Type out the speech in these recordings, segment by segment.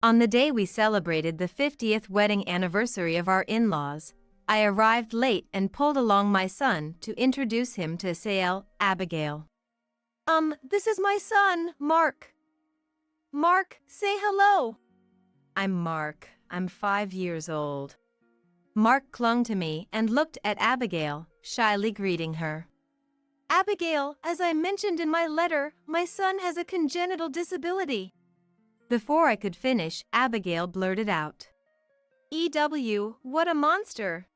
On the day we celebrated the 50th wedding anniversary of our in-laws, I arrived late and pulled along my son to introduce him to Sael, Abigail. This is my son, Mark. Mark, say hello. I'm Mark. I'm 5 years old. Mark clung to me and looked at Abigail, shyly greeting her. Abigail, as I mentioned in my letter, my son has a congenital disability. Before I could finish, Abigail blurted out. EW, what a monster.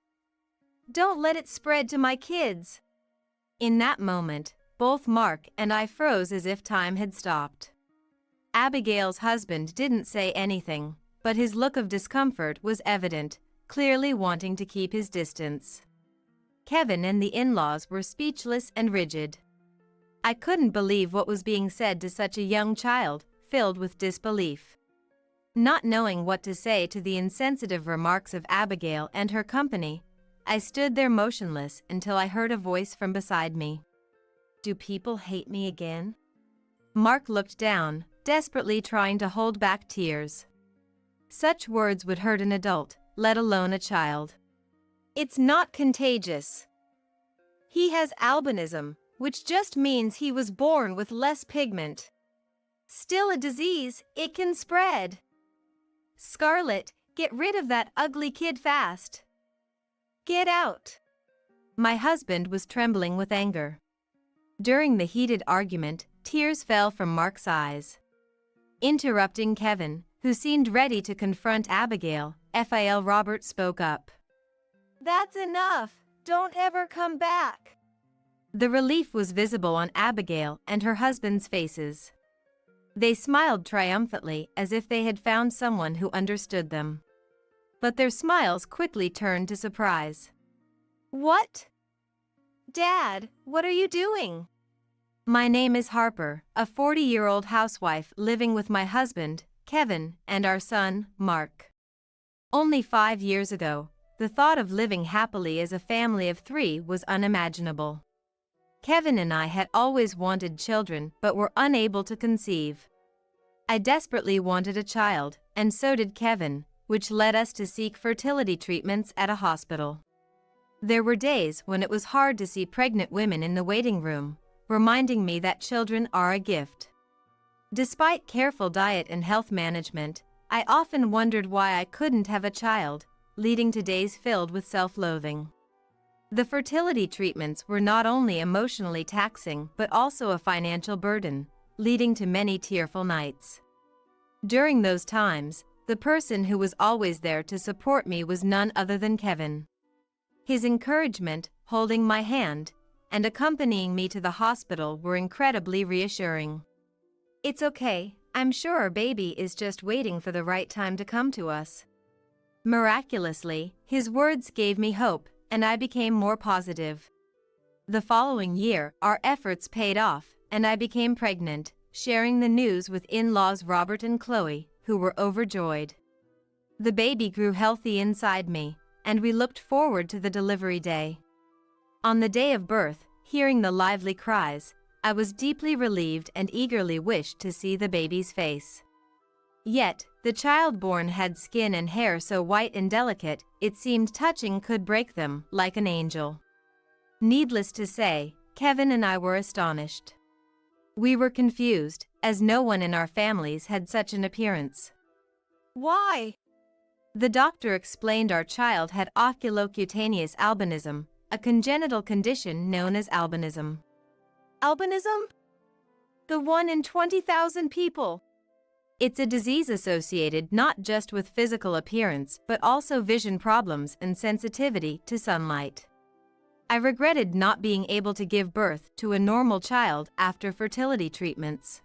Don't let it spread to my kids. In that moment, both Mark and I froze as if time had stopped. Abigail's husband didn't say anything, but his look of discomfort was evident, clearly wanting to keep his distance. Kevin and the in-laws were speechless and rigid. I couldn't believe what was being said to such a young child, filled with disbelief. Not knowing what to say to the insensitive remarks of Abigail and her company, I stood there motionless until I heard a voice from beside me. Do people hate me again? Mark looked down, desperately trying to hold back tears. Such words would hurt an adult, let alone a child. It's not contagious. He has albinism, which just means he was born with less pigment. Still a disease, it can spread. Scarlett, get rid of that ugly kid fast. Get out. My husband was trembling with anger. During the heated argument, tears fell from Mark's eyes. Interrupting Kevin, who seemed ready to confront Abigail, Phil Robert spoke up. That's enough. Don't ever come back. The relief was visible on Abigail and her husband's faces. They smiled triumphantly as if they had found someone who understood them. But their smiles quickly turned to surprise. What? Dad, what are you doing? My name is Harper, a 40-year-old housewife living with my husband, Kevin, and our son, Mark. Only 5 years ago, the thought of living happily as a family of 3 was unimaginable. Kevin and I had always wanted children but were unable to conceive. I desperately wanted a child, and so did Kevin, which led us to seek fertility treatments at a hospital. There were days when it was hard to see pregnant women in the waiting room, reminding me that children are a gift. Despite careful diet and health management, I often wondered why I couldn't have a child, leading to days filled with self-loathing. The fertility treatments were not only emotionally taxing but also a financial burden, leading to many tearful nights. During those times, the person who was always there to support me was none other than Kevin. His encouragement, holding my hand, and accompanying me to the hospital were incredibly reassuring. It's okay, I'm sure our baby is just waiting for the right time to come to us. Miraculously, his words gave me hope, and I became more positive. The following year, our efforts paid off, and I became pregnant, sharing the news with in-laws Robert and Chloe, who were overjoyed. The baby grew healthy inside me, and we looked forward to the delivery day. On the day of birth, hearing the lively cries, I was deeply relieved and eagerly wished to see the baby's face. Yet, the child born had skin and hair so white and delicate, it seemed touching could break them, like an angel. Needless to say, Kevin and I were astonished. We were confused, as no one in our families had such an appearance. Why? The doctor explained our child had oculocutaneous albinism, a congenital condition known as albinism. Albinism? The 1 in 20,000 people. It's a disease associated not just with physical appearance but also vision problems and sensitivity to sunlight. I regretted not being able to give birth to a normal child after fertility treatments.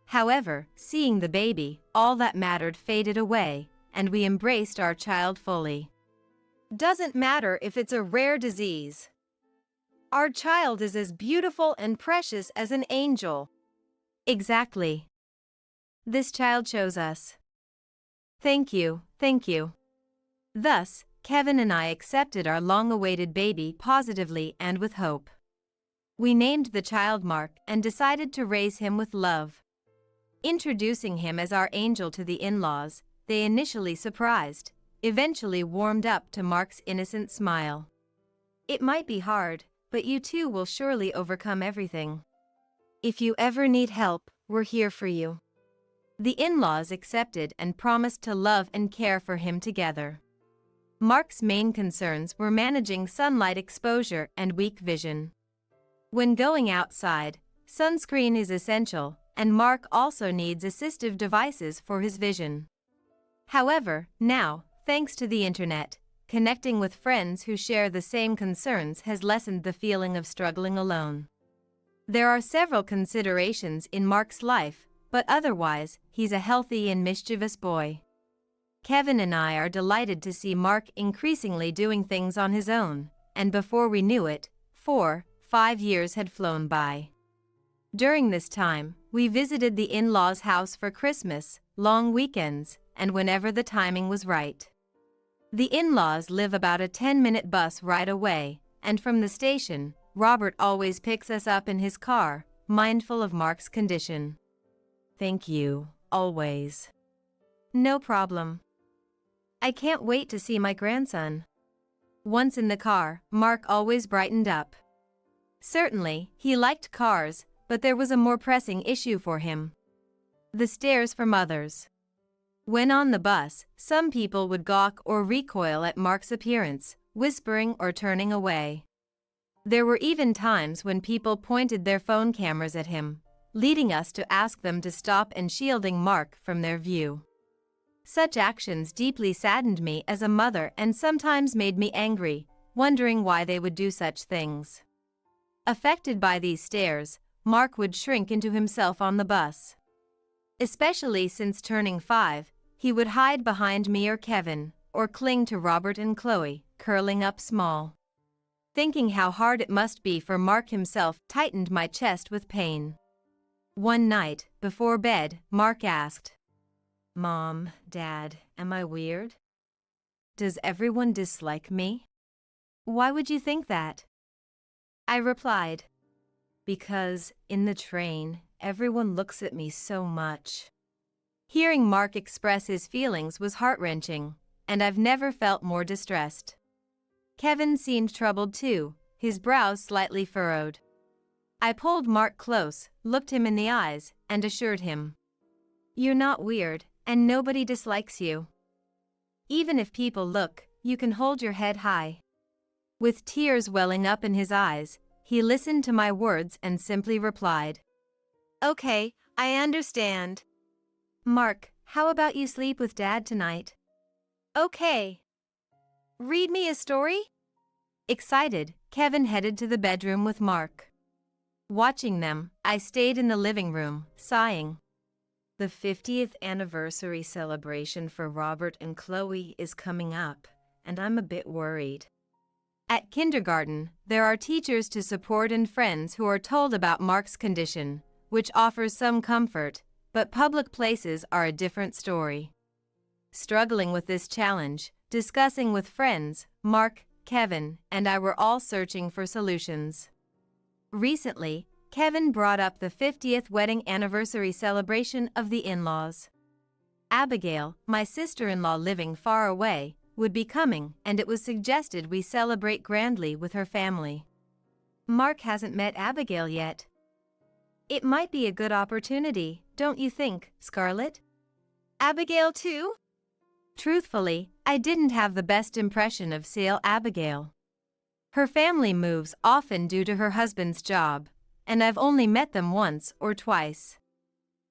However, seeing the baby, all that mattered faded away, and we embraced our child fully. Doesn't matter if it's a rare disease. Our child is as beautiful and precious as an angel. Exactly. This child chose us. Thank you, thank you. Thus, Kevin and I accepted our long-awaited baby positively and with hope. We named the child Mark and decided to raise him with love. Introducing him as our angel to the in-laws, they initially surprised, eventually warmed up to Mark's innocent smile. "It might be hard, but you two will surely overcome everything. If you ever need help, we're here for you." The in-laws accepted and promised to love and care for him together. Mark's main concerns were managing sunlight exposure and weak vision. When going outside, sunscreen is essential, and Mark also needs assistive devices for his vision. However, now, thanks to the internet, connecting with friends who share the same concerns has lessened the feeling of struggling alone. There are several considerations in Mark's life, but otherwise, he's a healthy and mischievous boy. Kevin and I are delighted to see Mark increasingly doing things on his own, and before we knew it, 4-5 years had flown by. During this time, we visited the in-laws' house for Christmas, long weekends, and whenever the timing was right. The in-laws live about a 10-minute bus ride away, and from the station, Robert always picks us up in his car, mindful of Mark's condition. "Thank you, always." "No problem. I can't wait to see my grandson." Once in the car, Mark always brightened up. Certainly, he liked cars, but there was a more pressing issue for him: the stares from others. When on the bus, some people would gawk or recoil at Mark's appearance, whispering or turning away. There were even times when people pointed their phone cameras at him, leading us to ask them to stop and shielding Mark from their view. Such actions deeply saddened me as a mother and sometimes made me angry, wondering why they would do such things. Affected by these stares, Mark would shrink into himself on the bus. Especially since turning 5, he would hide behind me or Kevin, or cling to Robert and Chloe, curling up small. Thinking how hard it must be for Mark himself tightened my chest with pain. One night, before bed, Mark asked, "Mom, Dad, am I weird? Does everyone dislike me?" "Why would you think that?" I replied, "Because, in the train, everyone looks at me so much." Hearing Mark express his feelings was heart-wrenching, and I've never felt more distressed. Kevin seemed troubled too, his brows slightly furrowed. I pulled Mark close, looked him in the eyes, and assured him, "You're not weird, and nobody dislikes you. Even if people look, you can hold your head high." With tears welling up in his eyes, he listened to my words and simply replied, "Okay, I understand. Mark, how about you sleep with Dad tonight?" "Okay. Read me a story?" Excited, Kevin headed to the bedroom with Mark. Watching them, I stayed in the living room, sighing. The 50th anniversary celebration for Robert and Chloe is coming up, and I'm a bit worried. At kindergarten, there are teachers to support and friends who are told about Mark's condition, which offers some comfort, but public places are a different story. Struggling with this challenge, discussing with friends, Mark, Kevin, and I were all searching for solutions. Recently, Kevin brought up the 50th wedding anniversary celebration of the in-laws. Abigail, my sister-in-law living far away, would be coming, and it was suggested we celebrate grandly with her family. Mark hasn't met Abigail yet. It might be a good opportunity, don't you think, Scarlett? Abigail too? Truthfully, I didn't have the best impression of Sale Abigail. Her family moves often due to her husband's job, and I've only met them once or twice.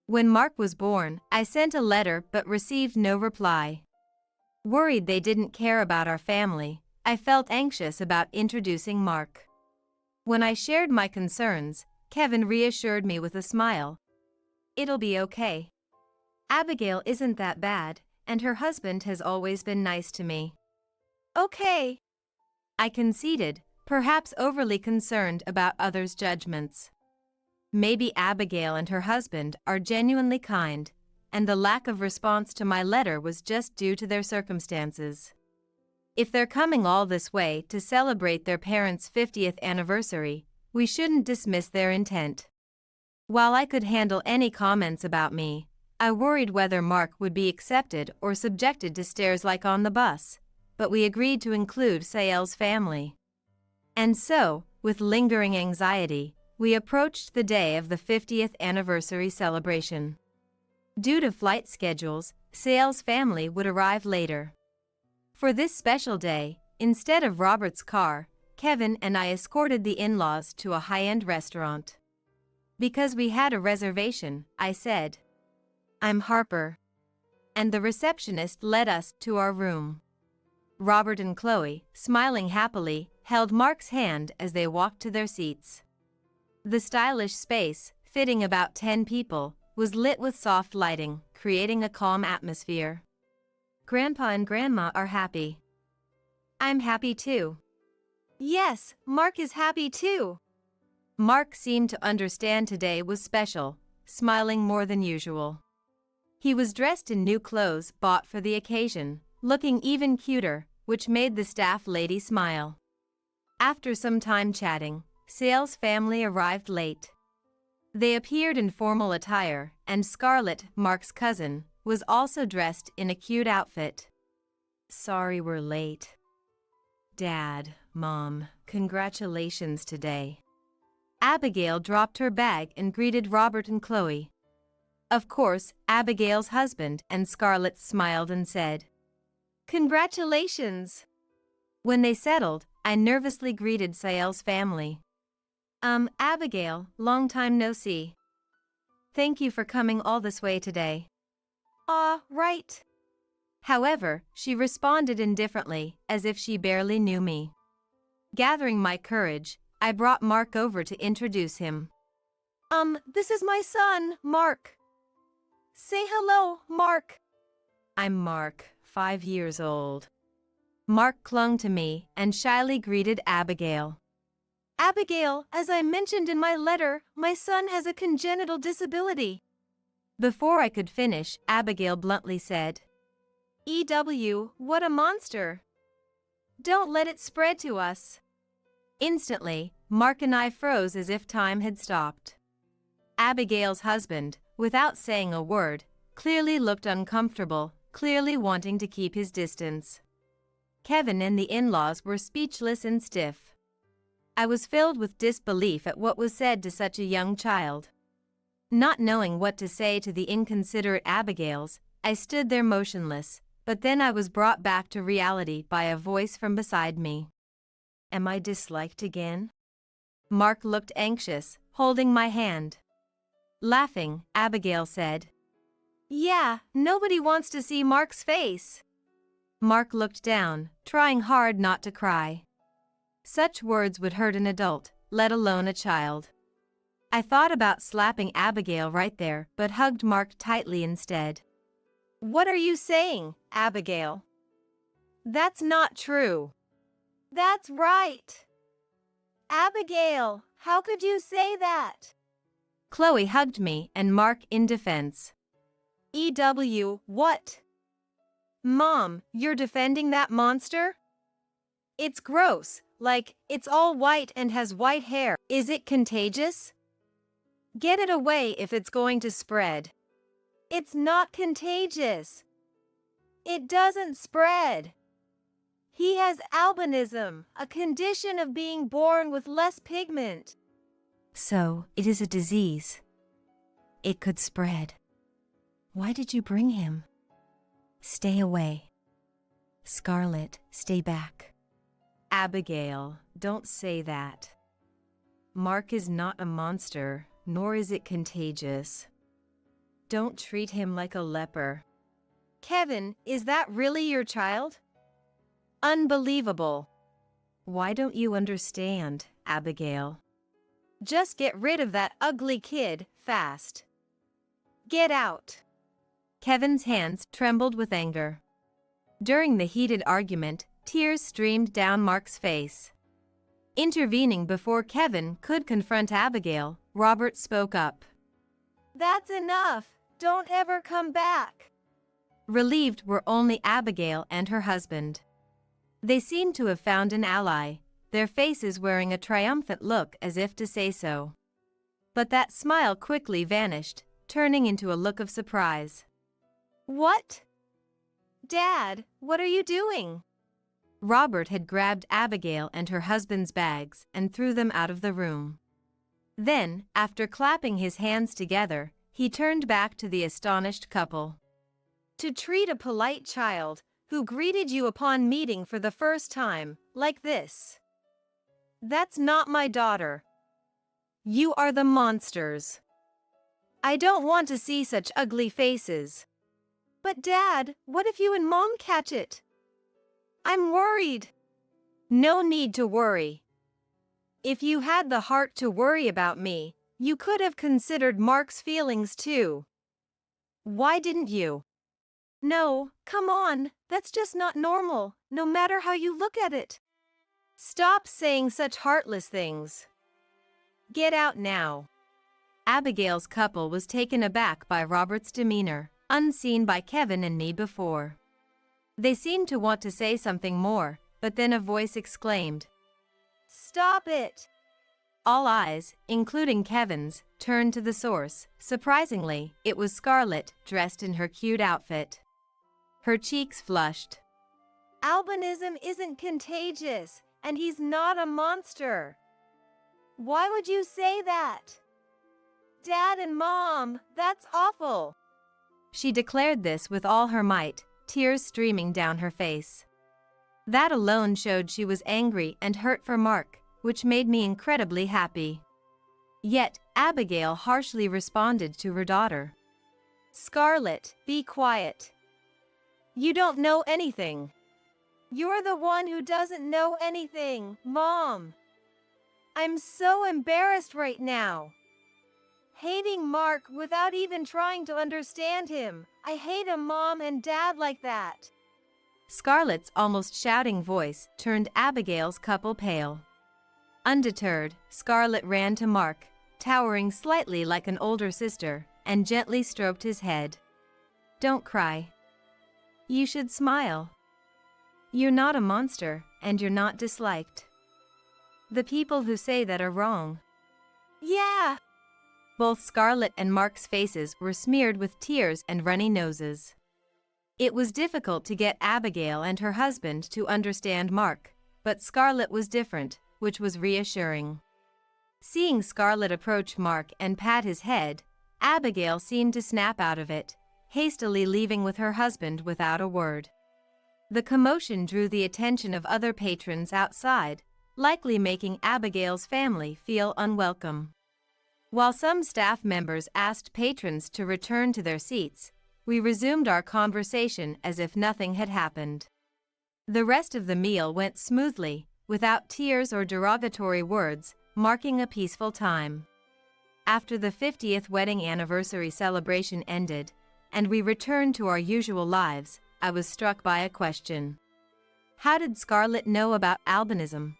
When Mark was born, I sent a letter but received no reply. Worried they didn't care about our family, I felt anxious about introducing Mark. When I shared my concerns, Kevin reassured me with a smile. "It'll be okay. Abigail isn't that bad, and her husband has always been nice to me." "Okay," I conceded, perhaps overly concerned about others' judgments. Maybe Abigail and her husband are genuinely kind, and the lack of response to my letter was just due to their circumstances. If they're coming all this way to celebrate their parents' 50th anniversary, we shouldn't dismiss their intent. While I could handle any comments about me, I worried whether Mark would be accepted or subjected to stares like on the bus, but we agreed to include Sael's family. And so, with lingering anxiety, we approached the day of the 50th anniversary celebration. Due to flight schedules, Sael's family would arrive later. For this special day, instead of Robert's car, Kevin and I escorted the in-laws to a high-end restaurant. Because we had a reservation, I said, "I'm Harper." And the receptionist led us to our room. Robert and Chloe, smiling happily, held Mark's hand as they walked to their seats. The stylish space, fitting about 10 people, was lit with soft lighting, creating a calm atmosphere. "Grandpa and Grandma are happy." "I'm happy too." "Yes, Mark is happy too." Mark seemed to understand today was special, smiling more than usual. He was dressed in new clothes bought for the occasion, looking even cuter, which made the staff lady smile. After some time chatting, Sael's family arrived late. They appeared in formal attire, and Scarlett, Mark's cousin, was also dressed in a cute outfit. "Sorry we're late." "Dad, Mom, congratulations today." Abigail dropped her bag and greeted Robert and Chloe. Of course, Abigail's husband and Scarlett smiled and said, "Congratulations." When they settled, I nervously greeted Sael's family. Abigail, long time no see. Thank you for coming all this way today." Right." However, she responded indifferently, as if she barely knew me. Gathering my courage, I brought Mark over to introduce him. This is my son, Mark." "Say hello, Mark." "I'm Mark, 5 years old." Mark clung to me and shyly greeted Abigail. "Abigail, as I mentioned in my letter, my son has a congenital disability." Before I could finish, Abigail bluntly said, What a monster. Don't let it spread to us." Instantly, Mark and I froze as if time had stopped. Abigail's husband, without saying a word, clearly looked uncomfortable, clearly wanting to keep his distance. Kevin and the in-laws were speechless and stiff. I was filled with disbelief at what was said to such a young child. Not knowing what to say to the inconsiderate Abigails, I stood there motionless, but then I was brought back to reality by a voice from beside me. "Am I disliked again?" Mark looked anxious, holding my hand. Laughing, Abigail said, "Yeah, nobody wants to see Mark's face." Mark looked down, trying hard not to cry. Such words would hurt an adult, let alone a child. I thought about slapping Abigail right there, but hugged Mark tightly instead. "What are you saying, Abigail? That's not true." "That's right. Abigail, how could you say that?" Chloe hugged me and Mark in defense. What? Mom, you're defending that monster? It's gross, like, it's all white and has white hair. Is it contagious? Get it away if it's going to spread. It's not contagious. It doesn't spread. He has albinism, a condition of being born with less pigment. So, it is a disease. It could spread. Why did you bring him? Stay away. Scarlett, stay back. Abigail, don't say that. Mark is not a monster, nor is it contagious. Don't treat him like a leper. Kevin, is that really your child? Unbelievable. Why don't you understand, Abigail? Just get rid of that ugly kid, fast. Get out. Kevin's hands trembled with anger. During the heated argument, tears streamed down Mark's face. Intervening before Kevin could confront Abigail, Robert spoke up. That's enough. Don't ever come back. Relieved were only Abigail and her husband. They seemed to have found an ally, their faces wearing a triumphant look as if to say so. But that smile quickly vanished, turning into a look of surprise. What? Dad, what are you doing? Robert had grabbed Abigail and her husband's bags and threw them out of the room. Then, after clapping his hands together, he turned back to the astonished couple. To treat a polite child who greeted you upon meeting for the first time like this. That's not my daughter. You are the monsters. I don't want to see such ugly faces. But Dad, what if you and Mom catch it? I'm worried. No need to worry. If you had the heart to worry about me, you could have considered Mark's feelings too. Why didn't you? No, come on, that's just not normal, no matter how you look at it. Stop saying such heartless things. Get out now. Abigail's couple was taken aback by Robert's demeanor, unseen by Kevin and me before. They seemed to want to say something more, but then a voice exclaimed, Stop it! All eyes, including Kevin's, turned to the source. Surprisingly, it was Scarlett, dressed in her cute outfit. Her cheeks flushed. Albinism isn't contagious, and he's not a monster. Why would you say that? Dad and Mom, that's awful. She declared this with all her might, tears streaming down her face. That alone showed she was angry and hurt for Mark, which made me incredibly happy. Yet, Abigail harshly responded to her daughter. Scarlett, be quiet. You don't know anything. You're the one who doesn't know anything, Mom. I'm so embarrassed right now. Hating Mark without even trying to understand him. I hate a mom and dad like that. Scarlett's almost shouting voice turned Abigail's couple pale. Undeterred, Scarlett ran to Mark, towering slightly like an older sister, and gently stroked his head. Don't cry. You should smile. You're not a monster, and you're not disliked. The people who say that are wrong. Yeah. Both Scarlett and Mark's faces were smeared with tears and runny noses. It was difficult to get Abigail and her husband to understand Mark, but Scarlett was different, which was reassuring. Seeing Scarlett approach Mark and pat his head, Abigail seemed to snap out of it, hastily leaving with her husband without a word. The commotion drew the attention of other patrons outside, likely making Abigail's family feel unwelcome. While some staff members asked patrons to return to their seats, we resumed our conversation as if nothing had happened. The rest of the meal went smoothly, without tears or derogatory words, marking a peaceful time. After the 50th wedding anniversary celebration ended, and we returned to our usual lives, I was struck by a question. How did Scarlett know about albinism?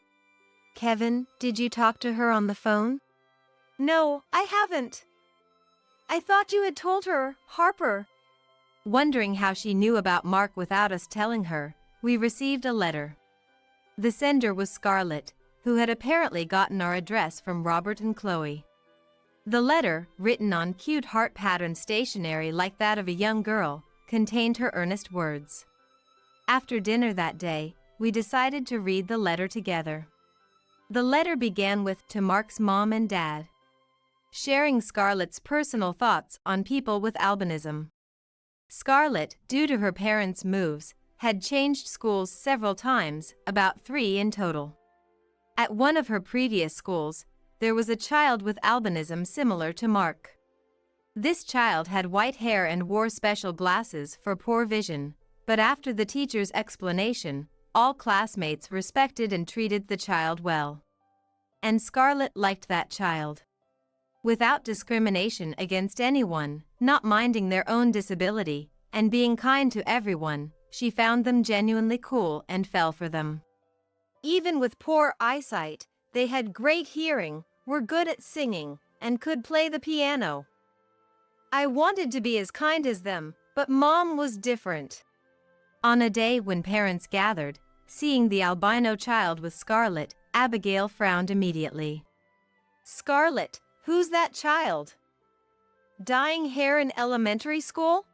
Kevin, did you talk to her on the phone? No, I haven't. I thought you had told her, Harper. Wondering how she knew about Mark without us telling her, we received a letter. The sender was Scarlett, who had apparently gotten our address from Robert and Chloe. The letter, written on cute heart pattern stationery like that of a young girl, contained her earnest words. After dinner that day, we decided to read the letter together. The letter began with "To Mark's mom and dad," sharing Scarlett's personal thoughts on people with albinism. Scarlett, due to her parents' moves, had changed schools several times, about 3 in total. At one of her previous schools, there was a child with albinism similar to Mark. This child had white hair and wore special glasses for poor vision, but after the teacher's explanation, all classmates respected and treated the child well. And Scarlett liked that child. Without discrimination against anyone, not minding their own disability, and being kind to everyone, she found them genuinely cool and fell for them. Even with poor eyesight, they had great hearing, were good at singing, and could play the piano. I wanted to be as kind as them, but Mom was different. On a day when parents gathered, seeing the albino child with Scarlett, Abigail frowned immediately. Scarlett, Who's that child? Dyeing hair in elementary school?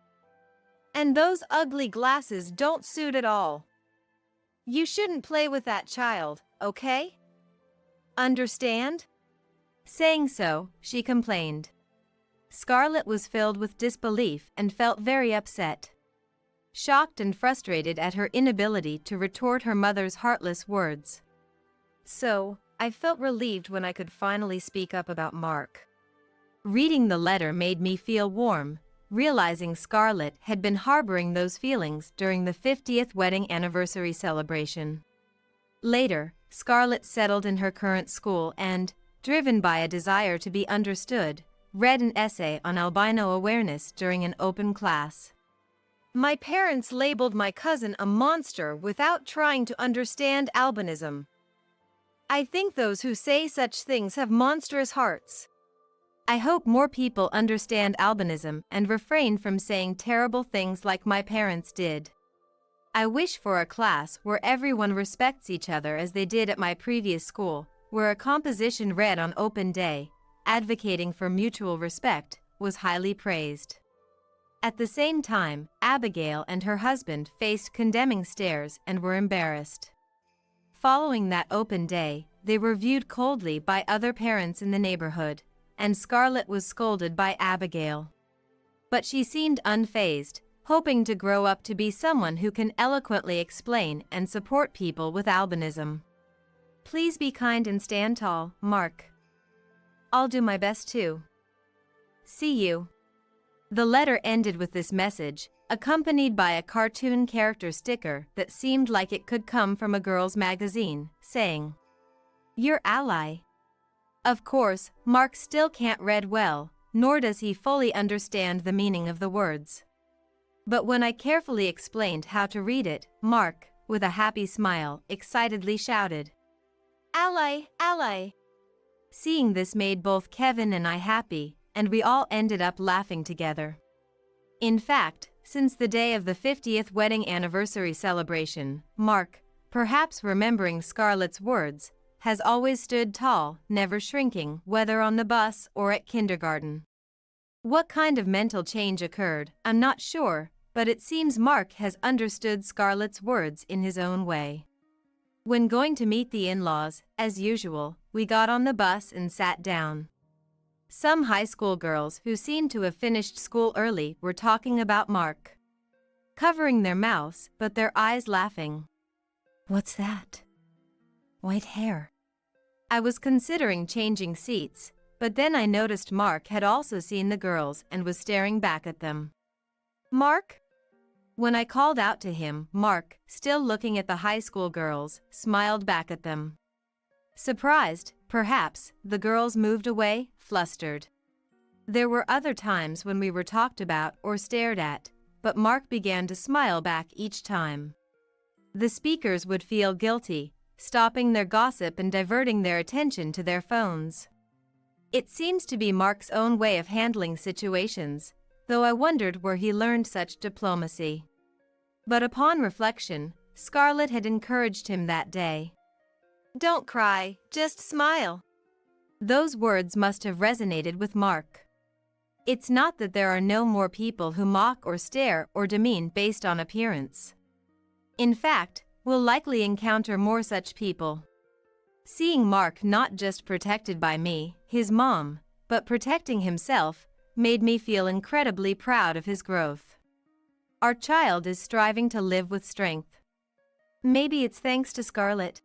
And those ugly glasses don't suit at all. You shouldn't play with that child, okay? Understand? Saying so, she complained. Scarlett was filled with disbelief and felt very upset. Shocked and frustrated at her inability to retort her mother's heartless words. So, I felt relieved when I could finally speak up about Mark. Reading the letter made me feel warm, realizing Scarlett had been harboring those feelings during the 50th wedding anniversary celebration. Later, Scarlett settled in her current school and, driven by a desire to be understood, read an essay on albino awareness during an open class. My parents labeled my cousin a monster without trying to understand albinism. I think those who say such things have monstrous hearts. I hope more people understand albinism and refrain from saying terrible things like my parents did. I wish for a class where everyone respects each other as they did at my previous school, where a composition read on open day, advocating for mutual respect, was highly praised. At the same time, Abigail and her husband faced condemning stares and were embarrassed. Following that open day, they were viewed coldly by other parents in the neighborhood, and Scarlett was scolded by Abigail. But she seemed unfazed, hoping to grow up to be someone who can eloquently explain and support people with albinism. Please be kind and stand tall, Mark. I'll do my best too. See you. The letter ended with this message, accompanied by a cartoon character sticker that seemed like it could come from a girl's magazine, saying, "Your ally." Of course, Mark still can't read well, nor does he fully understand the meaning of the words. But when I carefully explained how to read it, Mark, with a happy smile, excitedly shouted, "Ally, ally." Seeing this made both Kevin and I happy, and we all ended up laughing together. In fact, since the day of the 50th wedding anniversary celebration, Mark, perhaps remembering Scarlett's words, has always stood tall, never shrinking, whether on the bus or at kindergarten. What kind of mental change occurred, I'm not sure, but it seems Mark has understood Scarlett's words in his own way. When going to meet the in-laws, as usual, we got on the bus and sat down. Some high school girls who seemed to have finished school early were talking about Mark. Covering their mouths, but their eyes laughing. "What's that? White hair." I was considering changing seats, but then I noticed Mark had also seen the girls and was staring back at them. "Mark?" When I called out to him, Mark, still looking at the high school girls, smiled back at them. Surprised, perhaps, the girls moved away, flustered. There were other times when we were talked about or stared at, but Mark began to smile back each time. The speakers would feel guilty, stopping their gossip and diverting their attention to their phones. It seems to be Mark's own way of handling situations, though I wondered where he learned such diplomacy. But upon reflection, Scarlett had encouraged him that day. "Don't cry, just smile." Those words must have resonated with Mark. It's not that there are no more people who mock or stare or demean based on appearance. In fact, we'll likely encounter more such people. Seeing Mark not just protected by me, his mom, but protecting himself, made me feel incredibly proud of his growth. Our child is striving to live with strength. Maybe it's thanks to Scarlett.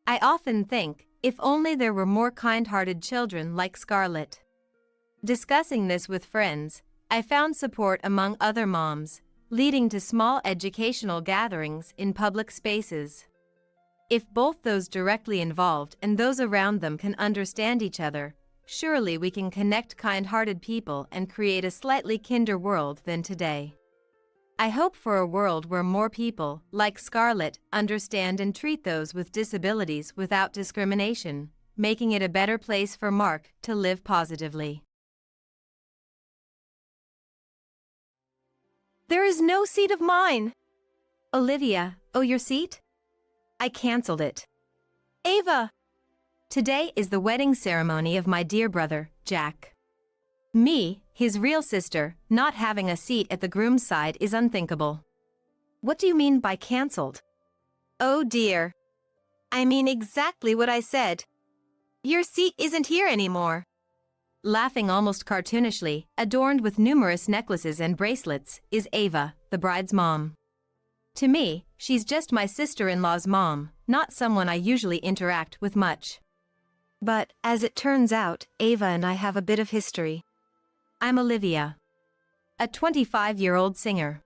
I often think, if only there were more kind-hearted children like Scarlett. Discussing this with friends, I found support among other moms, leading to small educational gatherings in public spaces. If both those directly involved and those around them can understand each other, surely we can connect kind-hearted people and create a slightly kinder world than today. I hope for a world where more people, like Scarlett, understand and treat those with disabilities without discrimination, making it a better place for Mark to live positively. "There is no seat of mine." Olivia, oh, your seat? I canceled it. "Ava." Today is the wedding ceremony of my dear brother, Jack. Me, his real sister, not having a seat at the groom's side is unthinkable. What do you mean by cancelled? Oh dear. I mean exactly what I said. Your seat isn't here anymore. Laughing almost cartoonishly, adorned with numerous necklaces and bracelets, is Ava, the bride's mom. To me, she's just my sister-in-law's mom, not someone I usually interact with much. But, as it turns out, Ava and I have a bit of history. I'm Olivia, a 25-year-old singer.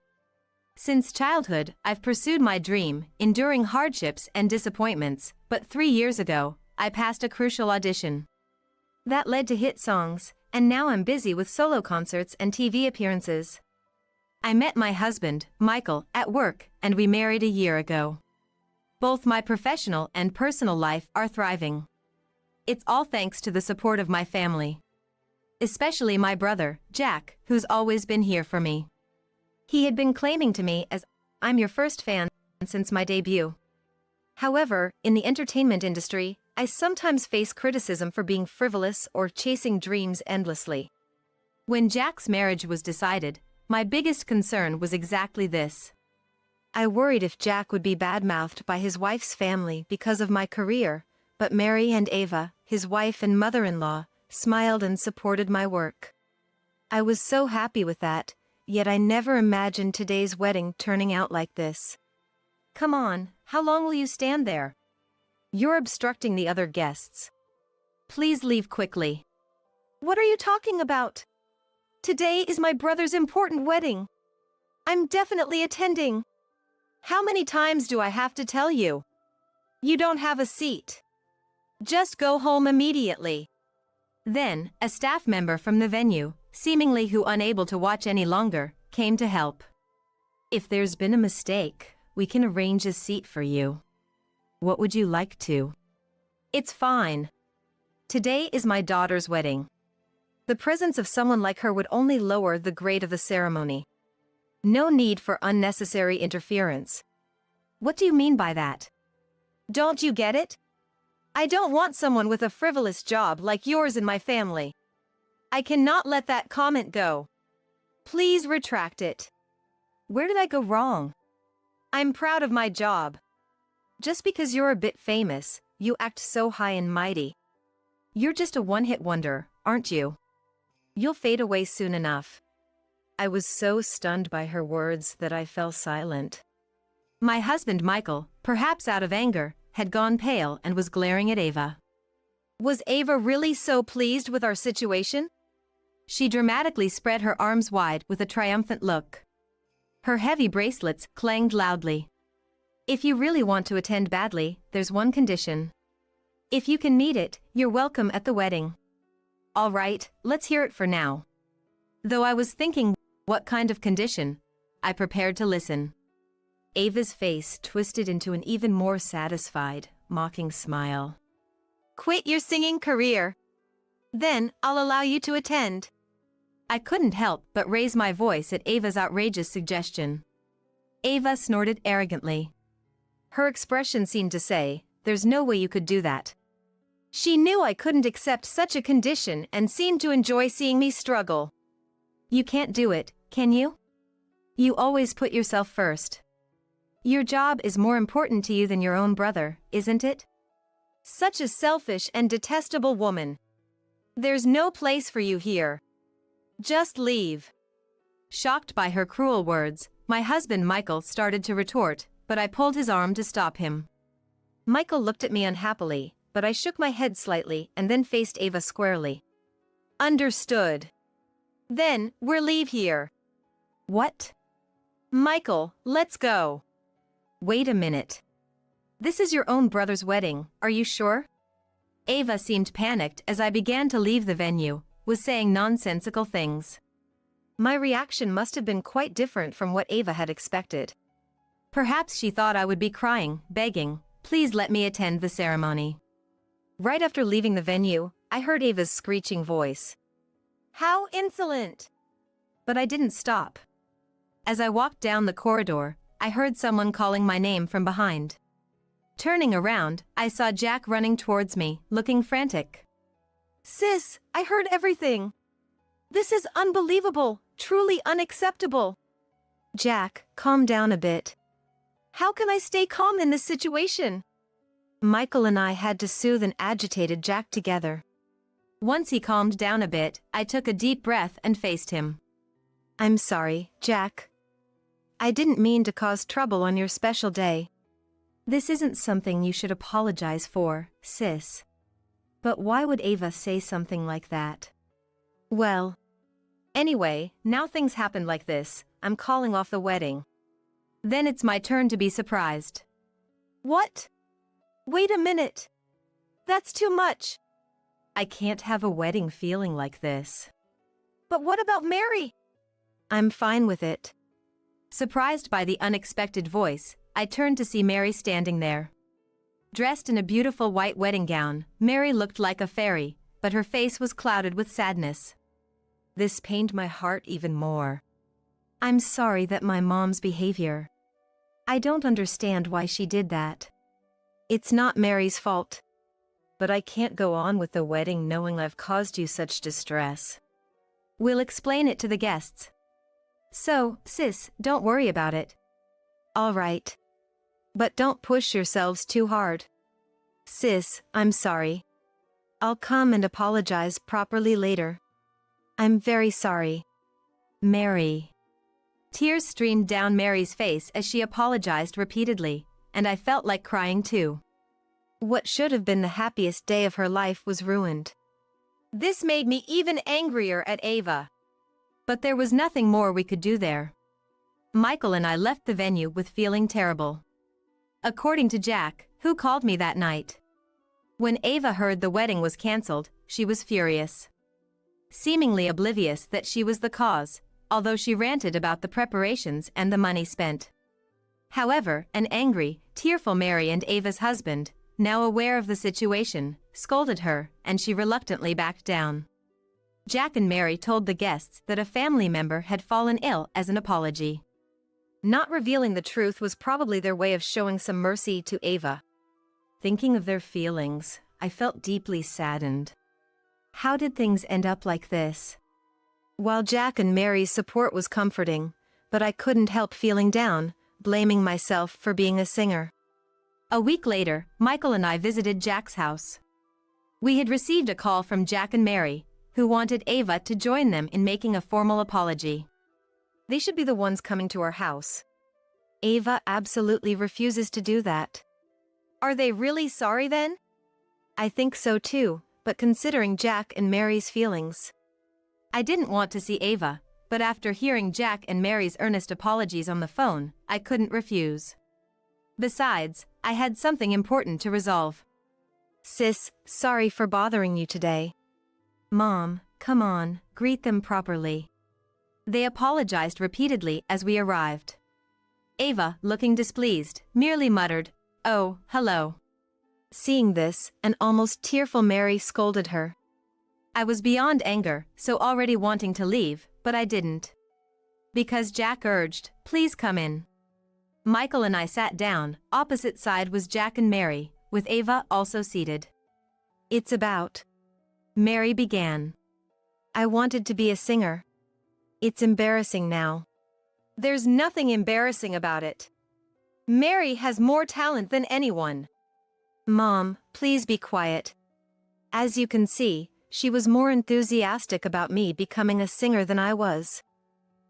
Since childhood, I've pursued my dream, enduring hardships and disappointments, but 3 years ago, I passed a crucial audition. That led to hit songs, and now I'm busy with solo concerts and TV appearances. I met my husband, Michael, at work, and we married a year ago. Both my professional and personal life are thriving. It's all thanks to the support of my family. Especially my brother, Jack, who's always been here for me. He had been claiming to me as, "I'm your first fan," since my debut. However, in the entertainment industry, I sometimes face criticism for being frivolous or chasing dreams endlessly. When Jack's marriage was decided, my biggest concern was exactly this. I worried if Jack would be badmouthed by his wife's family because of my career, but Mary and Ava, his wife and mother-in-law, smiled and supported my work. I was so happy with that, yet I never imagined today's wedding turning out like this. Come on, how long will you stand there? You're obstructing the other guests. Please leave quickly. What are you talking about? Today is my brother's important wedding. I'm definitely attending. How many times do I have to tell you? You don't have a seat. Just go home immediately. Then, a staff member from the venue, seemingly unable to watch any longer, came to help. If there's been a mistake, we can arrange a seat for you. What would you like to? It's fine. Today is my daughter's wedding. The presence of someone like her would only lower the grade of the ceremony. No need for unnecessary interference. What do you mean by that? Don't you get it? I don't want someone with a frivolous job like yours in my family. I cannot let that comment go. Please retract it. Where did I go wrong? I'm proud of my job. Just because you're a bit famous, you act so high and mighty. You're just a one-hit wonder, aren't you? You'll fade away soon enough. I was so stunned by her words that I fell silent. My husband Michael, perhaps out of anger, had gone pale and was glaring at Ava. Was Ava really so pleased with our situation? She dramatically spread her arms wide with a triumphant look. Her heavy bracelets clanged loudly. If you really want to attend badly, there's one condition. If you can meet it, you're welcome at the wedding. All right, let's hear it for now. Though I was thinking, what kind of condition? I prepared to listen. Ava's face twisted into an even more satisfied, mocking smile. Quit your singing career. Then I'll allow you to attend. I couldn't help but raise my voice at Ava's outrageous suggestion. Ava snorted arrogantly. Her expression seemed to say, "There's no way you could do that." She knew I couldn't accept such a condition and seemed to enjoy seeing me struggle. You can't do it, can you? You always put yourself first. Your job is more important to you than your own brother, isn't it? Such a selfish and detestable woman. There's no place for you here. Just leave. Shocked by her cruel words, my husband Michael started to retort, but I pulled his arm to stop him. Michael looked at me unhappily, but I shook my head slightly and then faced Ava squarely. Understood. Then, we'll leave here. What? Michael, let's go. Wait a minute. This is your own brother's wedding, are you sure? Ava seemed panicked as I began to leave the venue, was saying nonsensical things. My reaction must have been quite different from what Ava had expected. Perhaps she thought I would be crying, begging, "Please let me attend the ceremony." Right after leaving the venue, I heard Ava's screeching voice. How insolent! But I didn't stop. As I walked down the corridor, I heard someone calling my name from behind. Turning around, I saw Jack running towards me, looking frantic. Sis, I heard everything. This is unbelievable, truly unacceptable. Jack, calm down a bit. How can I stay calm in this situation? Michael and I had to soothe an agitated Jack together. Once he calmed down a bit, I took a deep breath and faced him. I'm sorry, Jack. I didn't mean to cause trouble on your special day. This isn't something you should apologize for, sis. But why would Ava say something like that? Well, anyway, now things happened like this. I'm calling off the wedding. Then it's my turn to be surprised. What? Wait a minute. That's too much. I can't have a wedding feeling like this. But what about Mary? I'm fine with it. Surprised by the unexpected voice, I turned to see Mary standing there. Dressed in a beautiful white wedding gown, Mary looked like a fairy, but her face was clouded with sadness. This pained my heart even more. I'm sorry that my mom's behavior. I don't understand why she did that. It's not Mary's fault. But I can't go on with the wedding knowing I've caused you such distress. We'll explain it to the guests. So, sis, don't worry about it. All right. But don't push yourselves too hard. Sis, I'm sorry. I'll come and apologize properly later. I'm very sorry. Mary. Tears streamed down Mary's face as she apologized repeatedly, and I felt like crying too. What should have been the happiest day of her life was ruined. This made me even angrier at Ava. But there was nothing more we could do there. Michael and I left the venue with feeling terrible. According to Jack, who called me that night. When Ava heard the wedding was cancelled, she was furious. Seemingly oblivious that she was the cause, although she ranted about the preparations and the money spent. However, an angry, tearful Mary and Ava's husband, now aware of the situation, scolded her, and she reluctantly backed down. Jack and Mary told the guests that a family member had fallen ill as an apology. Not revealing the truth was probably their way of showing some mercy to Ava. Thinking of their feelings, I felt deeply saddened. How did things end up like this? While Jack and Mary's support was comforting, but I couldn't help feeling down, blaming myself for being a singer. A week later, Michael and I visited Jack's house. We had received a call from Jack and Mary, who wanted Ava to join them in making a formal apology. They should be the ones coming to our house. Ava absolutely refuses to do that. Are they really sorry then? I think so too, but considering Jack and Mary's feelings. I didn't want to see Ava, but after hearing Jack and Mary's earnest apologies on the phone, I couldn't refuse. Besides, I had something important to resolve. Sis, sorry for bothering you today. Mom, come on, greet them properly. They apologized repeatedly as we arrived. Ava, looking displeased, merely muttered, "Oh, hello." Seeing this, an almost tearful Mary scolded her. I was beyond anger, so already wanting to leave, but I didn't. Because Jack urged, "Please come in." Michael and I sat down, opposite side was Jack and Mary, with Ava also seated. It's about. Mary began. I wanted to be a singer. It's embarrassing now. There's nothing embarrassing about it. Mary has more talent than anyone. Mom, please be quiet. As you can see, she was more enthusiastic about me becoming a singer than I was.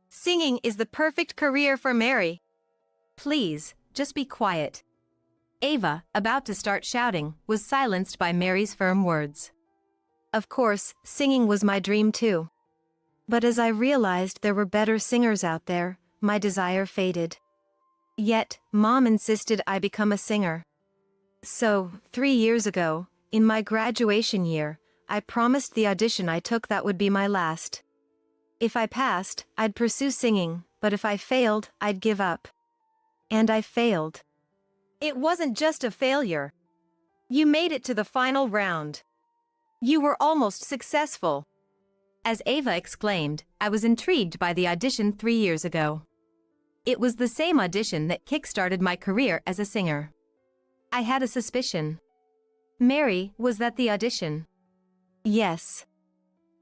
Singing is the perfect career for Mary. Please, just be quiet. Ava, about to start shouting, was silenced by Mary's firm words. Of course, singing was my dream too. But as I realized there were better singers out there, my desire faded. Yet, Mom insisted I become a singer. So, 3 years ago, in my graduation year, I promised the audition I took that would be my last. If I passed, I'd pursue singing, but if I failed, I'd give up. And I failed. It wasn't just a failure. You made it to the final round. You were almost successful. As Ava exclaimed, I was intrigued by the audition 3 years ago. It was the same audition that kick-started my career as a singer. I had a suspicion. Mary, was that the audition? Yes.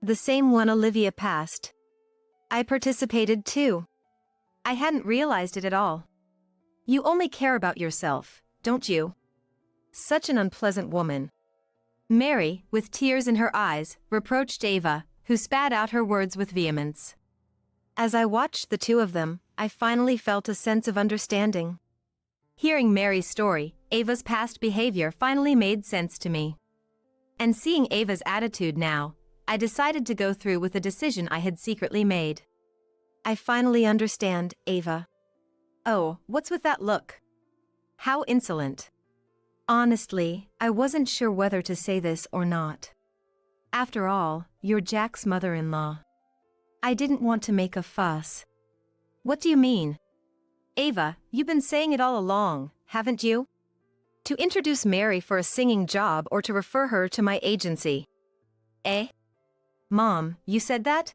The same one Olivia passed. I participated too. I hadn't realized it at all. You only care about yourself, don't you? Such an unpleasant woman. Mary, with tears in her eyes, reproached Ava, who spat out her words with vehemence. As I watched the two of them, I finally felt a sense of understanding. Hearing Mary's story, Ava's past behavior finally made sense to me. And seeing Ava's attitude now, I decided to go through with a decision I had secretly made. I finally understand, Ava. Oh, what's with that look? How insolent. Honestly, I wasn't sure whether to say this or not. After all, you're Jack's mother-in-law. I didn't want to make a fuss. What do you mean? Ava, you've been saying it all along, haven't you? To introduce Mary for a singing job or to refer her to my agency. Eh? Mom, you said that?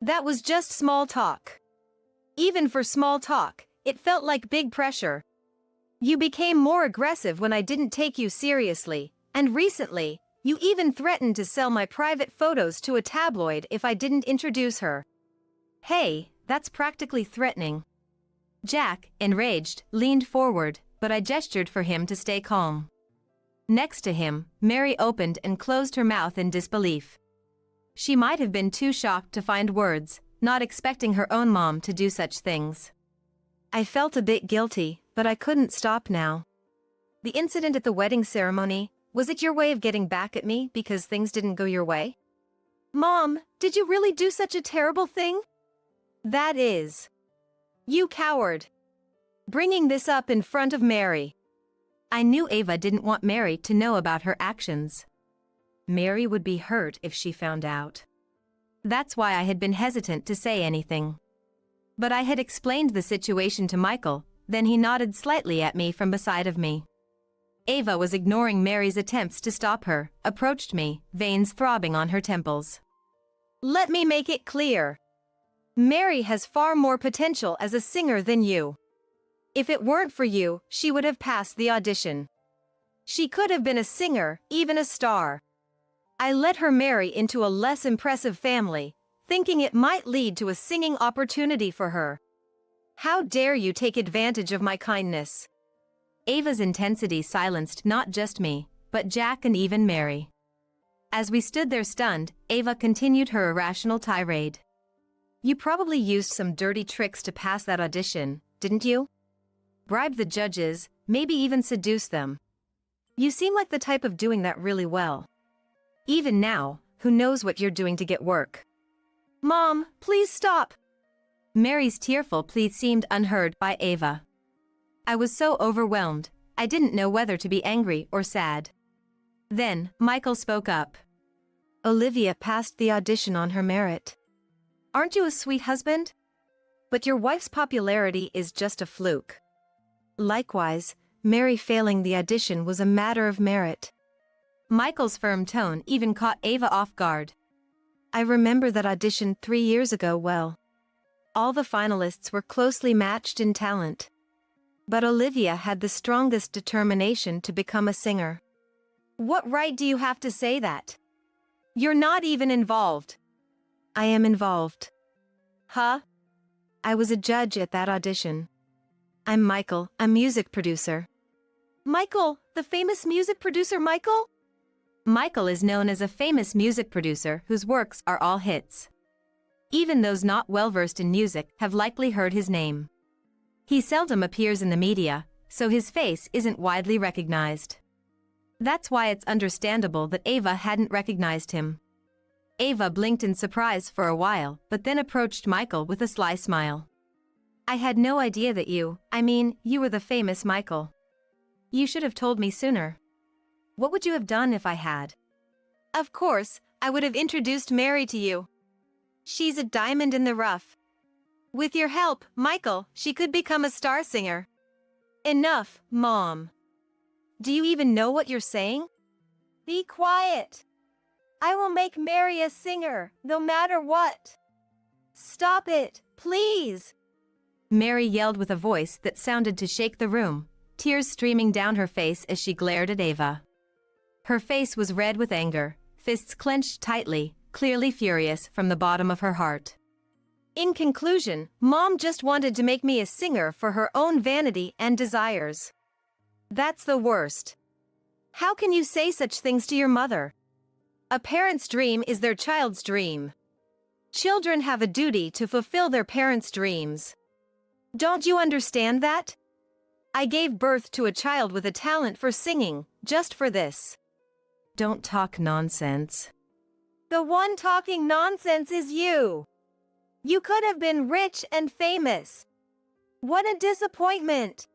That was just small talk. Even for small talk, it felt like big pressure. You became more aggressive when I didn't take you seriously, and recently, you even threatened to sell my private photos to a tabloid if I didn't introduce her. Hey, that's practically threatening. Jack, enraged, leaned forward, but I gestured for him to stay calm. Next to him, Mary opened and closed her mouth in disbelief. She might have been too shocked to find words, not expecting her own mom to do such things. I felt a bit guilty, but I couldn't stop now. The incident at the wedding ceremony, was it your way of getting back at me because things didn't go your way? Mom, did you really do such a terrible thing? That is. You coward. Bringing this up in front of Mary. I knew Ava didn't want Mary to know about her actions. Mary would be hurt if she found out. That's why I had been hesitant to say anything. But I had explained the situation to Michael, then he nodded slightly at me from beside of me. Ava was ignoring Mary's attempts to stop her, approached me, veins throbbing on her temples. Let me make it clear. Mary has far more potential as a singer than you. If it weren't for you, she would have passed the audition. She could have been a singer, even a star. I let her marry into a less impressive family, thinking it might lead to a singing opportunity for her. How dare you take advantage of my kindness? Ava's intensity silenced not just me, but Jack and even Mary. As we stood there stunned, Ava continued her irrational tirade. You probably used some dirty tricks to pass that audition, didn't you? Bribe the judges, maybe even seduce them. You seem like the type of doing that really well. Even now, who knows what you're doing to get work? Mom, please stop. Mary's tearful plea seemed unheard by Ava. I was so overwhelmed, I didn't know whether to be angry or sad. Then, Michael spoke up. Olivia passed the audition on her merit. Aren't you a sweet husband? But your wife's popularity is just a fluke. Likewise, Mary failing the audition was a matter of merit. Michael's firm tone even caught Ava off guard. I remember that audition 3 years ago well. All the finalists were closely matched in talent. But Olivia had the strongest determination to become a singer. What right do you have to say that? You're not even involved. I am involved. Huh? I was a judge at that audition. I'm Michael, a music producer. Michael, the famous music producer Michael? Michael is known as a famous music producer whose works are all hits. Even those not well-versed in music have likely heard his name. He seldom appears in the media, so his face isn't widely recognized. That's why it's understandable that Ava hadn't recognized him. Ava blinked in surprise for a while, but then approached Michael with a sly smile. I had no idea that you were the famous Michael. You should have told me sooner. What would you have done if I had? Of course, I would have introduced Mary to you. She's a diamond in the rough. With your help, Michael, she could become a star singer. Enough, Mom. Do you even know what you're saying? Be quiet. I will make Mary a singer, no matter what. Stop it, please. Mary yelled with a voice that sounded to shake the room, tears streaming down her face as she glared at Ava. Her face was red with anger, fists clenched tightly, clearly furious from the bottom of her heart. In conclusion, Mom just wanted to make me a singer for her own vanity and desires. That's the worst. How can you say such things to your mother? A parent's dream is their child's dream. Children have a duty to fulfill their parents' dreams. Don't you understand that? I gave birth to a child with a talent for singing, just for this. Don't talk nonsense. The one talking nonsense is you. You could have been rich and famous. What a disappointment.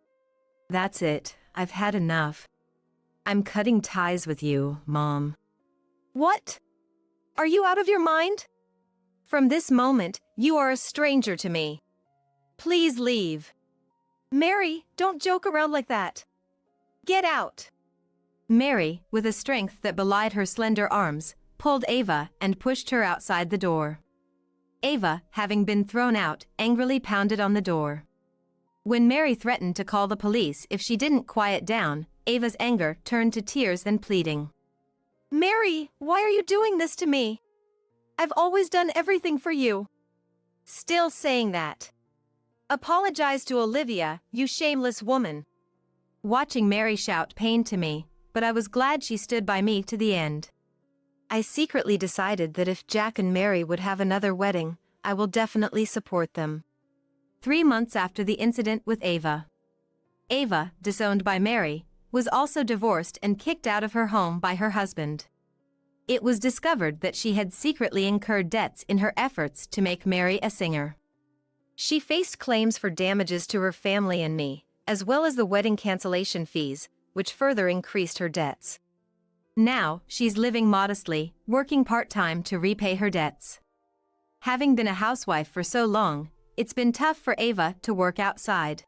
That's it. I've had enough. I'm cutting ties with you, Mom. What? Are you out of your mind? From this moment, you are a stranger to me. Please leave. Mary, don't joke around like that. Get out. Mary, with a strength that belied her slender arms, pulled Ava and pushed her outside the door. Ava, having been thrown out, angrily pounded on the door. When Mary threatened to call the police if she didn't quiet down, Ava's anger turned to tears and pleading. Mary, why are you doing this to me? I've always done everything for you. Still saying that. Apologize to Olivia, you shameless woman. Watching Mary shout pained to me, but I was glad she stood by me to the end. I secretly decided that if Jack and Mary would have another wedding, I will definitely support them. 3 months after the incident with Ava. Ava, disowned by Mary, was also divorced and kicked out of her home by her husband. It was discovered that she had secretly incurred debts in her efforts to make Mary a singer. She faced claims for damages to her family and me, as well as the wedding cancellation fees, which further increased her debts. Now, she's living modestly, working part-time to repay her debts. Having been a housewife for so long, it's been tough for Ava to work outside.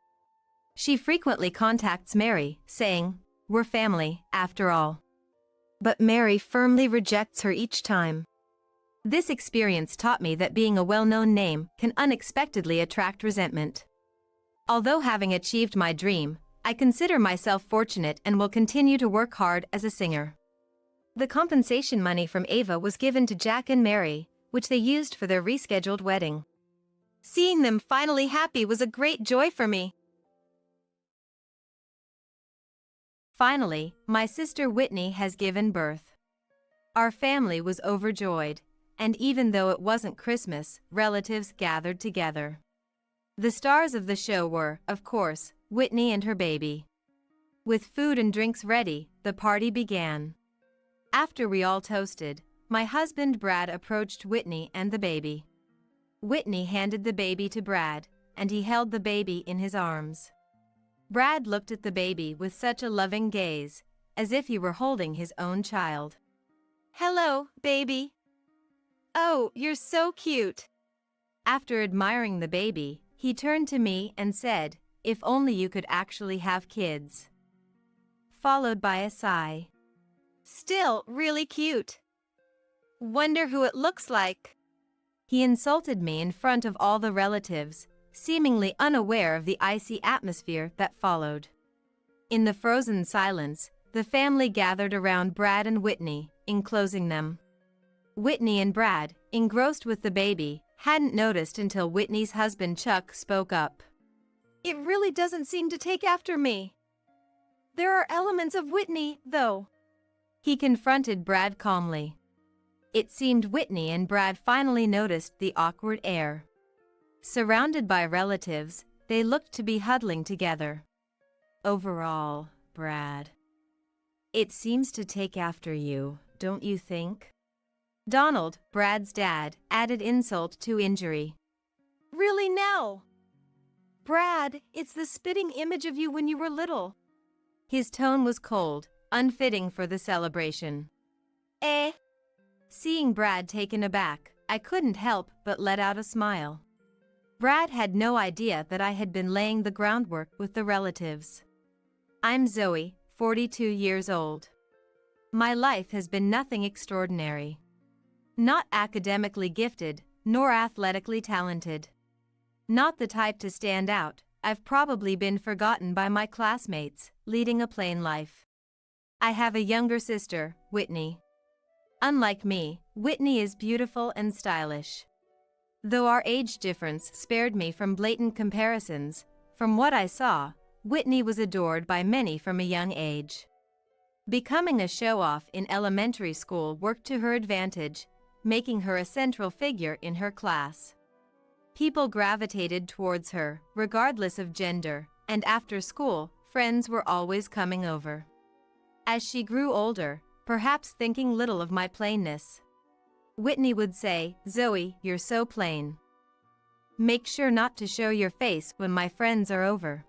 She frequently contacts Mary, saying, "We're family, after all." But Mary firmly rejects her each time. This experience taught me that being a well-known name can unexpectedly attract resentment. Although having achieved my dream, I consider myself fortunate and will continue to work hard as a singer. The compensation money from Ava was given to Jack and Mary, which they used for their rescheduled wedding. Seeing them finally happy was a great joy for me. Finally, my sister Whitney has given birth. Our family was overjoyed, and even though it wasn't Christmas, relatives gathered together. The stars of the show were, of course, Whitney and her baby. With food and drinks ready, the party began. After we all toasted, my husband Brad approached Whitney and the baby. Whitney handed the baby to Brad, and he held the baby in his arms. Brad looked at the baby with such a loving gaze, as if he were holding his own child. Hello, baby. Oh, you're so cute. After admiring the baby, he turned to me and said, "If only you could actually have kids." Followed by a sigh. Still really cute. Wonder who it looks like. He insulted me in front of all the relatives, seemingly unaware of the icy atmosphere that followed. In the frozen silence, the family gathered around Brad and Whitney, enclosing them. Whitney and Brad, engrossed with the baby, hadn't noticed until Whitney's husband Chuck spoke up. It really doesn't seem to take after me. There are elements of Whitney, though. He confronted Brad calmly. It seemed Whitney and Brad finally noticed the awkward air. Surrounded by relatives, they looked to be huddling together. Overall, Brad. It seems to take after you, don't you think? Donald, Brad's dad, added insult to injury. Really now? Brad, it's the spitting image of you when you were little. His tone was cold, unfitting for the celebration. Seeing Brad taken aback, I couldn't help but let out a smile. Brad had no idea that I had been laying the groundwork with the relatives. I'm Zoe, 42 years old. My life has been nothing extraordinary. Not academically gifted, nor athletically talented. Not the type to stand out, I've probably been forgotten by my classmates, leading a plain life. I have a younger sister, Whitney. Unlike me, Whitney is beautiful and stylish. Though our age difference spared me from blatant comparisons, from what I saw, Whitney was adored by many from a young age. Becoming a show-off in elementary school worked to her advantage, making her a central figure in her class. People gravitated towards her, regardless of gender, and after school, friends were always coming over. As she grew older, perhaps thinking little of my plainness, Whitney would say, "Zoe, you're so plain. Make sure not to show your face when my friends are over."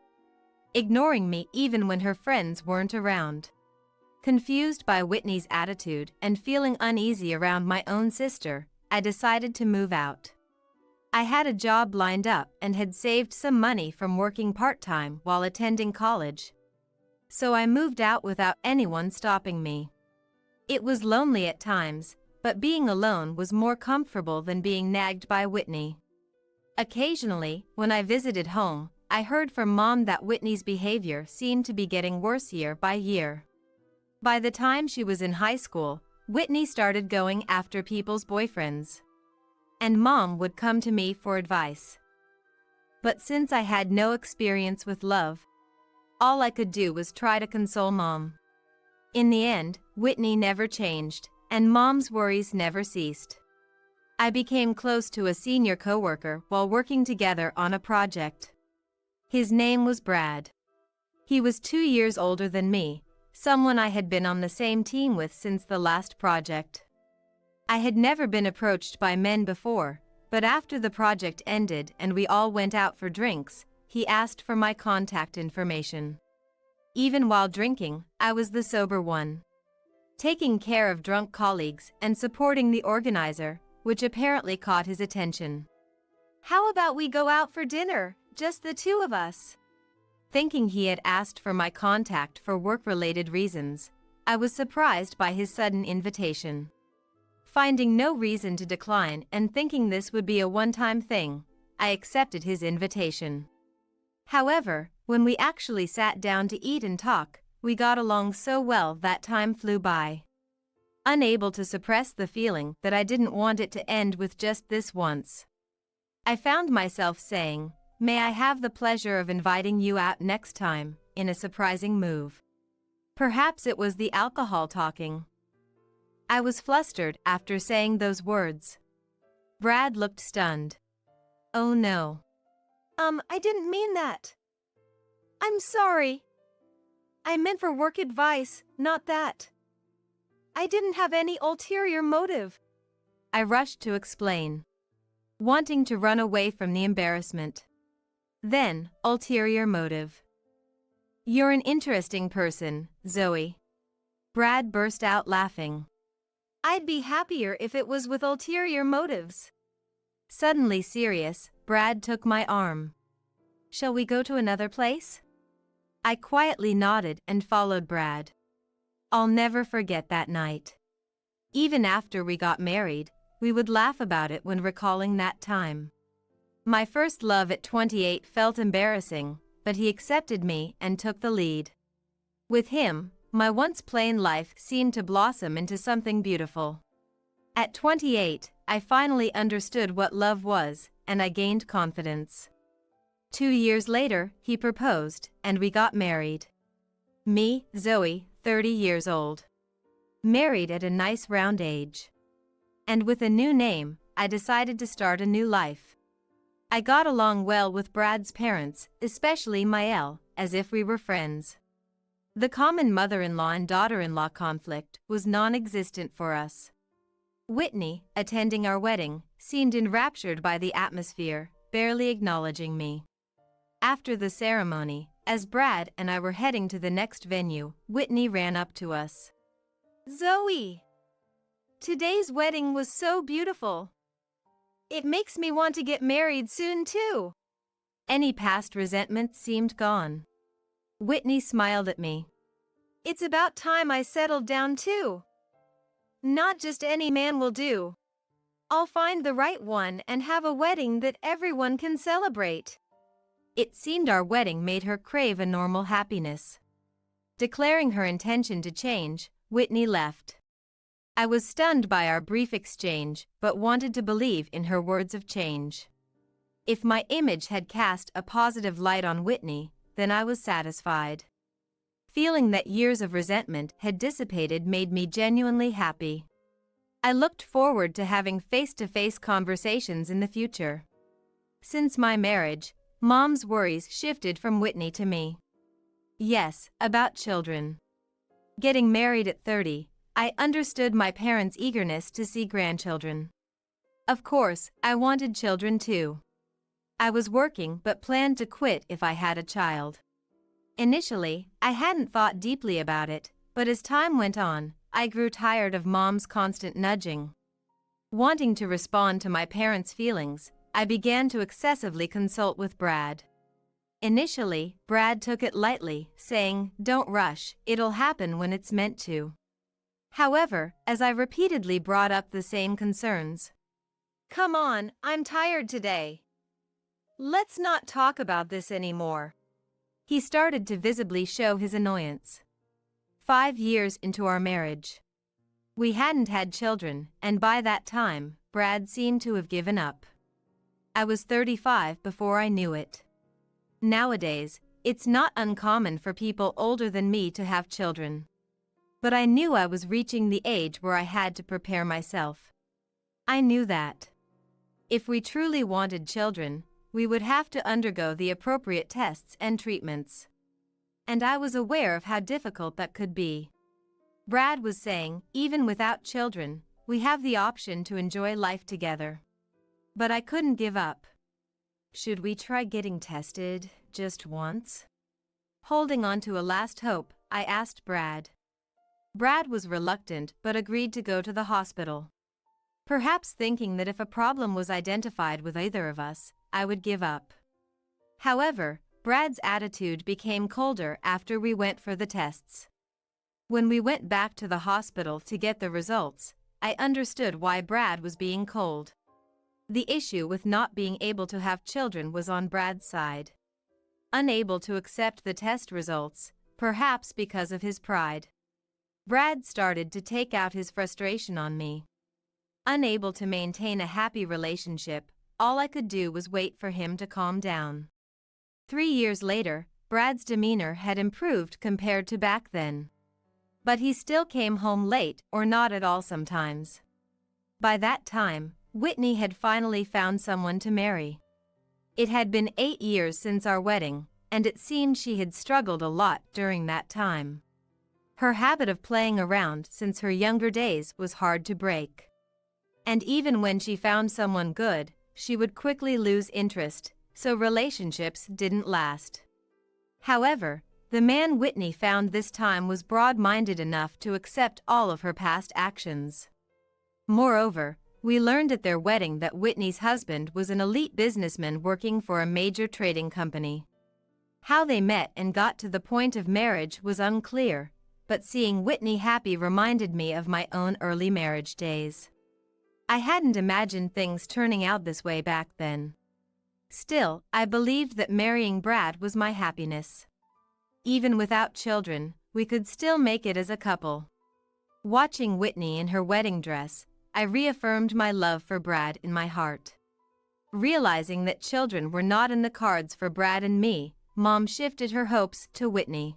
Ignoring me even when her friends weren't around. Confused by Whitney's attitude and feeling uneasy around my own sister, I decided to move out. I had a job lined up and had saved some money from working part-time while attending college. So I moved out without anyone stopping me. It was lonely at times, but being alone was more comfortable than being nagged by Whitney. Occasionally, when I visited home, I heard from Mom that Whitney's behavior seemed to be getting worse year by year. By the time she was in high school, Whitney started going after people's boyfriends. And Mom would come to me for advice. But since I had no experience with love, all I could do was try to console Mom. In the end, Whitney never changed, and Mom's worries never ceased. I became close to a senior coworker while working together on a project. His name was Brad. He was 2 years older than me, someone I had been on the same team with since the last project. I had never been approached by men before, but after the project ended and we all went out for drinks, he asked for my contact information. Even while drinking, I was the sober one, taking care of drunk colleagues and supporting the organizer, which apparently caught his attention. "How about we go out for dinner, just the two of us?" Thinking he had asked for my contact for work-related reasons, I was surprised by his sudden invitation. Finding no reason to decline and thinking this would be a one-time thing, I accepted his invitation. However, when we actually sat down to eat and talk, we got along so well that time flew by. Unable to suppress the feeling that I didn't want it to end with just this once, I found myself saying, "May I have the pleasure of inviting you out next time," in a surprising move. Perhaps it was the alcohol talking. I was flustered after saying those words. Brad looked stunned. "Oh no." I didn't mean that. I'm sorry. I meant for work advice, not that. I didn't have any ulterior motive." I rushed to explain, wanting to run away from the embarrassment. Then, ulterior motive. "You're an interesting person, Zoe." Brad burst out laughing. "I'd be happier if it was with ulterior motives." Suddenly serious, Brad took my arm. "Shall we go to another place?" I quietly nodded and followed Brad. I'll never forget that night. Even after we got married, we would laugh about it when recalling that time. My first love at 28 felt embarrassing, but he accepted me and took the lead. With him, my once plain life seemed to blossom into something beautiful. At 28, I finally understood what love was, and I gained confidence. 2 years later, he proposed, and we got married. Me, Zoe, 30 years old. Married at a nice round age. And with a new name, I decided to start a new life. I got along well with Brad's parents, especially Mael, as if we were friends. The common mother-in-law and daughter-in-law conflict was non-existent for us. Whitney, attending our wedding, seemed enraptured by the atmosphere, barely acknowledging me. After the ceremony, as Brad and I were heading to the next venue, Whitney ran up to us. "Zoe, today's wedding was so beautiful. It makes me want to get married soon too." Any past resentment seemed gone. Whitney smiled at me. "It's about time I settled down too. Not just any man will do. I'll find the right one and have a wedding that everyone can celebrate." It seemed our wedding made her crave a normal happiness. Declaring her intention to change, Whitney left. I was stunned by our brief exchange, but wanted to believe in her words of change. If my image had cast a positive light on Whitney, then I was satisfied. Feeling that years of resentment had dissipated made me genuinely happy. I looked forward to having face-to-face conversations in the future. Since my marriage, Mom's worries shifted from Whitney to me. Yes, about children. Getting married at 30, I understood my parents' eagerness to see grandchildren. Of course, I wanted children too. I was working but planned to quit if I had a child. Initially, I hadn't thought deeply about it, but as time went on, I grew tired of Mom's constant nudging. Wanting to respond to my parents' feelings, I began to excessively consult with Brad. Initially, Brad took it lightly, saying, "Don't rush, it'll happen when it's meant to." However, as I repeatedly brought up the same concerns, "Come on, I'm tired today. Let's not talk about this anymore," he started to visibly show his annoyance. 5 years into our marriage, we hadn't had children, and by that time, Brad seemed to have given up. I was 35 before I knew it. Nowadays, it's not uncommon for people older than me to have children. But I knew I was reaching the age where I had to prepare myself. I knew that if we truly wanted children, we would have to undergo the appropriate tests and treatments. And I was aware of how difficult that could be. Brad was saying, even without children, we have the option to enjoy life together. But I couldn't give up. Should we try getting tested, just once? Holding on to a last hope, I asked Brad. Brad was reluctant but agreed to go to the hospital. Perhaps thinking that if a problem was identified with either of us, I would give up. However, Brad's attitude became colder after we went for the tests. When we went back to the hospital to get the results, I understood why Brad was being cold. The issue with not being able to have children was on Brad's side. Unable to accept the test results, perhaps because of his pride, Brad started to take out his frustration on me. Unable to maintain a happy relationship, all I could do was wait for him to calm down. 3 years later, Brad's demeanor had improved compared to back then. But he still came home late or not at all sometimes. By that time, Whitney had finally found someone to marry. It had been 8 years since our wedding, and it seemed she had struggled a lot during that time. Her habit of playing around since her younger days was hard to break. And even when she found someone good, she would quickly lose interest, so relationships didn't last. However, the man Whitney found this time was broad-minded enough to accept all of her past actions. Moreover, we learned at their wedding that Whitney's husband was an elite businessman working for a major trading company. How they met and got to the point of marriage was unclear, but seeing Whitney happy reminded me of my own early marriage days. I hadn't imagined things turning out this way back then. Still, I believed that marrying Brad was my happiness. Even without children, we could still make it as a couple. Watching Whitney in her wedding dress, I reaffirmed my love for Brad in my heart. Realizing that children were not in the cards for Brad and me, Mom shifted her hopes to Whitney.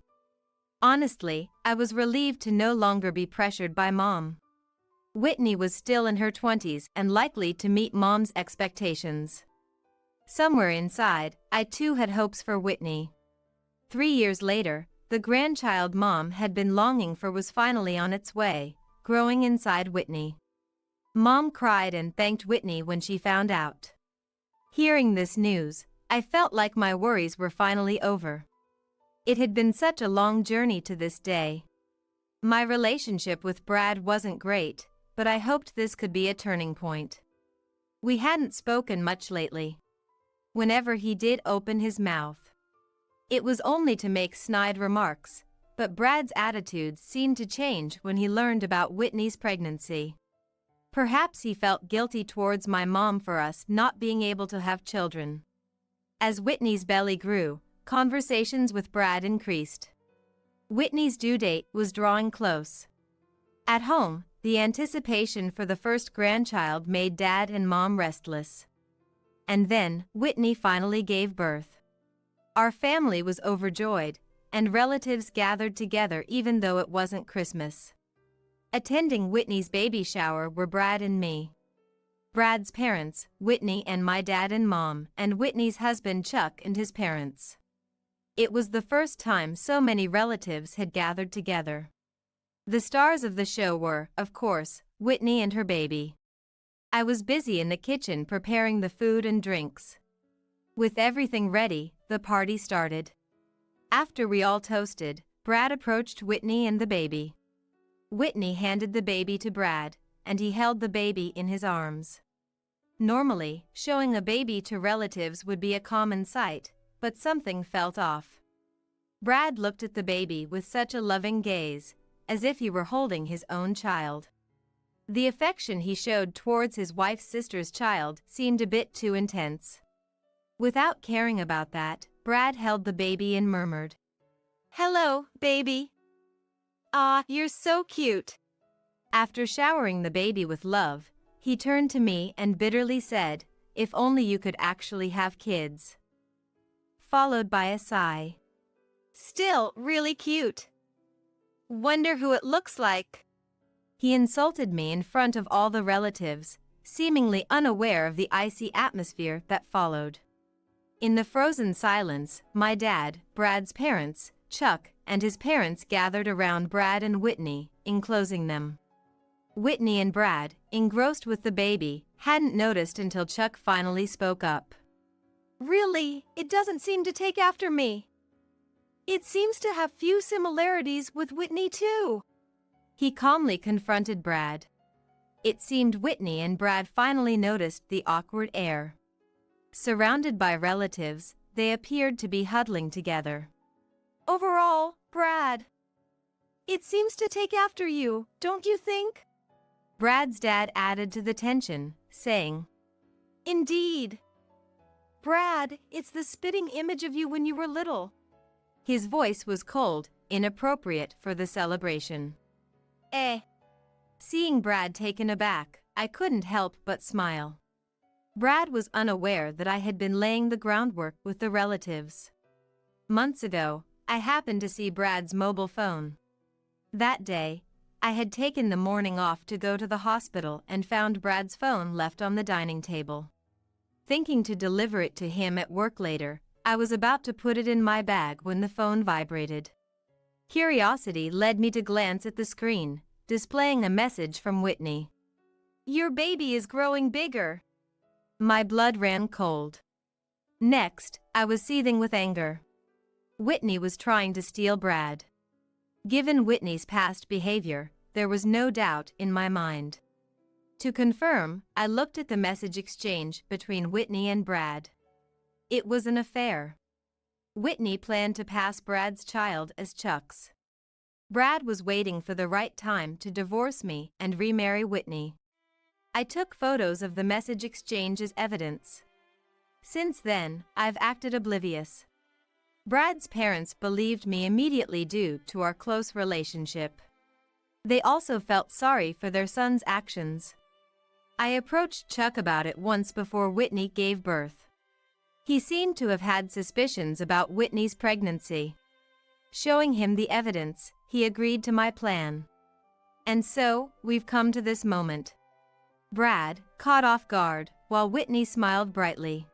Honestly, I was relieved to no longer be pressured by Mom. Whitney was still in her 20s and likely to meet Mom's expectations. Somewhere inside, I too had hopes for Whitney. 3 years later, the grandchild Mom had been longing for was finally on its way, growing inside Whitney. Mom cried and thanked Whitney when she found out. Hearing this news, I felt like my worries were finally over. It had been such a long journey to this day. My relationship with Brad wasn't great, but I hoped this could be a turning point. We hadn't spoken much lately. Whenever he did open his mouth, it was only to make snide remarks, but Brad's attitude seemed to change when he learned about Whitney's pregnancy. Perhaps he felt guilty towards my mom for us not being able to have children. As Whitney's belly grew, conversations with Brad increased. Whitney's due date was drawing close. At home, The anticipation for the first grandchild made Dad and Mom restless. And then, Whitney finally gave birth. Our family was overjoyed, and relatives gathered together even though it wasn't Christmas. Attending Whitney's baby shower were Brad and me. Brad's parents, Whitney and my dad and mom, and Whitney's husband Chuck and his parents. It was the first time so many relatives had gathered together. The stars of the show were, of course, Whitney and her baby. I was busy in the kitchen preparing the food and drinks. With everything ready, the party started. After we all toasted, Brad approached Whitney and the baby. Whitney handed the baby to Brad, and he held the baby in his arms. Normally, showing a baby to relatives would be a common sight, but something felt off. Brad looked at the baby with such a loving gaze, as if he were holding his own child. The affection he showed towards his wife's sister's child seemed a bit too intense. Without caring about that, Brad held the baby and murmured, "Hello, baby. Aw, you're so cute." After showering the baby with love, he turned to me and bitterly said, "If only you could actually have kids." Followed by a sigh. "Still really cute. Wonder who it looks like." He insulted me in front of all the relatives, seemingly unaware of the icy atmosphere that followed. In the frozen silence, my dad, Brad's parents, Chuck, and his parents gathered around Brad and Whitney, enclosing them. Whitney and Brad, engrossed with the baby, hadn't noticed until Chuck finally spoke up. "Really, it doesn't seem to take after me. It seems to have few similarities with Whitney too." He calmly confronted Brad. It seemed Whitney and Brad finally noticed the awkward air. Surrounded by relatives, they appeared to be huddling together. "Overall, Brad, it seems to take after you, don't you think?" Brad's dad added to the tension, saying, "Indeed. Brad, it's the spitting image of you when you were little." His voice was cold, inappropriate for the celebration. Seeing Brad taken aback, I couldn't help but smile. Brad was unaware that I had been laying the groundwork with the relatives. Months ago, I happened to see Brad's mobile phone. That day, I had taken the morning off to go to the hospital and found Brad's phone left on the dining table. Thinking to deliver it to him at work later, I was about to put it in my bag when the phone vibrated. Curiosity led me to glance at the screen, displaying a message from Whitney. "Your baby is growing bigger." My blood ran cold. Next, I was seething with anger. Whitney was trying to steal Brad. Given Whitney's past behavior, there was no doubt in my mind. To confirm, I looked at the message exchange between Whitney and Brad. It was an affair. Whitney planned to pass Brad's child as Chuck's. Brad was waiting for the right time to divorce me and remarry Whitney. I took photos of the message exchange as evidence. Since then, I've acted oblivious. Brad's parents believed me immediately due to our close relationship. They also felt sorry for their son's actions. I approached Chuck about it once before Whitney gave birth. He seemed to have had suspicions about Whitney's pregnancy. Showing him the evidence, he agreed to my plan. And so, we've come to this moment. Brad, caught off guard, while Whitney smiled brightly.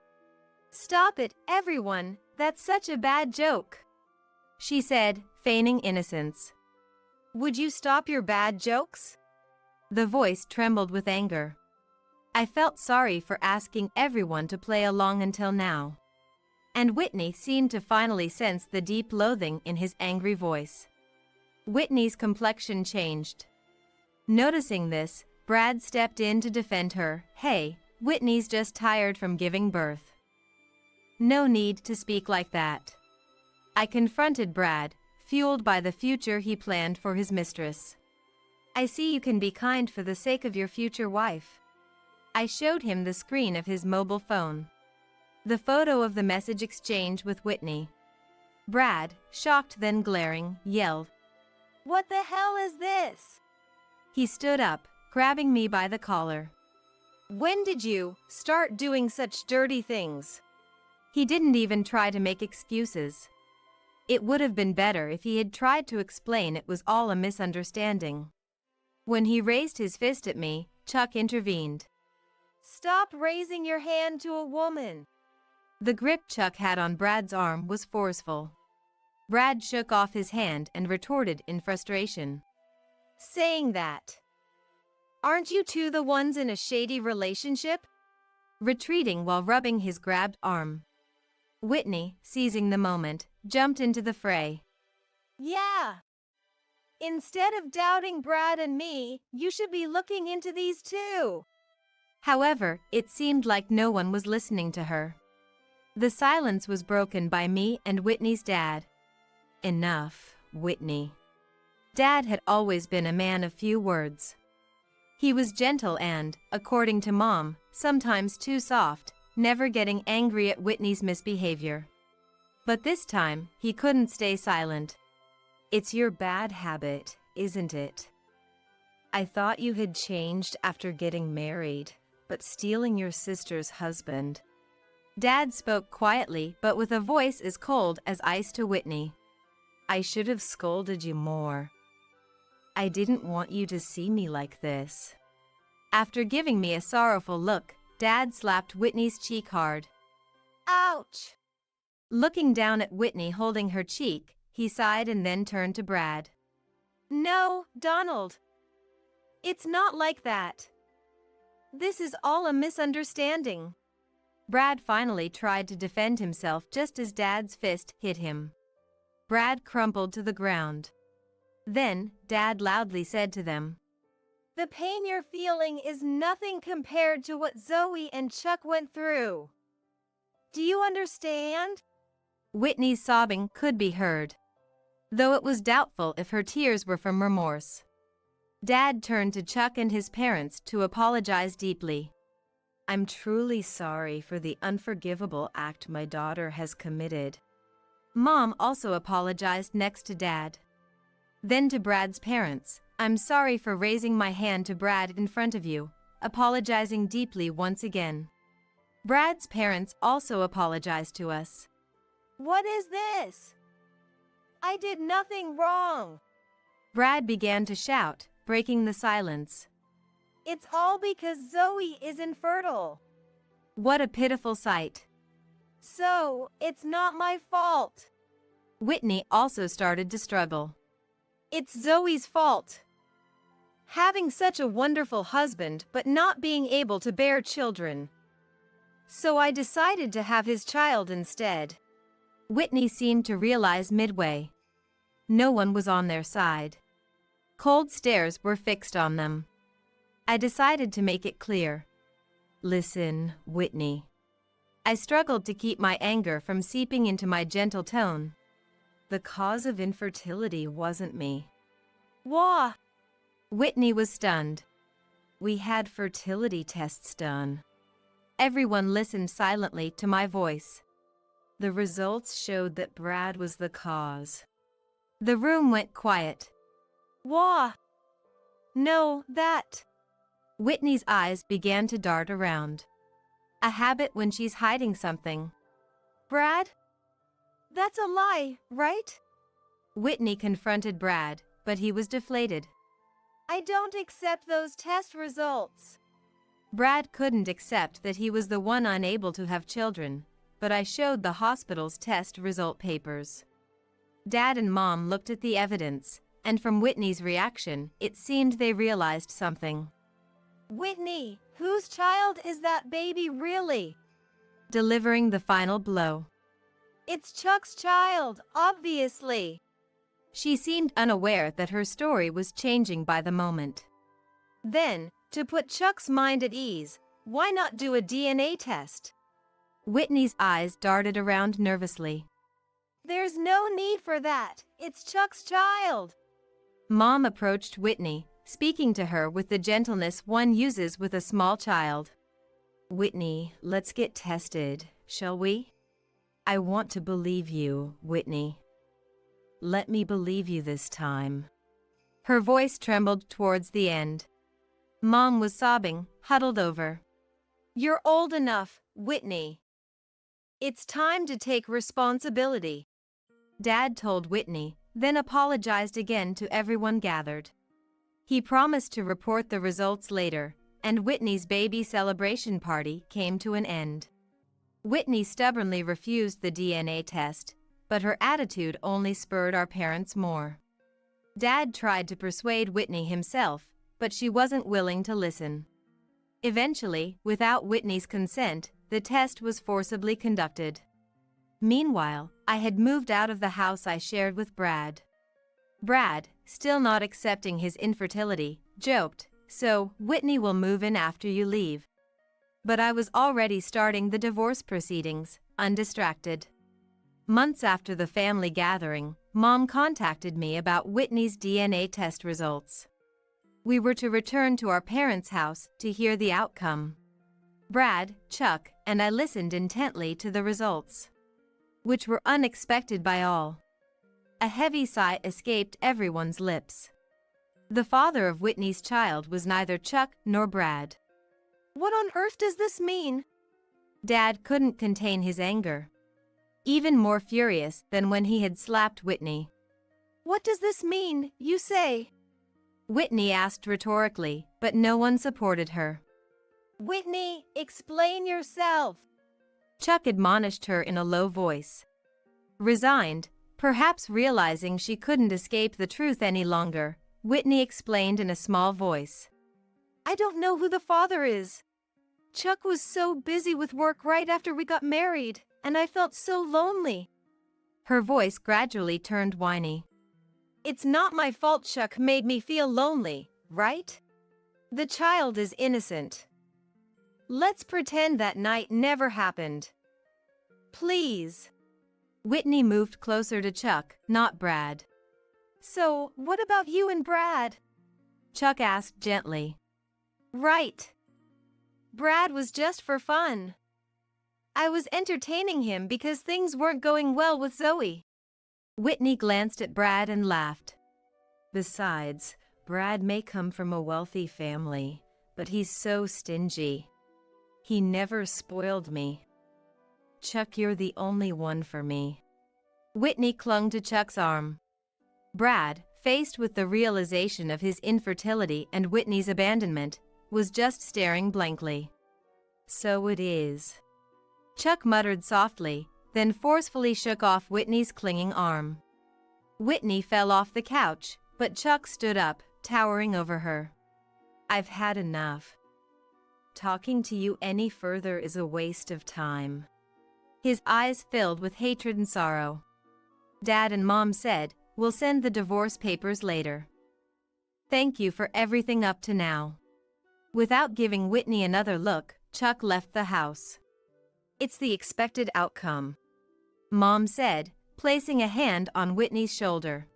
"Stop it, everyone, that's such a bad joke," she said, feigning innocence. "Would you stop your bad jokes?" The voice trembled with anger. I felt sorry for asking everyone to play along until now. And Whitney seemed to finally sense the deep loathing in his angry voice. Whitney's complexion changed. Noticing this, Brad stepped in to defend her. "Hey, Whitney's just tired from giving birth. No need to speak like that." I confronted Brad, fueled by the future he planned for his mistress. "I see you can be kind for the sake of your future wife." I showed him the screen of his mobile phone. The photo of the message exchange with Whitney. Brad, shocked then glaring, yelled, "What the hell is this?" He stood up, grabbing me by the collar. When did you start doing such dirty things? He didn't even try to make excuses. It would have been better if he had tried to explain it was all a misunderstanding. When he raised his fist at me, Chuck intervened. Stop raising your hand to a woman. The grip Chuck had on Brad's arm was forceful. Brad shook off his hand and retorted in frustration. Saying that. Aren't you two the ones in a shady relationship? Retreating while rubbing his grabbed arm. Whitney, seizing the moment, jumped into the fray. Yeah. Instead of doubting Brad and me, you should be looking into these too. However, it seemed like no one was listening to her. The silence was broken by me and Whitney's dad. Enough, Whitney. Dad had always been a man of few words. He was gentle and, according to Mom, sometimes too soft, never getting angry at Whitney's misbehavior. But this time, he couldn't stay silent. It's your bad habit, isn't it? I thought you had changed after getting married, but stealing your sister's husband. Dad spoke quietly but with a voice as cold as ice to Whitney. I should have scolded you more. I didn't want you to see me like this. After giving me a sorrowful look, Dad slapped Whitney's cheek hard. Ouch! Looking down at Whitney holding her cheek, he sighed and then turned to Brad. No, Donald. It's not like that. This is all a misunderstanding. Brad finally tried to defend himself just as Dad's fist hit him. Brad crumpled to the ground. Then, Dad loudly said to them, The pain you're feeling is nothing compared to what Zoe and Chuck went through. Do you understand? Whitney's sobbing could be heard, though it was doubtful if her tears were from remorse. Dad turned to Chuck and his parents to apologize deeply. I'm truly sorry for the unforgivable act my daughter has committed. Mom also apologized next to Dad. Then to Brad's parents, I'm sorry for raising my hand to Brad in front of you, apologizing deeply once again. Brad's parents also apologized to us. What is this? I did nothing wrong. Brad began to shout, breaking the silence. It's all because Zoe is infertile. What a pitiful sight. So, it's not my fault. Whitney also started to struggle. It's Zoe's fault. Having such a wonderful husband but not being able to bear children. So I decided to have his child instead. Whitney seemed to realize midway. No one was on their side. Cold stares were fixed on them. I decided to make it clear. Listen, Whitney. I struggled to keep my anger from seeping into my gentle tone. The cause of infertility wasn't me. Wah! Whitney was stunned. We had fertility tests done. Everyone listened silently to my voice. The results showed that Brad was the cause. The room went quiet. Wah! No, that. Whitney's eyes began to dart around. A habit when she's hiding something. Brad? That's a lie, right? Whitney confronted Brad, but he was deflated. I don't accept those test results. Brad couldn't accept that he was the one unable to have children, but I showed the hospital's test result papers. Dad and Mom looked at the evidence, and from Whitney's reaction, it seemed they realized something. Whitney, whose child is that baby really? Delivering the final blow. It's Chuck's child, obviously. She seemed unaware that her story was changing by the moment. Then, to put Chuck's mind at ease, why not do a DNA test? Whitney's eyes darted around nervously. There's no need for that. It's Chuck's child. Mom approached Whitney, speaking to her with the gentleness one uses with a small child. Whitney, let's get tested, shall we? I want to believe you, Whitney. Let me believe you this time. Her voice trembled towards the end. Mom was sobbing, huddled over. You're old enough, Whitney. It's time to take responsibility. Dad told Whitney, then apologized again to everyone gathered. He promised to report the results later, and Whitney's baby celebration party came to an end. Whitney stubbornly refused the DNA test, but her attitude only spurred our parents more. Dad tried to persuade Whitney himself, but she wasn't willing to listen. Eventually, without Whitney's consent, the test was forcibly conducted. Meanwhile, I had moved out of the house I shared with Brad. Brad, still not accepting his infertility, joked, "So, Whitney will move in after you leave." But I was already starting the divorce proceedings, undistracted. Months after the family gathering, Mom contacted me about Whitney's DNA test results. We were to return to our parents' house to hear the outcome. Brad, Chuck, and I listened intently to the results, which were unexpected by all. A heavy sigh escaped everyone's lips. The father of Whitney's child was neither Chuck nor Brad. What on earth does this mean? Dad couldn't contain his anger, even more furious than when he had slapped Whitney. What does this mean, you say? Whitney asked rhetorically, but no one supported her. Whitney, explain yourself. Chuck admonished her in a low voice. Resigned, perhaps realizing she couldn't escape the truth any longer, Whitney explained in a small voice. I don't know who the father is. Chuck was so busy with work right after we got married, and I felt so lonely. Her voice gradually turned whiny. It's not my fault Chuck made me feel lonely, right? The child is innocent. Let's pretend that night never happened. Please. Whitney moved closer to Chuck, not Brad. So, what about you and Brad? Chuck asked gently. Right. Brad was just for fun. I was entertaining him because things weren't going well with Zoe. Whitney glanced at Brad and laughed. Besides, Brad may come from a wealthy family, but he's so stingy. He never spoiled me. Chuck, you're the only one for me. Whitney clung to Chuck's arm. Brad, faced with the realization of his infertility and Whitney's abandonment, was just staring blankly. So it is. Chuck muttered softly, then forcefully shook off Whitney's clinging arm. Whitney fell off the couch, but Chuck stood up, towering over her. I've had enough. Talking to you any further is a waste of time. His eyes filled with hatred and sorrow. Dad and Mom said, we'll send the divorce papers later. Thank you for everything up to now. Without giving Whitney another look, Chuck left the house. It's the expected outcome, Mom said, placing a hand on Whitney's shoulder.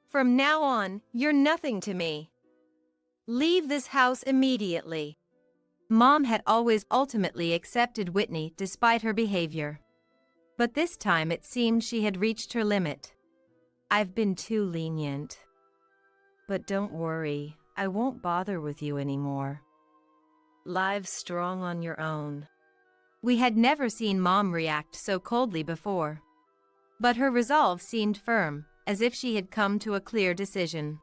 From now on, you're nothing to me. Leave this house immediately. Mom had always ultimately accepted Whitney despite her behavior. But this time it seemed she had reached her limit. I've been too lenient. But don't worry, I won't bother with you anymore. Live strong on your own. We had never seen Mom react so coldly before. But her resolve seemed firm, as if she had come to a clear decision.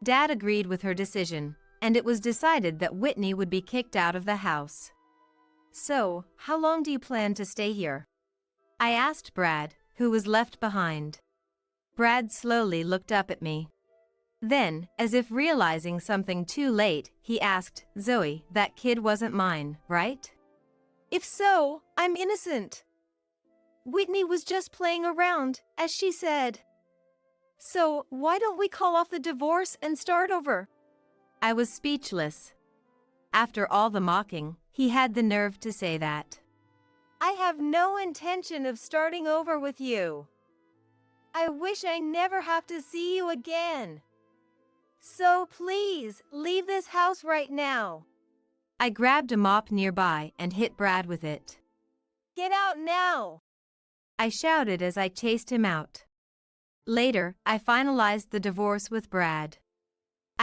Dad agreed with her decision, and it was decided that Whitney would be kicked out of the house. So, how long do you plan to stay here? I asked Brad, who was left behind. Brad slowly looked up at me. Then, as if realizing something too late, he asked, Zoe, that kid wasn't mine, right? If so, I'm innocent. Whitney was just playing around, as she said. So, why don't we call off the divorce and start over? I was speechless. After all the mocking, he had the nerve to say that. I have no intention of starting over with you. I wish I never have to see you again. So please, leave this house right now. I grabbed a mop nearby and hit Brad with it. Get out now! I shouted as I chased him out. Later, I finalized the divorce with Brad.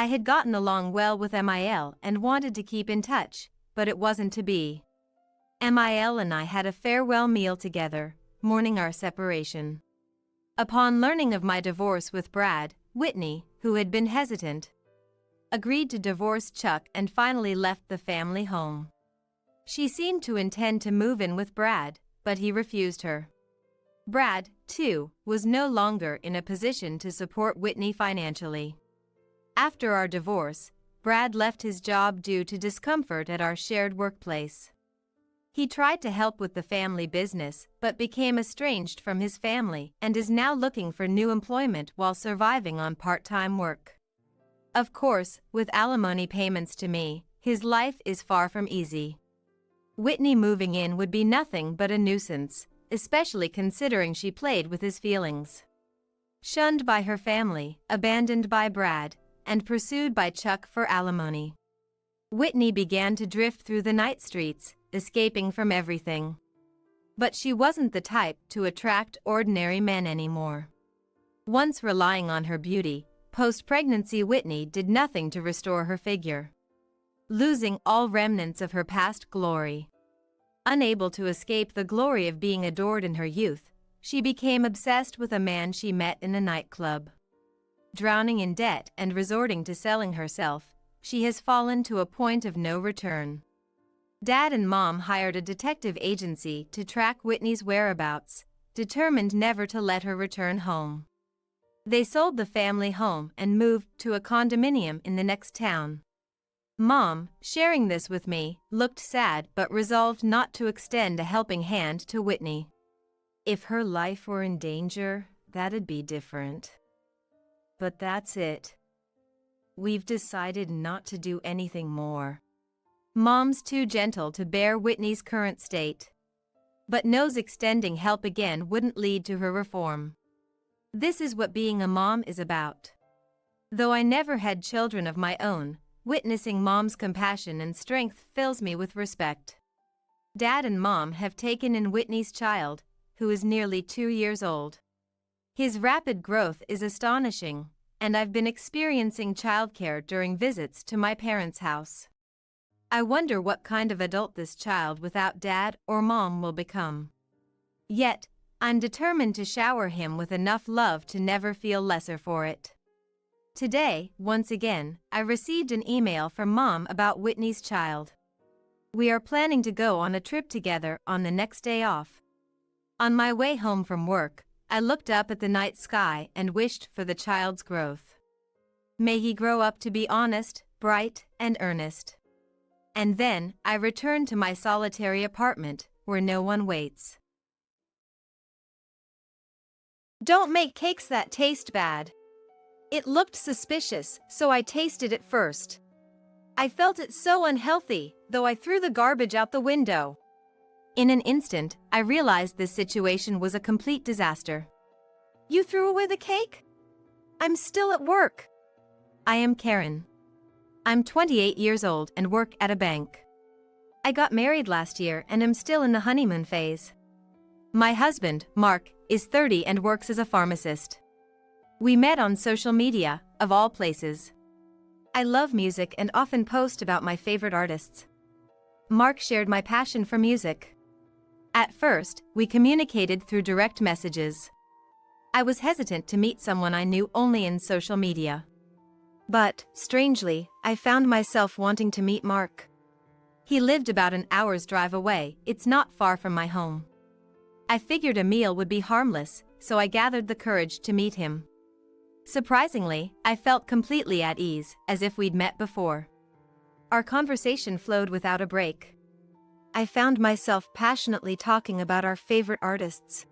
I had gotten along well with Mil and wanted to keep in touch, but it wasn't to be. Mil and I had a farewell meal together, mourning our separation. Upon learning of my divorce with Brad, Whitney, who had been hesitant, agreed to divorce Chuck and finally left the family home. She seemed to intend to move in with Brad, but he refused her. Brad, too, was no longer in a position to support Whitney financially. After our divorce, Brad left his job due to discomfort at our shared workplace. He tried to help with the family business but became estranged from his family and is now looking for new employment while surviving on part-time work. Of course, with alimony payments to me, his life is far from easy. Whitney moving in would be nothing but a nuisance, especially considering she played with his feelings. Shunned by her family, abandoned by Brad, and pursued by Chuck for alimony, Whitney began to drift through the night streets, escaping from everything. But she wasn't the type to attract ordinary men anymore. Once relying on her beauty, post-pregnancy Whitney did nothing to restore her figure, losing all remnants of her past glory. Unable to escape the glory of being adored in her youth, she became obsessed with a man she met in a nightclub. Drowning in debt and resorting to selling herself, she has fallen to a point of no return. Dad and Mom hired a detective agency to track Whitney's whereabouts, determined never to let her return home. They sold the family home and moved to a condominium in the next town. Mom, sharing this with me, looked sad but resolved not to extend a helping hand to Whitney. If her life were in danger, that'd be different. But that's it. We've decided not to do anything more. Mom's too gentle to bear Whitney's current state, but knows extending help again wouldn't lead to her reform. This is what being a mom is about. Though I never had children of my own, witnessing Mom's compassion and strength fills me with respect. Dad and Mom have taken in Whitney's child, who is nearly 2 years old. His rapid growth is astonishing, and I've been experiencing childcare during visits to my parents' house. I wonder what kind of adult this child without Dad or Mom will become. Yet, I'm determined to shower him with enough love to never feel lesser for it. Today, once again, I received an email from Mom about Whitney's child. We are planning to go on a trip together on the next day off. On my way home from work, I looked up at the night sky and wished for the child's growth. May he grow up to be honest, bright, and earnest. And then, I returned to my solitary apartment, where no one waits. Don't make cakes that taste bad. It looked suspicious, so I tasted it first. I felt it so unhealthy, though I threw the garbage out the window. In an instant, I realized this situation was a complete disaster. You threw away the cake? I'm still at work. I am Karen. I'm 28 years old and work at a bank. I got married last year and am still in the honeymoon phase. My husband, Mark, is 30 and works as a pharmacist. We met on social media, of all places. I love music and often post about my favorite artists. Mark shared my passion for music. At first, we communicated through direct messages. I was hesitant to meet someone I knew only in social media. But, strangely, I found myself wanting to meet Mark. He lived about an hour's drive away, it's not far from my home. I figured a meal would be harmless, so I gathered the courage to meet him. Surprisingly, I felt completely at ease, as if we'd met before. Our conversation flowed without a break. I found myself passionately talking about our favorite artists.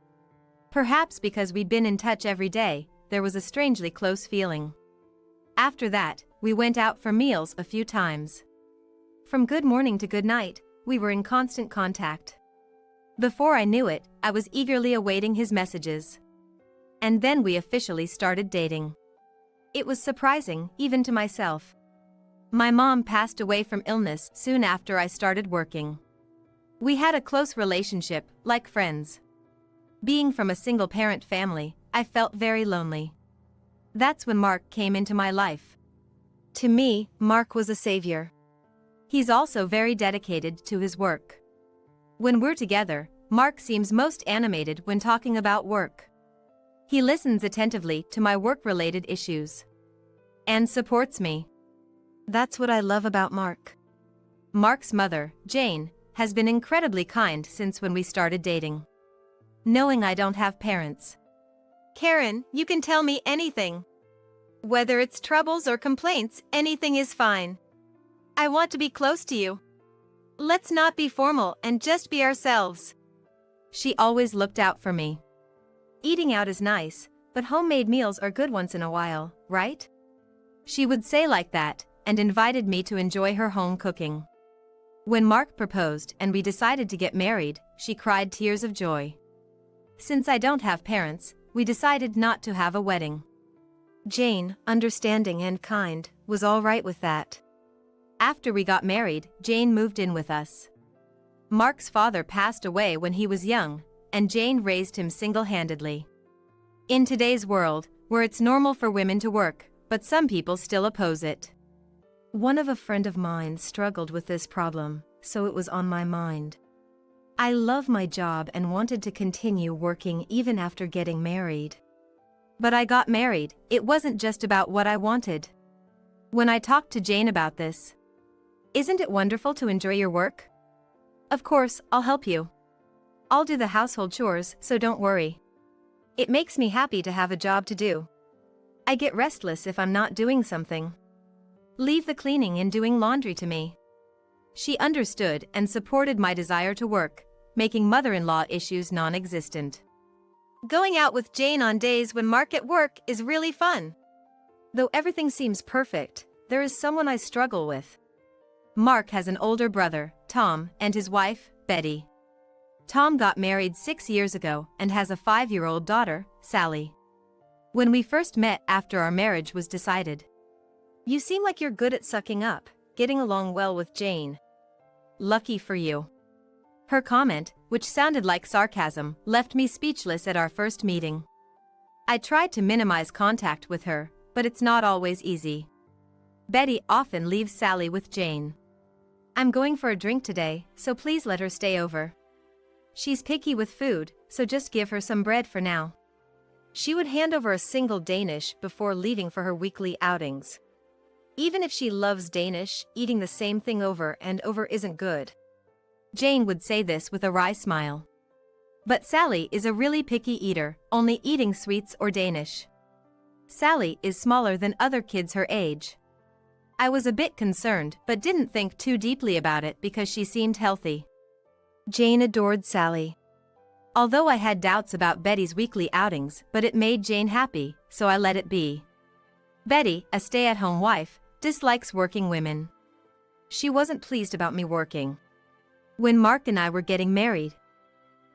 Perhaps because we'd been in touch every day, there was a strangely close feeling. After that, we went out for meals a few times. From good morning to good night, we were in constant contact. Before I knew it, I was eagerly awaiting his messages. And then we officially started dating. It was surprising, even to myself. My mom passed away from illness soon after I started working. We had a close relationship, like friends. Being from a single-parent family, I felt very lonely. That's when Mark came into my life. To me, Mark was a savior. He's also very dedicated to his work. When we're together, Mark seems most animated when talking about work. He listens attentively to my work-related issues and supports me. That's what I love about Mark. Mark's mother, Jane, has been incredibly kind since when we started dating. Knowing I don't have parents. Karen, you can tell me anything. Whether it's troubles or complaints, anything is fine. I want to be close to you. Let's not be formal and just be ourselves. She always looked out for me. Eating out is nice, but homemade meals are good once in a while, right? She would say like that, and invited me to enjoy her home cooking. When Mark proposed and we decided to get married, she cried tears of joy. Since I don't have parents, we decided not to have a wedding. Jane, understanding and kind, was all right with that. After we got married, Jane moved in with us. Mark's father passed away when he was young, and Jane raised him single-handedly. In today's world, where it's normal for women to work, but some people still oppose it. One of a friend of mine struggled with this problem, so it was on my mind. I love my job and wanted to continue working even after getting married. But I got married, it wasn't just about what I wanted. When I talked to Jane about this, "Isn't it wonderful to enjoy your work? Of course, I'll help you. I'll do the household chores, so don't worry. It makes me happy to have a job to do. I get restless if I'm not doing something. Leave the cleaning and doing laundry to me." She understood and supported my desire to work, making mother-in-law issues non-existent. Going out with Jane on days when Mark at work is really fun. Though everything seems perfect, there is someone I struggle with. Mark has an older brother, Tom, and his wife, Betty. Tom got married 6 years ago and has a 5-year-old daughter, Sally. When we first met after our marriage was decided, "You seem like you're good at sucking up, getting along well with Jane." Lucky for you. Her comment, which sounded like sarcasm, left me speechless at our first meeting. I tried to minimize contact with her, but it's not always easy. Betty often leaves Sally with Jane. "I'm going for a drink today, so please let her stay over. She's picky with food, so just give her some bread for now." She would hand over a single Danish before leaving for her weekly outings. Even if she loves Danish, eating the same thing over and over isn't good. Jane would say this with a wry smile. But Sally is a really picky eater, only eating sweets or Danish. Sally is smaller than other kids her age. I was a bit concerned but didn't think too deeply about it because she seemed healthy. Jane adored Sally. Although I had doubts about Betty's weekly outings, but it made Jane happy, so I let it be. Betty, a stay-at-home wife, dislikes working women. She wasn't pleased about me working. When Mark and I were getting married,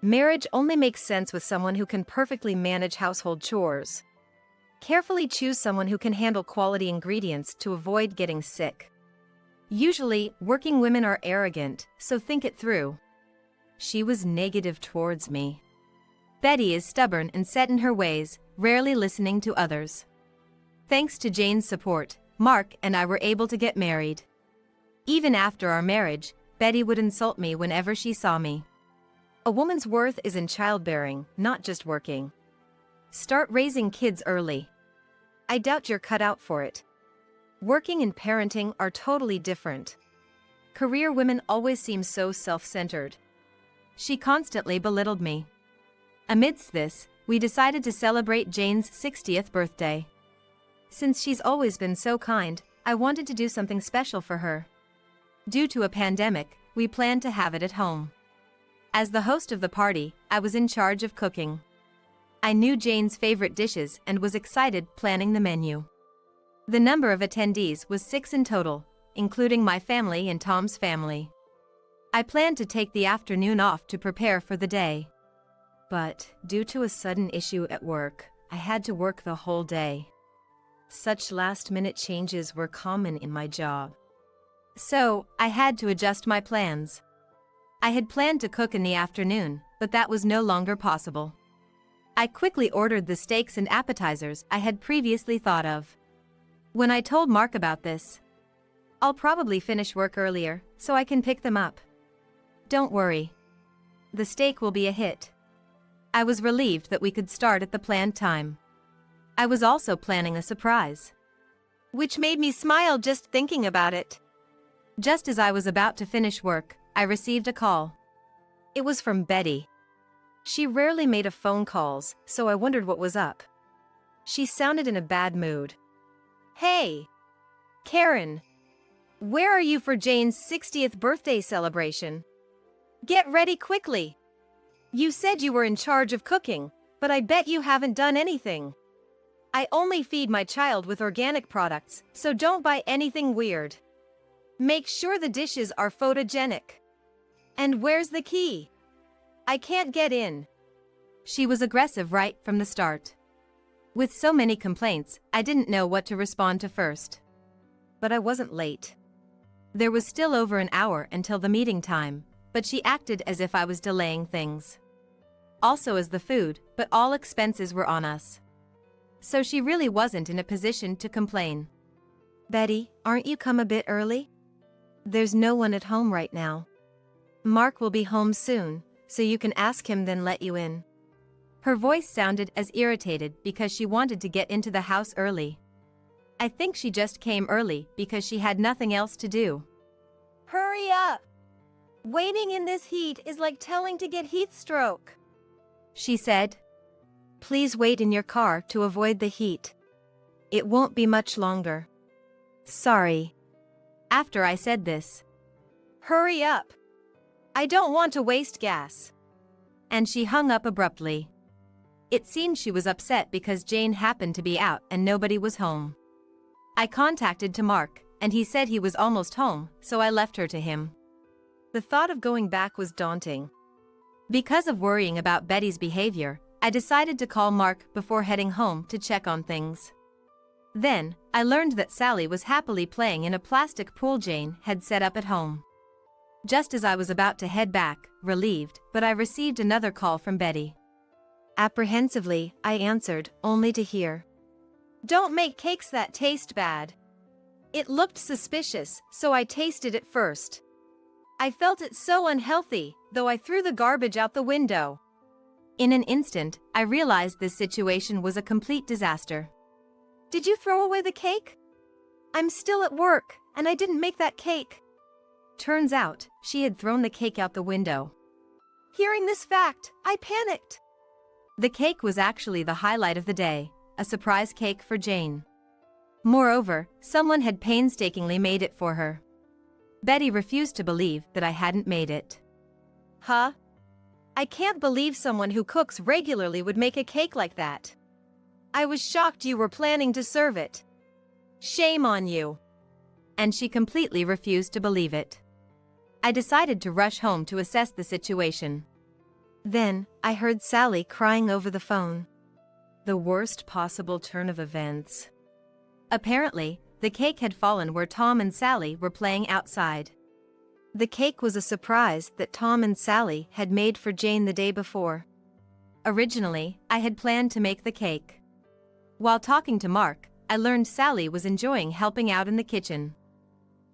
marriage only makes sense with someone who can perfectly manage household chores. Carefully choose someone who can handle quality ingredients to avoid getting sick. Usually, working women are arrogant, so think it through. She was negative towards me. Betty is stubborn and set in her ways, rarely listening to others. Thanks to Jane's support, Mark and I were able to get married. Even after our marriage, Betty would insult me whenever she saw me. A woman's worth is in childbearing, not just working. Start raising kids early. I doubt you're cut out for it. Working and parenting are totally different. Career women always seem so self-centered. She constantly belittled me. Amidst this, we decided to celebrate Jane's 60th birthday. Since she's always been so kind, I wanted to do something special for her. Due to a pandemic, we planned to have it at home. As the host of the party, I was in charge of cooking. I knew Jane's favorite dishes and was excited planning the menu. The number of attendees was 6 in total, including my family and Tom's family. I planned to take the afternoon off to prepare for the day. But, due to a sudden issue at work, I had to work the whole day. Such last-minute changes were common in my job. So, I had to adjust my plans. I had planned to cook in the afternoon, but that was no longer possible. I quickly ordered the steaks and appetizers I had previously thought of. When I told Mark about this, "I'll probably finish work earlier, so I can pick them up. Don't worry. The steak will be a hit." I was relieved that we could start at the planned time. I was also planning a surprise, which made me smile just thinking about it. Just as I was about to finish work, I received a call. It was from Betty. She rarely made phone calls, so I wondered what was up. She sounded in a bad mood. "Hey, Karen. Where are you for Jane's 60th birthday celebration? Get ready quickly. You said you were in charge of cooking, but I bet you haven't done anything. I only feed my child with organic products, so don't buy anything weird. Make sure the dishes are photogenic. And where's the key? I can't get in." She was aggressive right from the start. With so many complaints, I didn't know what to respond to first. But I wasn't late. There was still over an hour until the meeting time, but she acted as if I was delaying things. Also as the food, but all expenses were on us. So she really wasn't in a position to complain. "Betty, aren't you come a bit early? There's no one at home right now. Mark will be home soon, so you can ask him then let you in." Her voice sounded as irritated because she wanted to get into the house early. I think she just came early because she had nothing else to do. "Hurry up! Waiting in this heat is like telling to get heat stroke," she said. "Please wait in your car to avoid the heat. It won't be much longer. Sorry." After I said this, "Hurry up! I don't want to waste gas." And she hung up abruptly. It seemed she was upset because Jane happened to be out and nobody was home. I contacted to Mark, and he said he was almost home, so I left her to him. The thought of going back was daunting. Because of worrying about Betty's behavior, I decided to call Mark before heading home to check on things. Then, I learned that Sally was happily playing in a plastic pool Jane had set up at home. Just as I was about to head back, relieved, but I received another call from Betty. Apprehensively, I answered, only to hear, "Don't make cakes that taste bad." It looked suspicious, so I tasted it first. I felt it so unhealthy, though I threw the garbage out the window. In an instant, I realized this situation was a complete disaster. "Did you throw away the cake? I'm still at work, and I didn't make that cake." Turns out, she had thrown the cake out the window. Hearing this fact, I panicked. The cake was actually the highlight of the day, a surprise cake for Jane. Moreover, someone had painstakingly made it for her. Betty refused to believe that I hadn't made it. "Huh? I can't believe someone who cooks regularly would make a cake like that. I was shocked you were planning to serve it. Shame on you." And she completely refused to believe it. I decided to rush home to assess the situation. Then, I heard Sally crying over the phone. The worst possible turn of events. Apparently, the cake had fallen where Tom and Sally were playing outside. The cake was a surprise that Tom and Sally had made for Jane the day before. Originally, I had planned to make the cake. While talking to Mark, I learned Sally was enjoying helping out in the kitchen.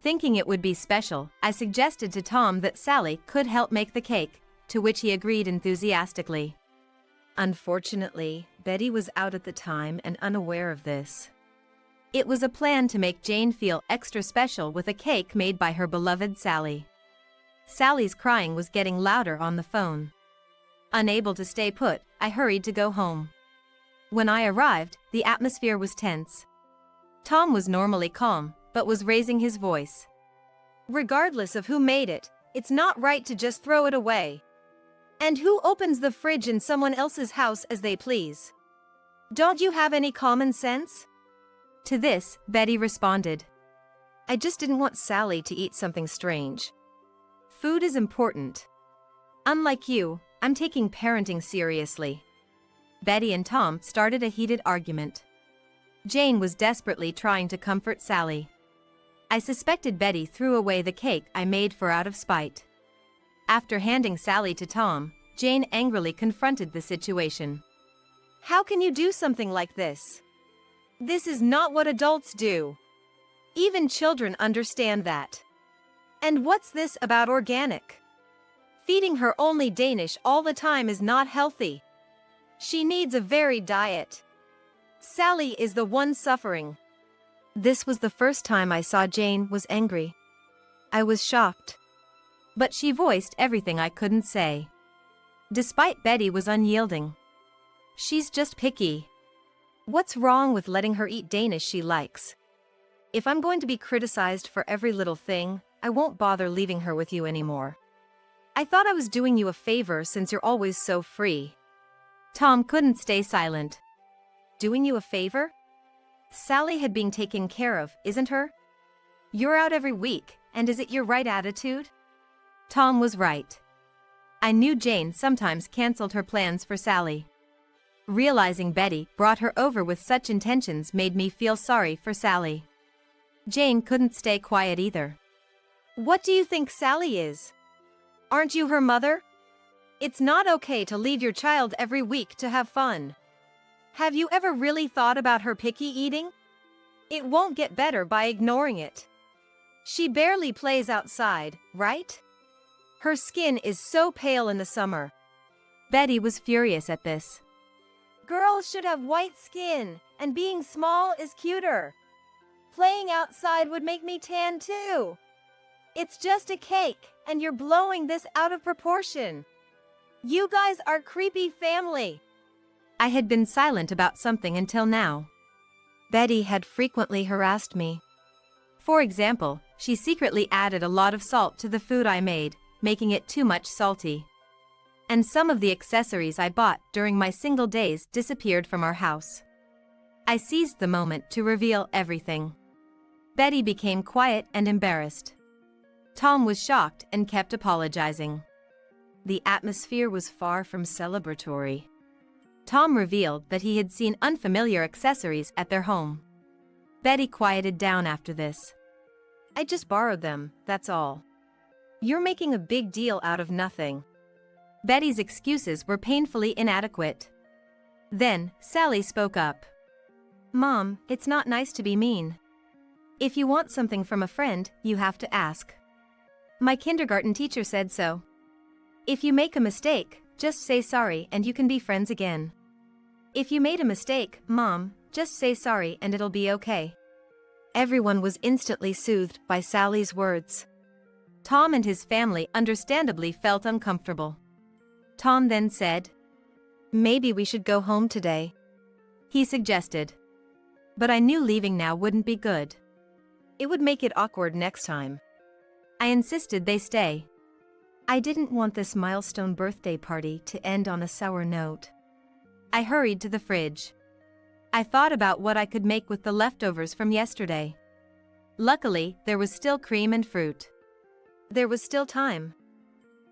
Thinking it would be special, I suggested to Tom that Sally could help make the cake, to which he agreed enthusiastically. Unfortunately, Betty was out at the time and unaware of this. It was a plan to make Jane feel extra special with a cake made by her beloved Sally. Sally's crying was getting louder on the phone. Unable to stay put, I hurried to go home. When I arrived, the atmosphere was tense. Tom was normally calm, but was raising his voice. "Regardless of who made it, it's not right to just throw it away. And who opens the fridge in someone else's house as they please? Don't you have any common sense?" To this, Betty responded, "I just didn't want Sally to eat something strange. Food is important. Unlike you, I'm taking parenting seriously." Betty and Tom started a heated argument. Jane was desperately trying to comfort Sally. I suspected Betty threw away the cake I made for out of spite. After handing Sally to Tom, Jane angrily confronted the situation. "How can you do something like this? This is not what adults do. Even children understand that. And what's this about organic? Feeding her only Danish all the time is not healthy. She needs a varied diet. Sally is the one suffering. This was the first time I saw Jane was angry. I was shocked. But she voiced everything I couldn't say. Despite Betty was unyielding. She's just picky. What's wrong with letting her eat Danish she likes? If I'm going to be criticized for every little thing, I won't bother leaving her with you anymore. I thought I was doing you a favor since you're always so free. Tom couldn't stay silent. Doing you a favor? Sally had been taken care of, isn't her? You're out every week, and is it your right attitude? Tom was right. I knew Jane sometimes canceled her plans for Sally. Realizing Betty brought her over with such intentions made me feel sorry for Sally. Jane couldn't stay quiet either. What do you think Sally is? Aren't you her mother? It's not okay to leave your child every week to have fun. Have you ever really thought about her picky eating? It won't get better by ignoring it. She barely plays outside, right? Her skin is so pale in the summer. Betty was furious at this. Girls should have white skin, and being small is cuter. Playing outside would make me tan too. It's just a cake, and you're blowing this out of proportion. You guys are creepy family. I had been silent about something until now. Betty had frequently harassed me. For example, she secretly added a lot of salt to the food I made, making it too much salty. And some of the accessories I bought during my single days disappeared from our house. I seized the moment to reveal everything. Betty became quiet and embarrassed. Tom was shocked and kept apologizing. The atmosphere was far from celebratory. Tom revealed that he had seen unfamiliar accessories at their home. Betty quieted down after this. I just borrowed them, that's all. You're making a big deal out of nothing. Betty's excuses were painfully inadequate. Then, Sally spoke up. Mom, it's not nice to be mean. If you want something from a friend, you have to ask. My kindergarten teacher said so. If you make a mistake, just say sorry and you can be friends again. If you made a mistake, Mom, just say sorry and it'll be okay. Everyone was instantly soothed by Sally's words. Tom and his family understandably felt uncomfortable. Tom then said, Maybe we should go home today. He suggested. But I knew leaving now wouldn't be good. It would make it awkward next time. I insisted they stay. I didn't want this milestone birthday party to end on a sour note. I hurried to the fridge. I thought about what I could make with the leftovers from yesterday. Luckily, there was still cream and fruit. There was still time.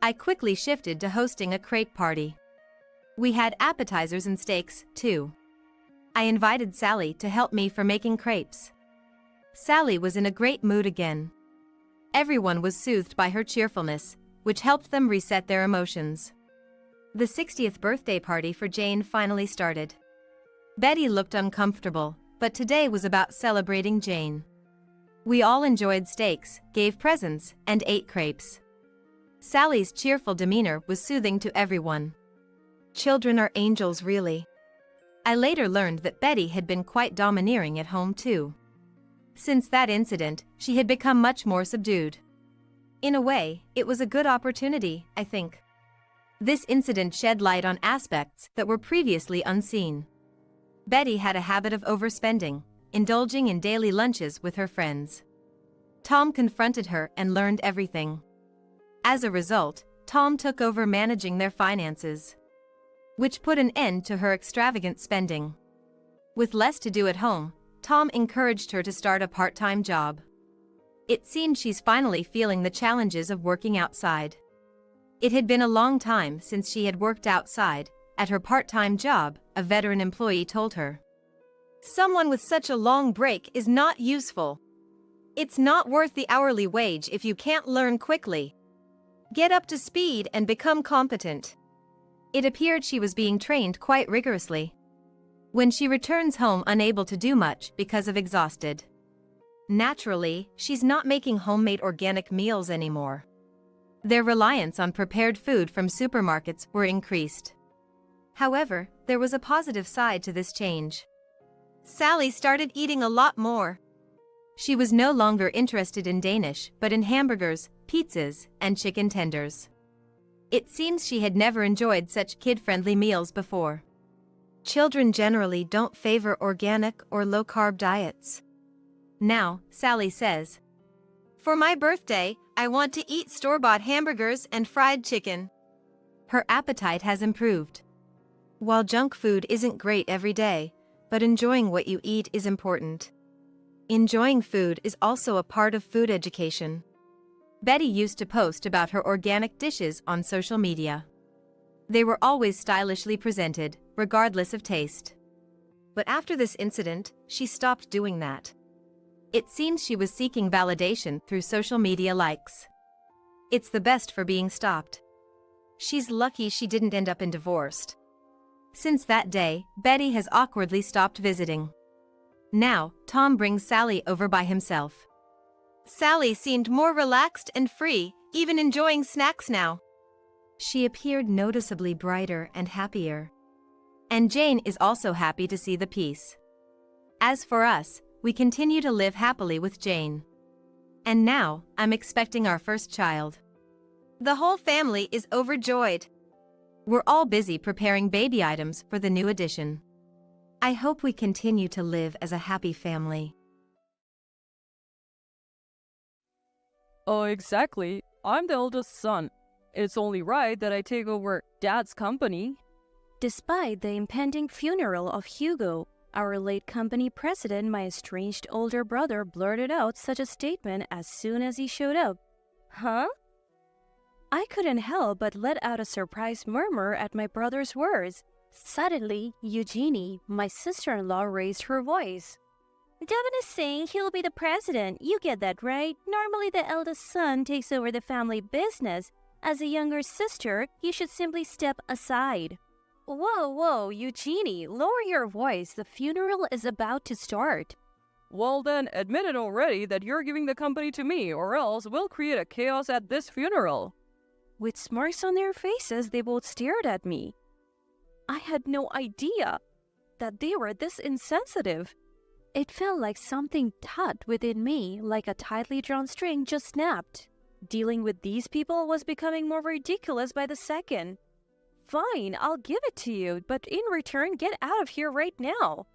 I quickly shifted to hosting a crepe party. We had appetizers and steaks, too. I invited Sally to help me for making crepes. Sally was in a great mood again. Everyone was soothed by her cheerfulness, which helped them reset their emotions. The 60th birthday party for Jane finally started. Betty looked uncomfortable, but today was about celebrating Jane. We all enjoyed steaks, gave presents, and ate crepes. Sally's cheerful demeanor was soothing to everyone. Children are angels, really. I later learned that Betty had been quite domineering at home too. Since that incident, she had become much more subdued. In a way, it was a good opportunity, I think. This incident shed light on aspects that were previously unseen. Betty had a habit of overspending, indulging in daily lunches with her friends. Tom confronted her and learned everything. As a result, Tom took over managing their finances, which put an end to her extravagant spending. With less to do at home, Tom encouraged her to start a part-time job. It seemed she's finally feeling the challenges of working outside. It had been a long time since she had worked outside. At her part-time job, a veteran employee told her. Someone with such a long break is not useful. It's not worth the hourly wage if you can't learn quickly. Get up to speed and become competent. It appeared she was being trained quite rigorously. when she returns home unable to do much because of exhausted. Naturally, she's not making homemade organic meals anymore. Their reliance on prepared food from supermarkets were increased. However, there was a positive side to this change. Sally started eating a lot more. She was no longer interested in Danish, but in hamburgers, pizzas, and chicken tenders. It seems she had never enjoyed such kid-friendly meals before. Children generally don't favor organic or low-carb diets. Now, Sally says, "For my birthday, I want to eat store-bought hamburgers and fried chicken." Her appetite has improved. While junk food isn't great every day, but enjoying what you eat is important. Enjoying food is also a part of food education. Betty used to post about her organic dishes on social media. They were always stylishly presented, regardless of taste. But after this incident, she stopped doing that. It seems she was seeking validation through social media likes. It's the best for being stopped. She's lucky she didn't end up in divorce. Since that day, Betty has awkwardly stopped visiting. Now, Tom brings Sally over by himself. Sally seemed more relaxed and free, even enjoying snacks now. She appeared noticeably brighter and happier. And Jane is also happy to see the peace. As for us, we continue to live happily with Jane. And now, I'm expecting our first child. The whole family is overjoyed. We're all busy preparing baby items for the new addition. I hope we continue to live as a happy family. Oh, exactly. I'm the eldest son. It's only right that I take over Dad's company. Despite the impending funeral of Hugo, our late company president, my estranged older brother, blurted out such a statement as soon as he showed up. Huh? I couldn't help but let out a surprised murmur at my brother's words. Suddenly, Eugenie, my sister-in-law, raised her voice. Devin is saying he'll be the president. You get that, right? Normally the eldest son takes over the family business. As a younger sister, you should simply step aside. Whoa, Eugenie, lower your voice. The funeral is about to start. Well then, admit it already that you're giving the company to me, or else we'll create a chaos at this funeral. With smirks on their faces, they both stared at me. I had no idea that they were this insensitive. It felt like something taut within me, like a tightly drawn string just snapped. Dealing with these people was becoming more ridiculous by the second. Fine, I'll give it to you, but in return, get out of here right now.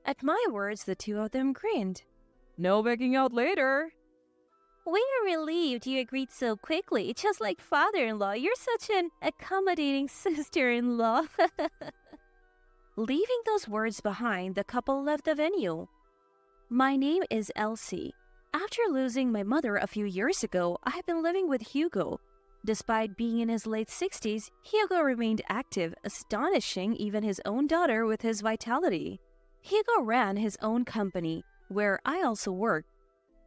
At my words, the two of them grinned. No begging out later. We are relieved you agreed so quickly, just like father-in-law. You're such an accommodating sister-in-law. Leaving those words behind, the couple left the venue. My name is Elsie. After losing my mother a few years ago, I have been living with Hugo. Despite being in his late 60s, Hugo remained active, astonishing even his own daughter with his vitality. Hugo ran his own company, where I also worked.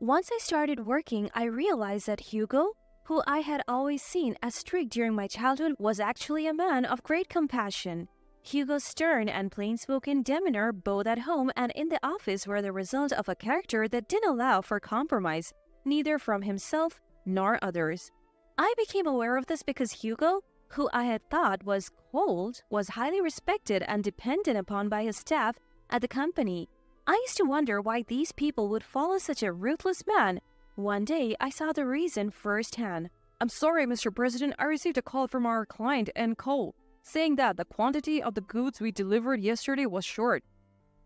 Once I started working, I realized that Hugo, who I had always seen as strict during my childhood, was actually a man of great compassion. Hugo's stern and plain-spoken demeanor, both at home and in the office, were the result of a character that didn't allow for compromise, neither from himself nor others. I became aware of this because Hugo, who I had thought was cold, was highly respected and depended upon by his staff at the company. I used to wonder why these people would follow such a ruthless man. One day, I saw the reason firsthand. I'm sorry, Mr. President, I received a call from our client, N.Co., saying that the quantity of the goods we delivered yesterday was short.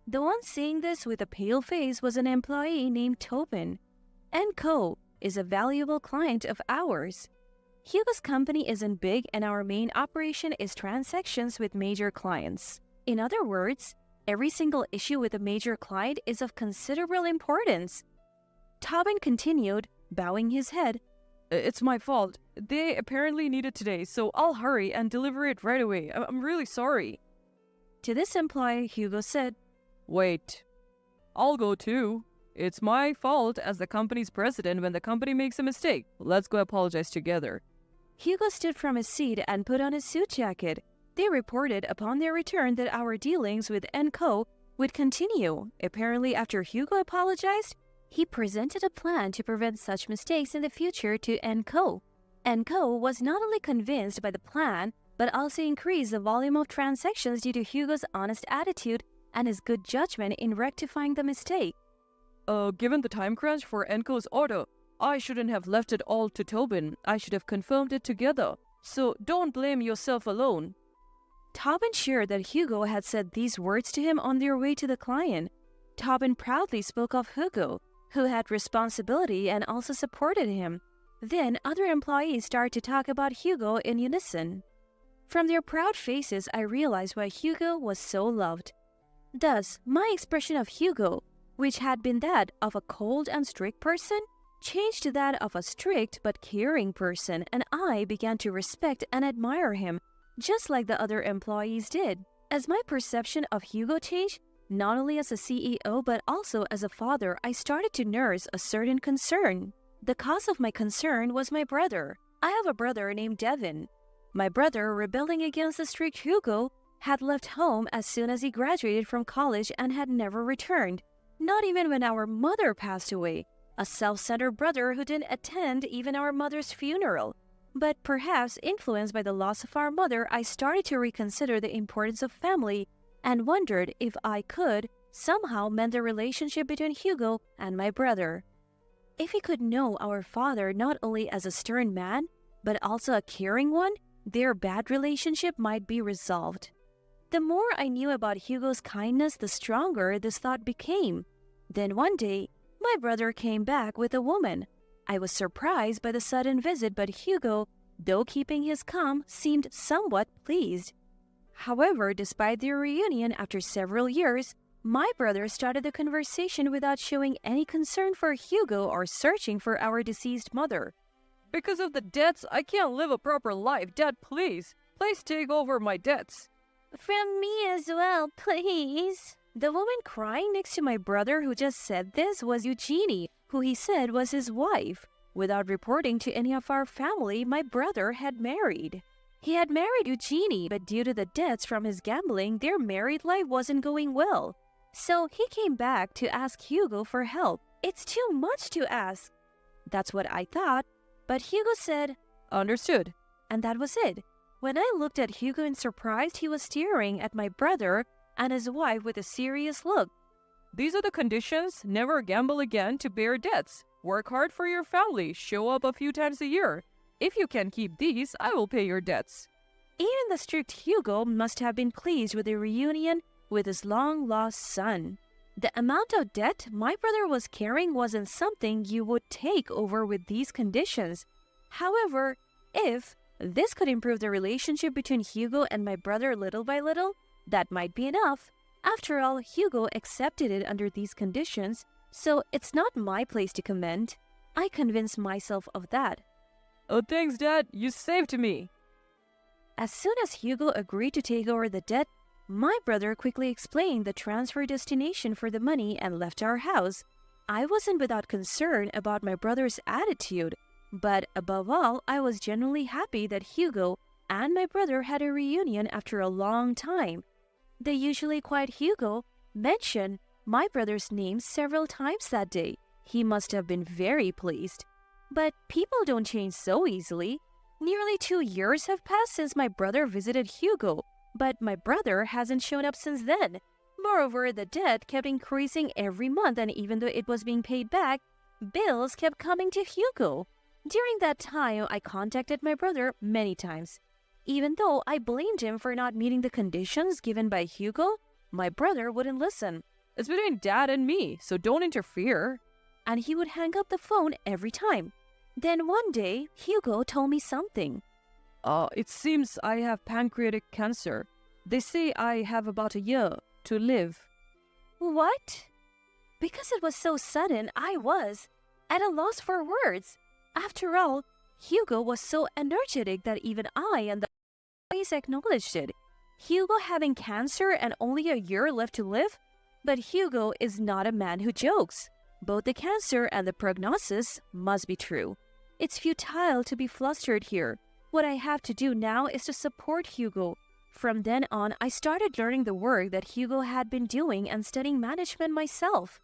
The one saying this with a pale face was an employee named Tobin. N.Co. is a valuable client of ours. Hugo's company isn't big and our main operation is transactions with major clients. In other words, every single issue with a major client is of considerable importance. Tobin continued, bowing his head. It's my fault. They apparently need it today, so I'll hurry and deliver it right away. I'm really sorry. To this employee, Hugo said, Wait. I'll go too. It's my fault as the company's president when the company makes a mistake. Let's go apologize together. Hugo stood from his seat and put on his suit jacket. They reported upon their return that our dealings with & Co. would continue. Apparently, after Hugo apologized, he presented a plan to prevent such mistakes in the future to & Co. & Co. was not only convinced by the plan, but also increased the volume of transactions due to Hugo's honest attitude and his good judgment in rectifying the mistake. Given the time crunch for & Co.'s order, I shouldn't have left it all to Tobin. I should have confirmed it together. So don't blame yourself alone. Tobin shared that Hugo had said these words to him on their way to the client. Tobin proudly spoke of Hugo, who had responsibility and also supported him. Then other employees started to talk about Hugo in unison. From their proud faces, I realized why Hugo was so loved. Thus, my expression of Hugo, which had been that of a cold and strict person, changed to that of a strict but caring person, and I began to respect and admire him, just like the other employees did. As my perception of Hugo changed, not only as a CEO but also as a father, I started to nurse a certain concern. The cause of my concern was my brother. I have a brother named Devin. My brother, rebelling against the strict Hugo, had left home as soon as he graduated from college and had never returned, not even when our mother passed away. A self-centered brother who didn't attend even our mother's funeral. But perhaps influenced by the loss of our mother, I started to reconsider the importance of family and wondered if I could somehow mend the relationship between Hugo and my brother. If he could know our father not only as a stern man, but also a caring one, their bad relationship might be resolved. The more I knew about Hugo's kindness, the stronger this thought became. Then one day, my brother came back with a woman. I was surprised by the sudden visit, but Hugo, though keeping his calm, seemed somewhat pleased. However, despite their reunion after several years, my brother started the conversation without showing any concern for Hugo or searching for our deceased mother. Because of the debts, I can't live a proper life. Dad, please. Please take over my debts. From me as well, please. The woman crying next to my brother who just said this was Eugenie, who he said was his wife. Without reporting to any of our family, my brother had married. He had married Eugenie, but due to the debts from his gambling, their married life wasn't going well. So he came back to ask Hugo for help. It's too much to ask. That's what I thought, but Hugo said, Understood. And that was it. When I looked at Hugo in surprise, he was staring at my brother and his wife with a serious look. These are the conditions. Never gamble again to bear debts. Work hard for your family. Show up a few times a year. If you can keep these, I will pay your debts. Even the strict Hugo must have been pleased with the reunion with his long-lost son. The amount of debt my brother was carrying wasn't something you would take over with these conditions. However, if this could improve the relationship between Hugo and my brother little by little, that might be enough. After all, Hugo accepted it under these conditions, so it's not my place to comment. I convinced myself of that. Oh, thanks, Dad. You saved me. As soon as Hugo agreed to take over the debt, my brother quickly explained the transfer destination for the money and left our house. I wasn't without concern about my brother's attitude, but above all, I was genuinely happy that Hugo and my brother had a reunion after a long time. The usually quiet Hugo mentioned my brother's name several times that day. He must have been very pleased. But people don't change so easily. Nearly 2 years have passed since my brother visited Hugo, but my brother hasn't shown up since then. Moreover, the debt kept increasing every month, and even though it was being paid back, bills kept coming to Hugo. During that time, I contacted my brother many times. Even though I blamed him for not meeting the conditions given by Hugo, my brother wouldn't listen. It's between Dad and me, so don't interfere. And he would hang up the phone every time. Then one day, Hugo told me something. It seems I have pancreatic cancer. They say I have about a year to live. What? Because it was so sudden, I was at a loss for words. After all, Hugo was so energetic that even I and the employees acknowledged it. Hugo having cancer and only a year left to live? But Hugo is not a man who jokes. Both the cancer and the prognosis must be true. It's futile to be flustered here. What I have to do now is to support Hugo, From then on, I started learning the work that Hugo had been doing and studying management myself.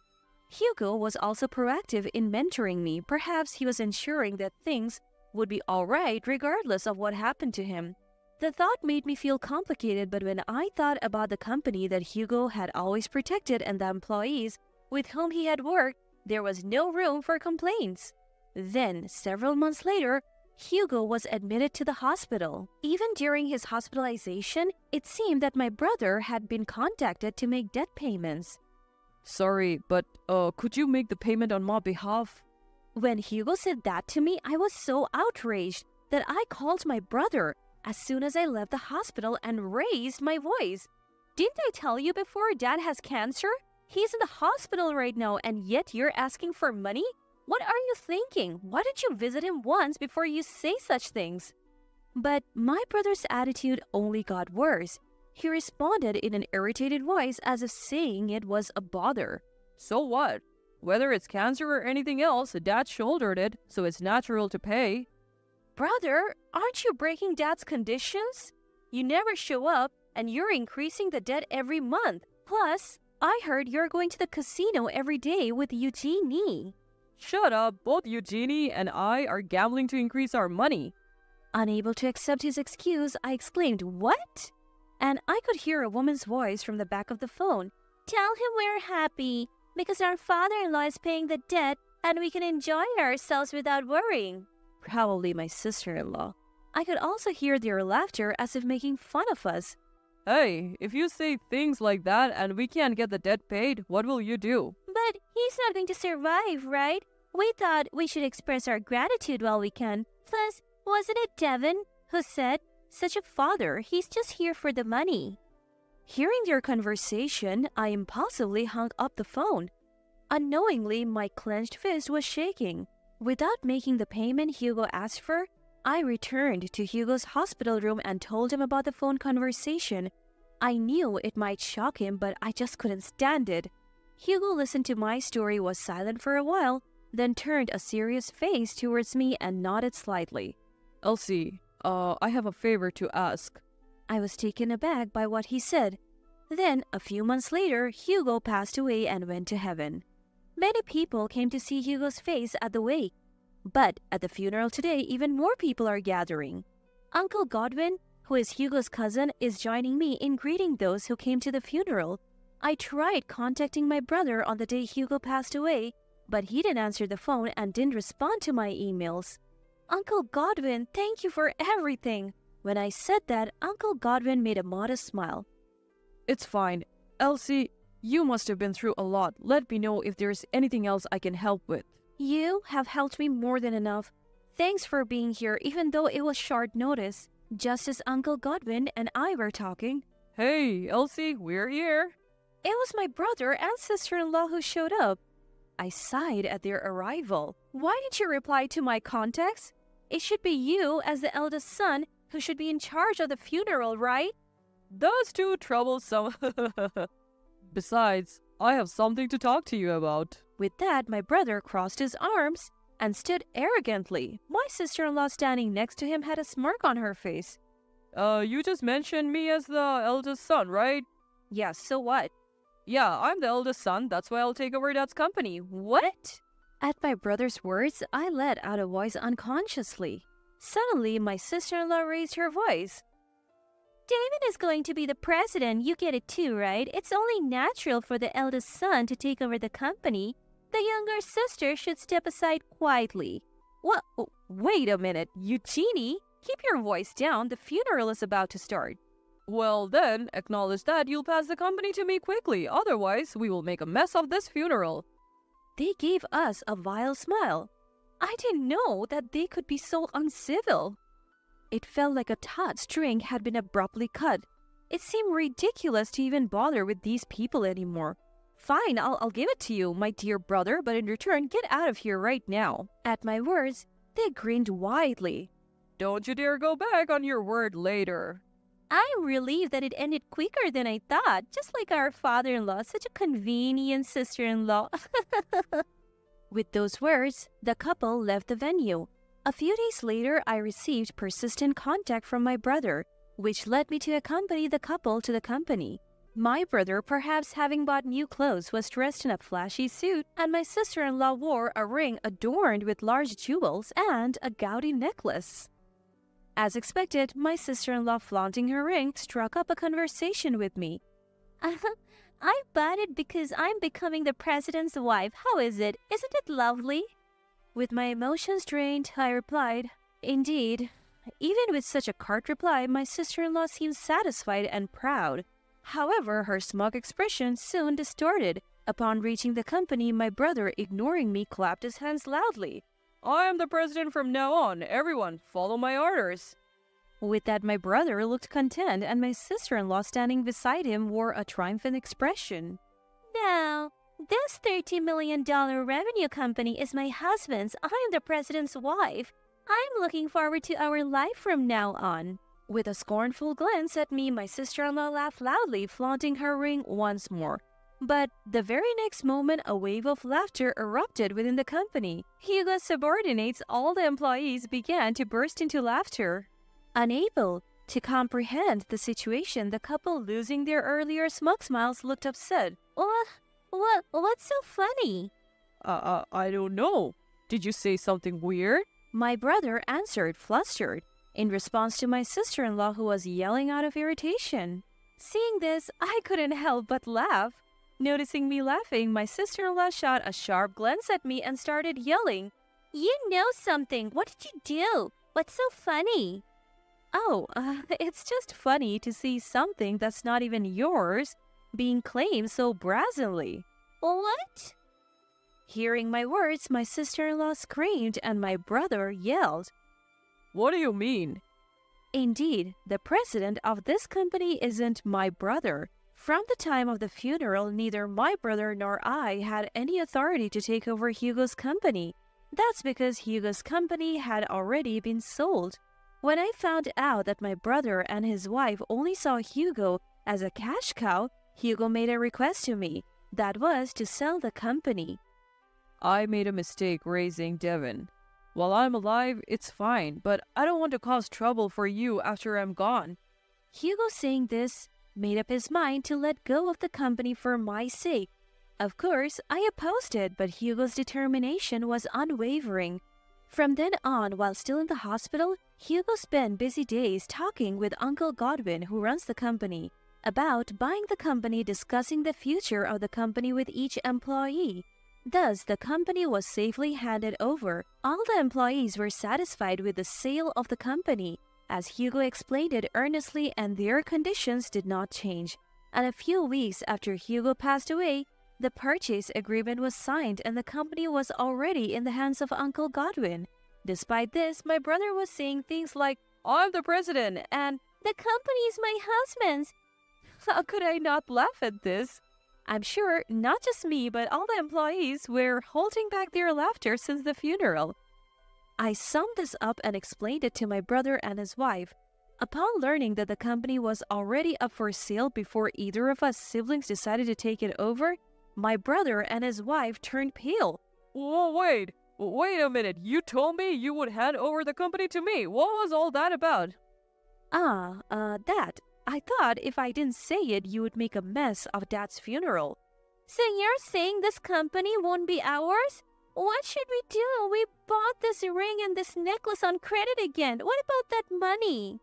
Hugo was also proactive in mentoring me. Perhaps he was ensuring that things would be alright regardless of what happened to him. The thought made me feel complicated, but when I thought about the company that Hugo had always protected and the employees with whom he had worked, there was no room for complaints. Then, several months later, Hugo was admitted to the hospital. Even during his hospitalization, it seemed that my brother had been contacted to make debt payments. Sorry, but could you make the payment on my behalf? When Hugo said that to me, I was so outraged that I called my brother as soon as I left the hospital and raised my voice. Didn't I tell you before Dad has cancer? He's in the hospital right now, and yet you're asking for money? What are you thinking? Why didn't you visit him once before you say such things? But my brother's attitude only got worse. He responded in an irritated voice as if saying it was a bother. So what? Whether it's cancer or anything else, Dad shouldered it, so it's natural to pay. Brother, aren't you breaking Dad's conditions? You never show up, and you're increasing the debt every month. Plus, I heard you're going to the casino every day with Eugenie. Shut up, both Eugenie and I are gambling to increase our money. Unable to accept his excuse, I exclaimed, "What?" And I could hear a woman's voice from the back of the phone. "Tell him we're happy, because our father-in-law is paying the debt and we can enjoy ourselves without worrying." Probably my sister-in-law. I could also hear their laughter as if making fun of us. Hey, if you say things like that and we can't get the debt paid, what will you do? But he's not going to survive, right? We thought we should express our gratitude while we can. Plus, wasn't it Devin who said, "Such a father, he's just here for the money"? Hearing their conversation, I impulsively hung up the phone. Unknowingly, my clenched fist was shaking. Without making the payment Hugo asked for, I returned to Hugo's hospital room and told him about the phone conversation. I knew it might shock him, but I just couldn't stand it. Hugo listened to my story, was silent for a while, then turned a serious face towards me and nodded slightly. Elsie, I have a favor to ask. I was taken aback by what he said. Then, a few months later, Hugo passed away and went to heaven. Many people came to see Hugo's face at the wake. But at the funeral today, even more people are gathering. Uncle Godwin, who is Hugo's cousin, is joining me in greeting those who came to the funeral. I tried contacting my brother on the day Hugo passed away, but he didn't answer the phone and didn't respond to my emails. Uncle Godwin, thank you for everything. When I said that, Uncle Godwin made a modest smile. It's fine. Elsie, you must have been through a lot. Let me know if there's anything else I can help with. You have helped me more than enough. Thanks for being here, even though it was short notice. Just as Uncle Godwin and I were talking. Hey, Elsie, we're here. It was my brother and sister-in-law who showed up. I sighed at their arrival. Why didn't you reply to my contacts? It should be you, as the eldest son, who should be in charge of the funeral, right? Those two troublesome. Besides, I have something to talk to you about. With that, my brother crossed his arms and stood arrogantly. My sister-in-law standing next to him had a smirk on her face. You just mentioned me as the eldest son, right? Yeah, so what? Yeah, I'm the eldest son. That's why I'll take over Dad's company. What? At my brother's words, I let out a voice unconsciously. Suddenly, my sister-in-law raised her voice. David is going to be the president. You get it too, right? It's only natural for the eldest son to take over the company. The younger sister should step aside quietly. What? Wait a minute, Eugenie? Keep your voice down. The funeral is about to start. Well then, acknowledge that you'll pass the company to me quickly. Otherwise, we will make a mess of this funeral. They gave us a vile smile. I didn't know that they could be so uncivil. It felt like a taut string had been abruptly cut. It seemed ridiculous to even bother with these people anymore. Fine, I'll give it to you, my dear brother, but in return, get out of here right now. At my words, they grinned widely. Don't you dare go back on your word later. I'm relieved that it ended quicker than I thought, just like our father-in-law, such a convenient sister-in-law. With those words, the couple left the venue. A few days later, I received persistent contact from my brother. which led me to accompany the couple to the company. My brother, perhaps having bought new clothes, was dressed in a flashy suit, and my sister-in-law wore a ring adorned with large jewels and a gaudy necklace. As expected, my sister-in-law, flaunting her ring, struck up a conversation with me. I bought it because I'm becoming the president's wife. How is it? Isn't it lovely? With my emotions drained, I replied, "Indeed." Even with such a curt reply, my sister-in-law seemed satisfied and proud. However, her smug expression soon distorted. Upon reaching the company, my brother, ignoring me, clapped his hands loudly. I am the president from now on. Everyone, follow my orders. With that, my brother looked content, and my sister-in-law, standing beside him, wore a triumphant expression. Now, this $30 million revenue company is my husband's. I am the president's wife. I'm looking forward to our life from now on. With a scornful glance at me, my sister-in-law laughed loudly, flaunting her ring once more. But the very next moment, a wave of laughter erupted within the company. Hugo's subordinates, all the employees, began to burst into laughter. Unable to comprehend the situation, the couple, losing their earlier smug smiles, looked upset. What's so funny? I don't know. Did you say something weird? My brother answered, flustered, in response to my sister-in-law, who was yelling out of irritation. Seeing this, I couldn't help but laugh. Noticing me laughing, my sister-in-law shot a sharp glance at me and started yelling, You know something. What did you do? What's so funny? "Oh, it's just funny to see something that's not even yours being claimed so brazenly." What? Hearing my words, my sister-in-law screamed and my brother yelled. What do you mean? Indeed, the president of this company isn't my brother. From the time of the funeral, neither my brother nor I had any authority to take over Hugo's company. That's because Hugo's company had already been sold. When I found out that my brother and his wife only saw Hugo as a cash cow, Hugo made a request to me. That was to sell the company. I made a mistake raising Devin. While I'm alive, it's fine, but I don't want to cause trouble for you after I'm gone. Hugo, saying this, made up his mind to let go of the company for my sake. Of course, I opposed it, but Hugo's determination was unwavering. From then on, while still in the hospital, Hugo spent busy days talking with Uncle Godwin, who runs the company, about buying the company, discussing the future of the company with each employee. Thus, the company was safely handed over. All the employees were satisfied with the sale of the company, as Hugo explained it earnestly, and their conditions did not change. And a few weeks after Hugo passed away, the purchase agreement was signed and the company was already in the hands of Uncle Godwin. Despite this, my brother was saying things like, I'm the president and the company's my husband's. How could I not laugh at this? I'm sure not just me, but all the employees were holding back their laughter since the funeral. I summed this up and explained it to my brother and his wife. Upon learning that the company was already up for sale before either of us siblings decided to take it over, my brother and his wife turned pale. Oh, wait a minute. You told me you would hand over the company to me. What was all that about? That. I thought if I didn't say it, you would make a mess of Dad's funeral. So you're saying this company won't be ours? What should we do? We bought this ring and this necklace on credit again. What about that money?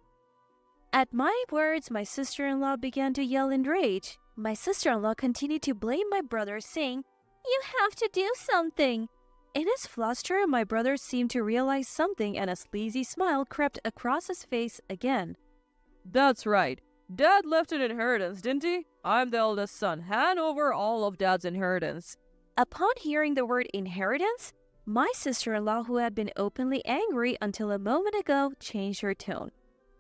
At my words, my sister-in-law began to yell in rage. My sister-in-law continued to blame my brother, saying, You have to do something. In his fluster, my brother seemed to realize something and a sleazy smile crept across his face again. That's right. Dad left an inheritance, didn't he? I'm the eldest son. Hand over all of Dad's inheritance. Upon hearing the word inheritance, my sister-in-law, who had been openly angry until a moment ago, changed her tone.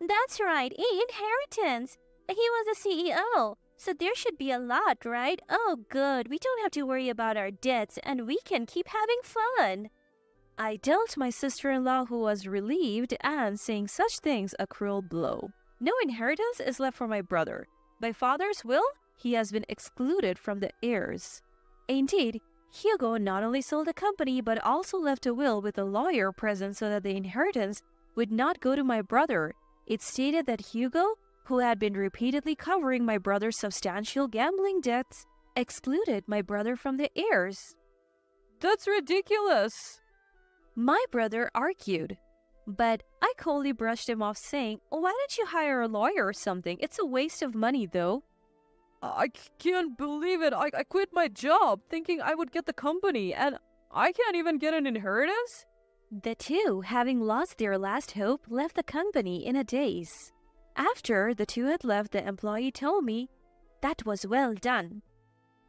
That's right, inheritance. He was a CEO, so there should be a lot, right? Oh, good. We don't have to worry about our debts, and we can keep having fun. I dealt my sister-in-law, who was relieved and saying such things, a cruel blow. No inheritance is left for my brother. By father's will, he has been excluded from the heirs. Indeed, Hugo not only sold the company but also left a will with a lawyer present so that the inheritance would not go to my brother. It stated that Hugo who had been repeatedly covering my brother's substantial gambling debts, excluded my brother from the heirs. That's ridiculous. My brother argued, but I coldly brushed him off, saying, "Why don't you hire a lawyer or something? It's a waste of money, though." I can't believe it. I quit my job thinking I would get the company, and I can't even get an inheritance? The two, having lost their last hope, left the company in a daze. After the two had left, the employee told me, "That was well done."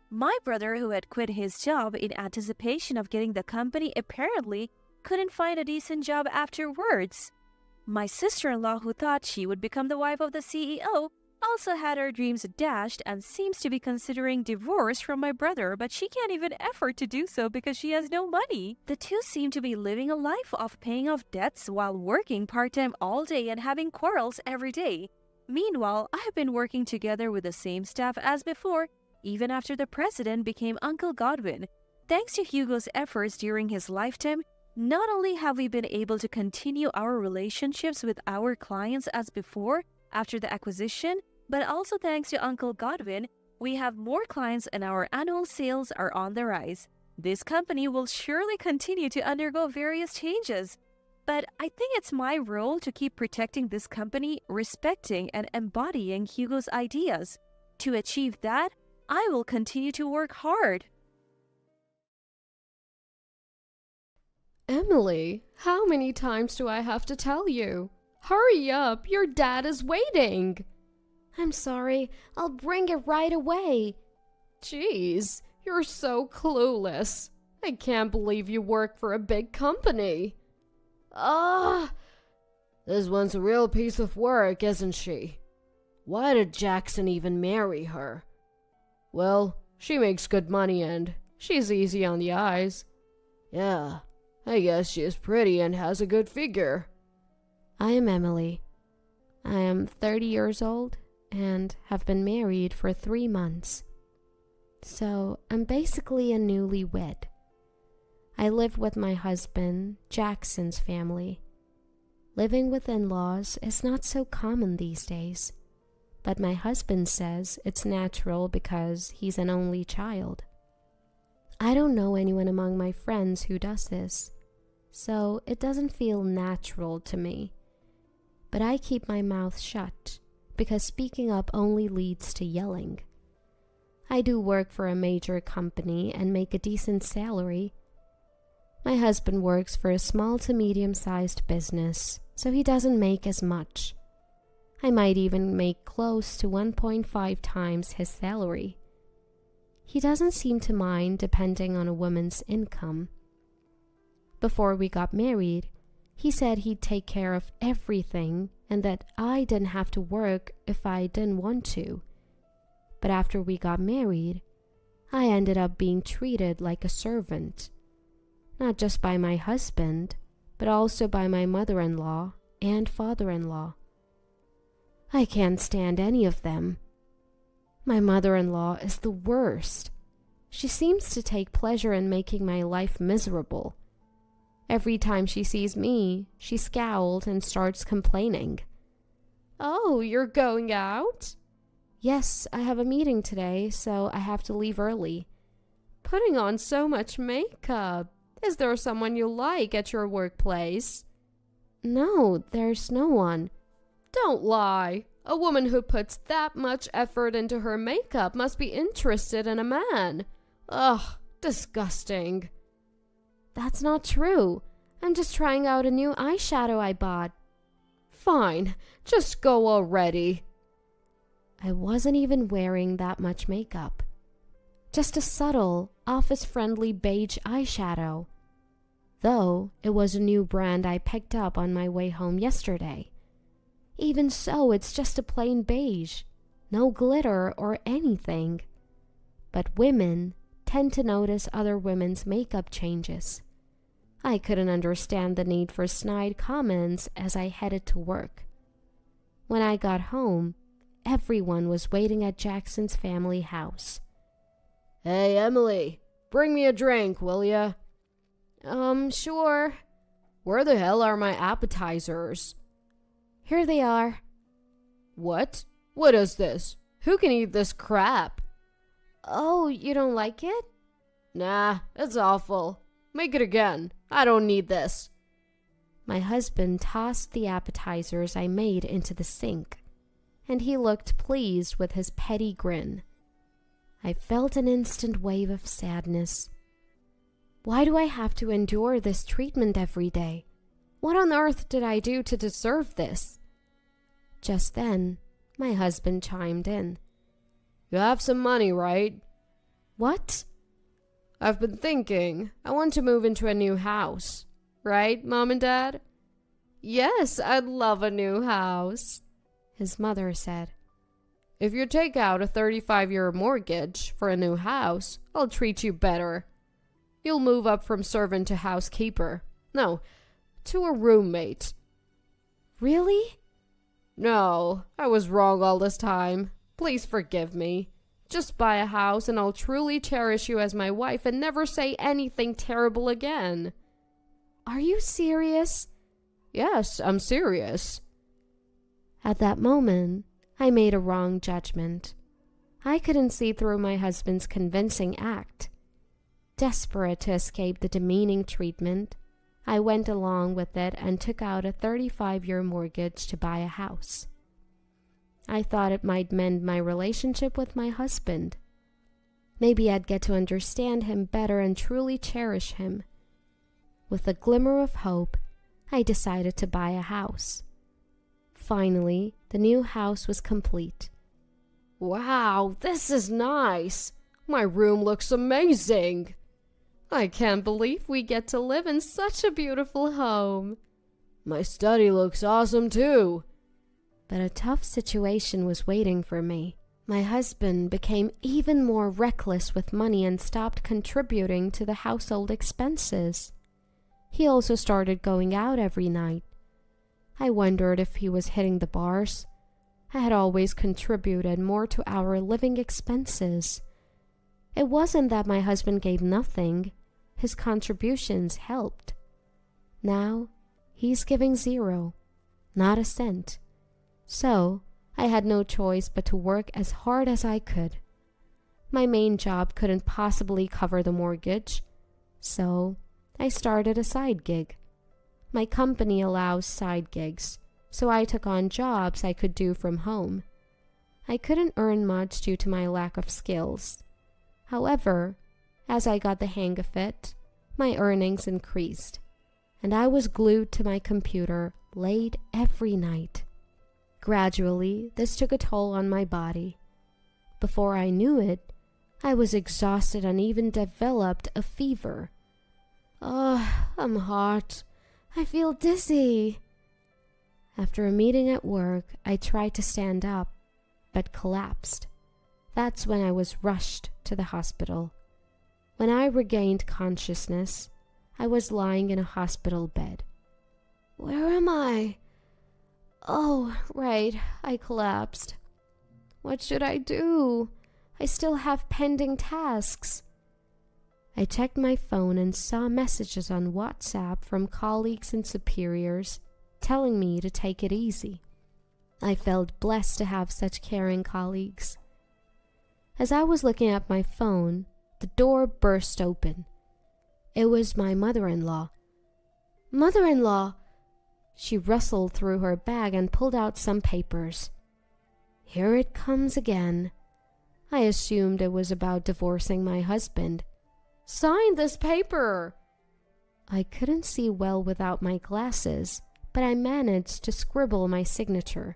My brother, who had quit his job in anticipation of getting the company, apparently couldn't find a decent job afterwards. My sister-in-law, who thought she would become the wife of the CEO, also had her dreams dashed and seems to be considering divorce from my brother, but she can't even afford to do so because she has no money. The two seem to be living a life of paying off debts while working part-time all day and having quarrels every day. Meanwhile, I have been working together with the same staff as before, even after the president became Uncle Godwin. Thanks to Hugo's efforts during his lifetime, not only have we been able to continue our relationships with our clients as before after the acquisition, but also thanks to Uncle Godwin, we have more clients and our annual sales are on the rise. This company will surely continue to undergo various changes, but I think it's my role to keep protecting this company, respecting and embodying Hugo's ideas. To achieve that, I will continue to work hard. Emily, how many times do I have to tell you? Hurry up, your dad is waiting. I'm sorry, I'll bring it right away. Jeez, you're so clueless. I can't believe you work for a big company. This one's a real piece of work, isn't she? Why did Jackson even marry her? Well, she makes good money and she's easy on the eyes. Yeah, I guess she is pretty and has a good figure. I am Emily. I am 30 years old and have been married for 3 months. So I'm basically a newlywed. I live with my husband, Jackson's family. Living with in-laws is not so common these days, but my husband says it's natural because he's an only child. I don't know anyone among my friends who does this, so it doesn't feel natural to me. But I keep my mouth shut because speaking up only leads to yelling. I do work for a major company and make a decent salary. My husband works for a small to medium-sized business, so he doesn't make as much. I might even make close to 1.5 times his salary. He doesn't seem to mind depending on a woman's income. Before we got married, he said he'd take care of everything and that I didn't have to work if I didn't want to. But after we got married, I ended up being treated like a servant. Not just by my husband, but also by my mother-in-law and father-in-law. I can't stand any of them. My mother-in-law is the worst. She seems to take pleasure in making my life miserable. Every time she sees me, she scowls and starts complaining. Oh, you're going out? Yes, I have a meeting today, so I have to leave early. Putting on so much makeup. Is there someone you like at your workplace? No, there's no one. Don't lie. A woman who puts that much effort into her makeup must be interested in a man. Ugh, disgusting. That's not true. I'm just trying out a new eyeshadow I bought. Fine, just go already. I wasn't even wearing that much makeup. Just a subtle, office-friendly beige eyeshadow. Though it was a new brand I picked up on my way home yesterday. Even so, it's just a plain beige. No glitter or anything. But women tend to notice other women's makeup changes. I couldn't understand the need for snide comments as I headed to work. When I got home, everyone was waiting at Jackson's family house. Hey, Emily, bring me a drink, will ya? Sure. Where the hell are my appetizers? Here they are. What? What is this? Who can eat this crap? Oh, you don't like it? Nah, it's awful. Make it again. I don't need this. My husband tossed the appetizers I made into the sink, and he looked pleased with his petty grin. I felt an instant wave of sadness. Why do I have to endure this treatment every day? What on earth did I do to deserve this? Just then, my husband chimed in. You have some money, right? What? I've been thinking. I want to move into a new house. Right, Mom and Dad? Yes, I'd love a new house, his mother said. If you take out a 35-year mortgage for a new house, I'll treat you better. You'll move up from servant to housekeeper. No, to a roommate. Really? No, I was wrong all this time. Please forgive me. Just buy a house and I'll truly cherish you as my wife and never say anything terrible again. Are you serious? Yes, I'm serious. At that moment, I made a wrong judgment. I couldn't see through my husband's convincing act. Desperate to escape the demeaning treatment, I went along with it and took out a 35-year mortgage to buy a house. I thought it might mend my relationship with my husband. Maybe I'd get to understand him better and truly cherish him. With a glimmer of hope, I decided to buy a house. Finally, the new house was complete. Wow, this is nice. My room looks amazing. I can't believe we get to live in such a beautiful home. My study looks awesome too. But a tough situation was waiting for me. My husband became even more reckless with money and stopped contributing to the household expenses. He also started going out every night. I wondered if he was hitting the bars. I had always contributed more to our living expenses. It wasn't that my husband gave nothing. His contributions helped. Now, he's giving zero, not a cent. So, I had no choice but to work as hard as I could. My main job couldn't possibly cover the mortgage, so I started a side gig. My company allows side gigs, so I took on jobs I could do from home. I couldn't earn much due to my lack of skills. However, as I got the hang of it, my earnings increased, and I was glued to my computer late every night. Gradually, this took a toll on my body. Before I knew it, I was exhausted and even developed a fever. I'm hot. I feel dizzy. After a meeting at work, I tried to stand up, but collapsed. That's when I was rushed to the hospital. When I regained consciousness, I was lying in a hospital bed. Where am I? Oh, right, I collapsed. What should I do? I still have pending tasks. I checked my phone and saw messages on WhatsApp from colleagues and superiors telling me to take it easy. I felt blessed to have such caring colleagues. As I was looking at my phone, the door burst open. It was my mother-in-law. Mother-in-law! She rustled through her bag and pulled out some papers. Here it comes again. I assumed it was about divorcing my husband. Sign this paper! I couldn't see well without my glasses, but I managed to scribble my signature.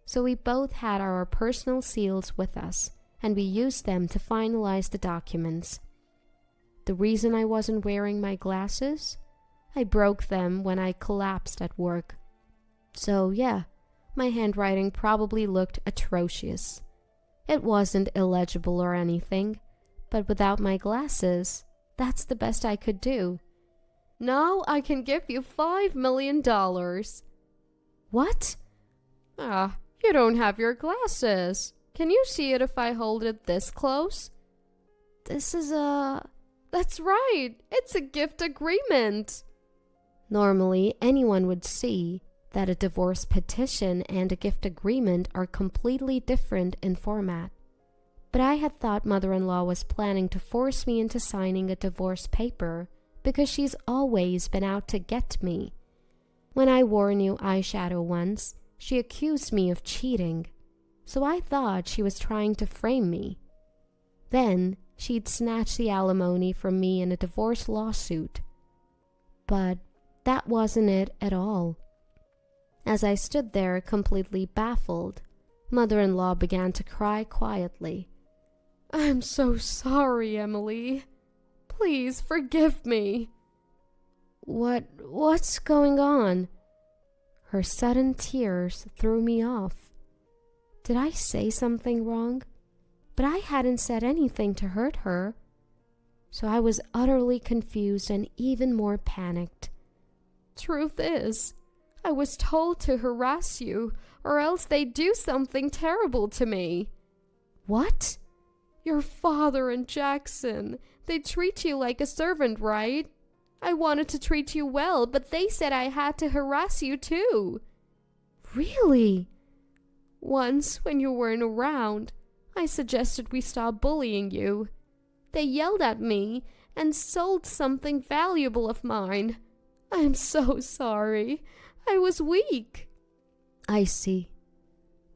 So we both had our personal seals with us, and we used them to finalize the documents. The reason I wasn't wearing my glasses? I broke them when I collapsed at work. So yeah, my handwriting probably looked atrocious. It wasn't illegible or anything, but without my glasses, that's the best I could do. Now I can give you $5 million. What? You don't have your glasses. Can you see it if I hold it this close? That's right, it's a gift agreement. Normally anyone would see, that a divorce petition and a gift agreement are completely different in format. But I had thought mother-in-law was planning to force me into signing a divorce paper because she's always been out to get me. When I wore new eyeshadow once, she accused me of cheating, so I thought she was trying to frame me. Then she'd snatch the alimony from me in a divorce lawsuit. But that wasn't it at all. As I stood there completely baffled, mother-in-law began to cry quietly. I'm so sorry, Emily. Please forgive me. What's going on? Her sudden tears threw me off. Did I say something wrong? But I hadn't said anything to hurt her. So I was utterly confused and even more panicked. Truth is, I was told to harass you, or else they'd do something terrible to me. What? Your father and Jackson, they treat you like a servant, right? I wanted to treat you well, but they said I had to harass you too. Really? Once, when you weren't around, I suggested we stop bullying you. They yelled at me and sold something valuable of mine. I am so sorry. I was weak. I see.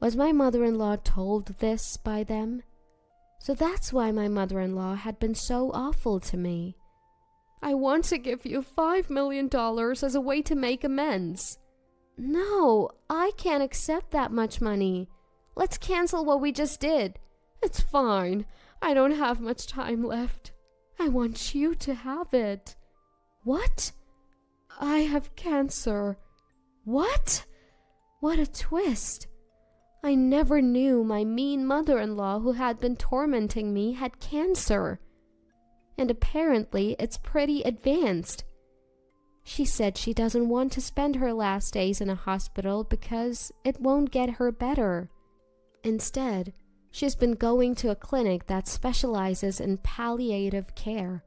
Was my mother-in-law told this by them? So that's why my mother-in-law had been so awful to me. I want to give you $5 million as a way to make amends. No, I can't accept that much money. Let's cancel what we just did. It's fine. I don't have much time left. I want you to have it. What? I have cancer. What? What a twist. I never knew my mean mother-in-law who had been tormenting me had cancer. And apparently it's pretty advanced. She said she doesn't want to spend her last days in a hospital because it won't get her better. Instead, she's been going to a clinic that specializes in palliative care.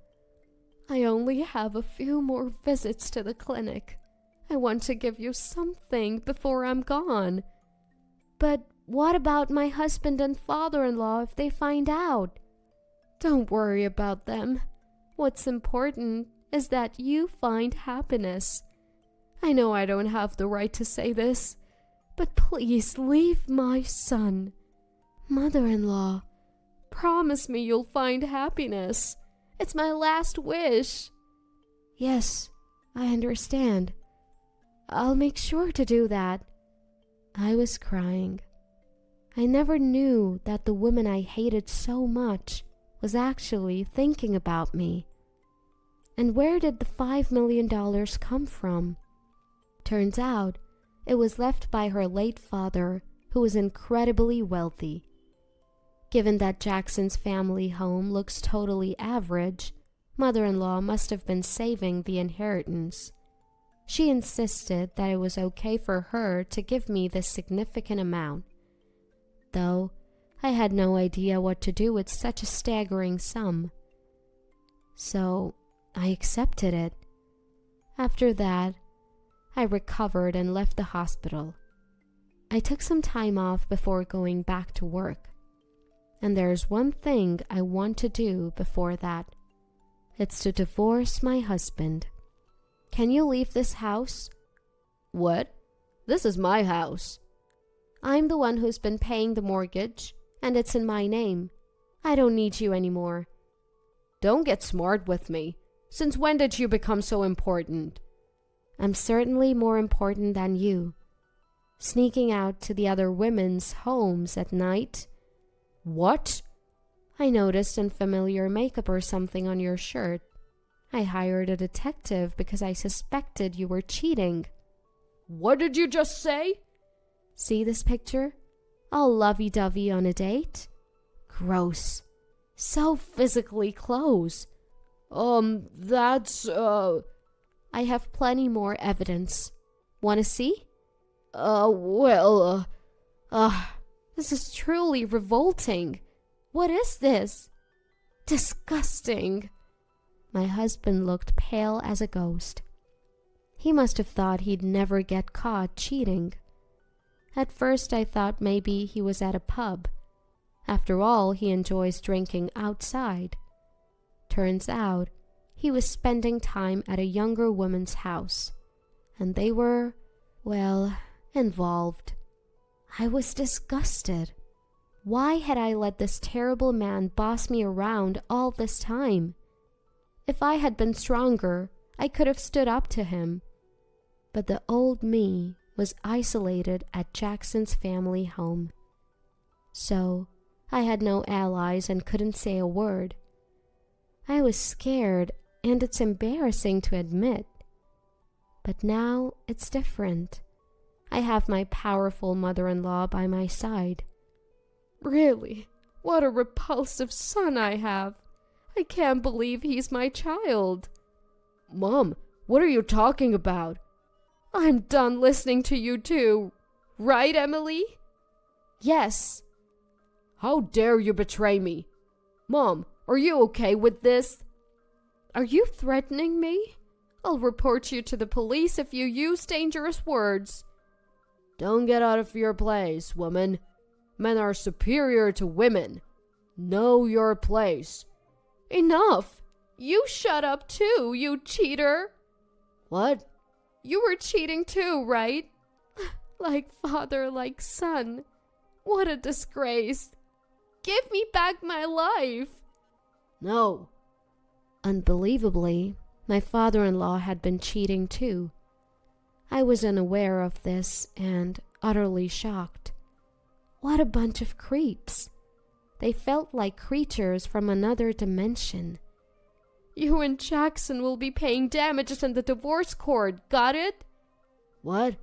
I only have a few more visits to the clinic. I want to give you something before I'm gone. But what about my husband and father-in-law if they find out? Don't worry about them. What's important is that you find happiness. I know I don't have the right to say this, but please leave my son. Mother-in-law, promise me you'll find happiness. It's my last wish. Yes, I understand. I'll make sure to do that. I was crying. I never knew that the woman I hated so much was actually thinking about me. And where did the $5 million come from? Turns out, it was left by her late father, who was incredibly wealthy. Given that Jackson's family home looks totally average, mother-in-law must have been saving the inheritance. She insisted that it was okay for her to give me this significant amount, though I had no idea what to do with such a staggering sum. So I accepted it. After that, I recovered and left the hospital. I took some time off before going back to work. And there's one thing I want to do before that. It's to divorce my husband. Can you leave this house? What? This is my house. I'm the one who's been paying the mortgage, and it's in my name. I don't need you anymore. Don't get smart with me. Since when did you become so important? I'm certainly more important than you. Sneaking out to the other women's homes at night. What? I noticed unfamiliar makeup or something on your shirt. I hired a detective because I suspected you were cheating. What did you just say? See this picture? All lovey-dovey on a date? Gross. So physically close. That's, I have plenty more evidence. Want to see? This is truly revolting. What is this? Disgusting. My husband looked pale as a ghost. He must have thought he'd never get caught cheating. At first I thought maybe he was at a pub. After all, he enjoys drinking outside. Turns out, he was spending time at a younger woman's house, and they were, well, involved. I was disgusted. Why had I let this terrible man boss me around all this time? If I had been stronger, I could have stood up to him. But the old me was isolated at Jackson's family home. So, I had no allies and couldn't say a word. I was scared, and it's embarrassing to admit. But now it's different. I have my powerful mother-in-law by my side. Really? What a repulsive son I have. I can't believe he's my child. Mom, what are you talking about? I'm done listening to you two. Right, Emily? Yes. How dare you betray me? Mom, are you okay with this? Are you threatening me? I'll report you to the police if you use dangerous words. Don't get out of your place, woman. Men are superior to women. Know your place. Enough! You shut up too, you cheater! What? You were cheating too, right? Like father, like son. What a disgrace. Give me back my life. No. Unbelievably, my father-in-law had been cheating too. I was unaware of this and utterly shocked. What a bunch of creeps. They felt like creatures from another dimension. You and Jackson will be paying damages in the divorce court, got it? What?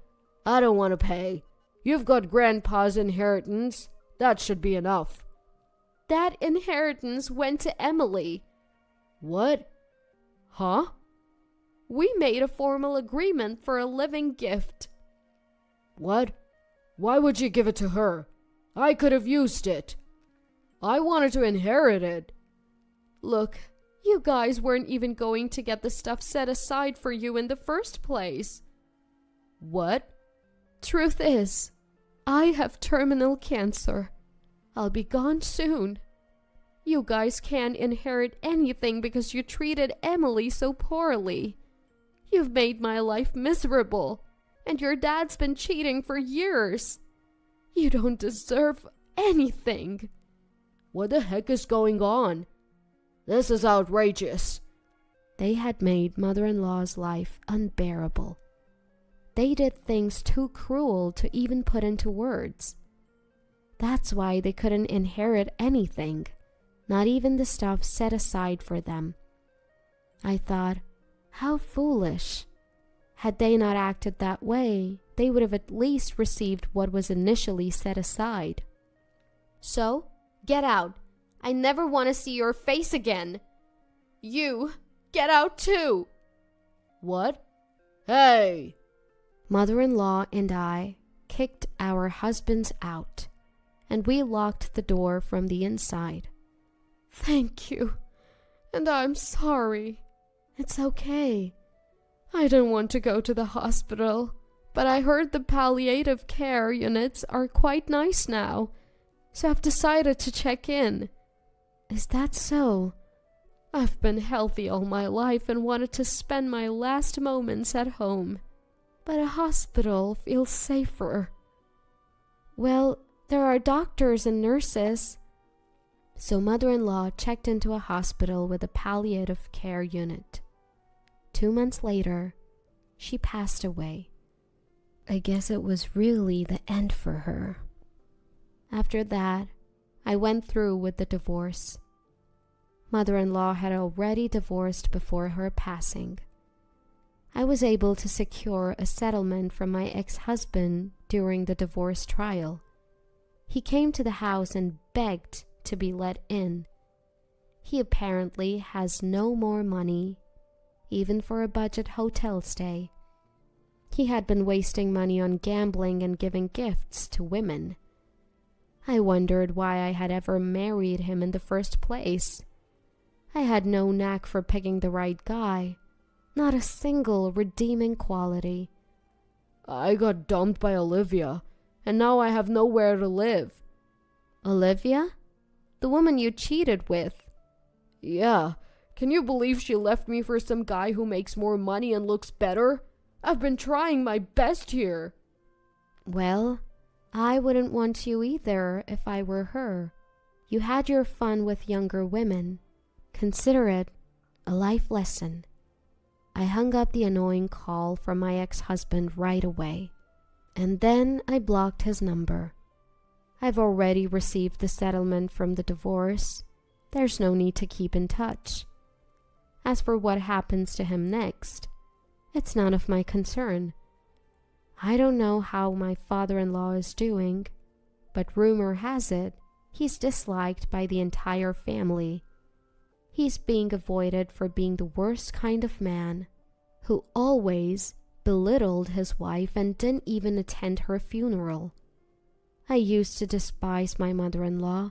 I don't want to pay. You've got Grandpa's inheritance. That should be enough. That inheritance went to Emily. What? Huh? We made a formal agreement for a living gift. What? Why would you give it to her? I could have used it. I wanted to inherit it. Look, you guys weren't even going to get the stuff set aside for you in the first place. What? Truth is, I have terminal cancer. I'll be gone soon. You guys can't inherit anything because you treated Emily so poorly. You've made my life miserable, and your dad's been cheating for years. You don't deserve anything. What the heck is going on? This is outrageous. They had made mother-in-law's life unbearable. They did things too cruel to even put into words. That's why they couldn't inherit anything, not even the stuff set aside for them. I thought, how foolish. Had they not acted that way, they would have at least received what was initially set aside. So, get out. I never want to see your face again. You, get out too. What? Hey! Mother-in-law and I kicked our husbands out, and we locked the door from the inside. Thank you, and I'm sorry. It's okay. I don't want to go to the hospital, but I heard the palliative care units are quite nice now, so I've decided to check in. Is that so? I've been healthy all my life and wanted to spend my last moments at home, but a hospital feels safer. Well, there are doctors and nurses. So mother-in-law checked into a hospital with a palliative care unit. 2 months later, she passed away. I guess it was really the end for her. After that, I went through with the divorce. Mother-in-law had already divorced before her passing. I was able to secure a settlement from my ex-husband during the divorce trial. He came to the house and begged to be let in. He apparently has no more money, even for a budget hotel stay. He had been wasting money on gambling and giving gifts to women. I wondered why I had ever married him in the first place. I had no knack for picking the right guy, Not a single redeeming quality. I got dumped by Olivia, and now I have nowhere to live. Olivia? The woman you cheated with? Yeah, can you believe she left me for some guy who makes more money and looks better? I've been trying my best here. Well, I wouldn't want you either if I were her. You had your fun with younger women. Consider it a life lesson. I hung up the annoying call from my ex-husband right away, and then I blocked his number. I've already received the settlement from the divorce. There's no need to keep in touch. As for what happens to him next, it's none of my concern. I don't know how my father-in-law is doing, but rumor has it he's disliked by the entire family. He's being avoided for being the worst kind of man, who always belittled his wife and didn't even attend her funeral. I used to despise my mother-in-law,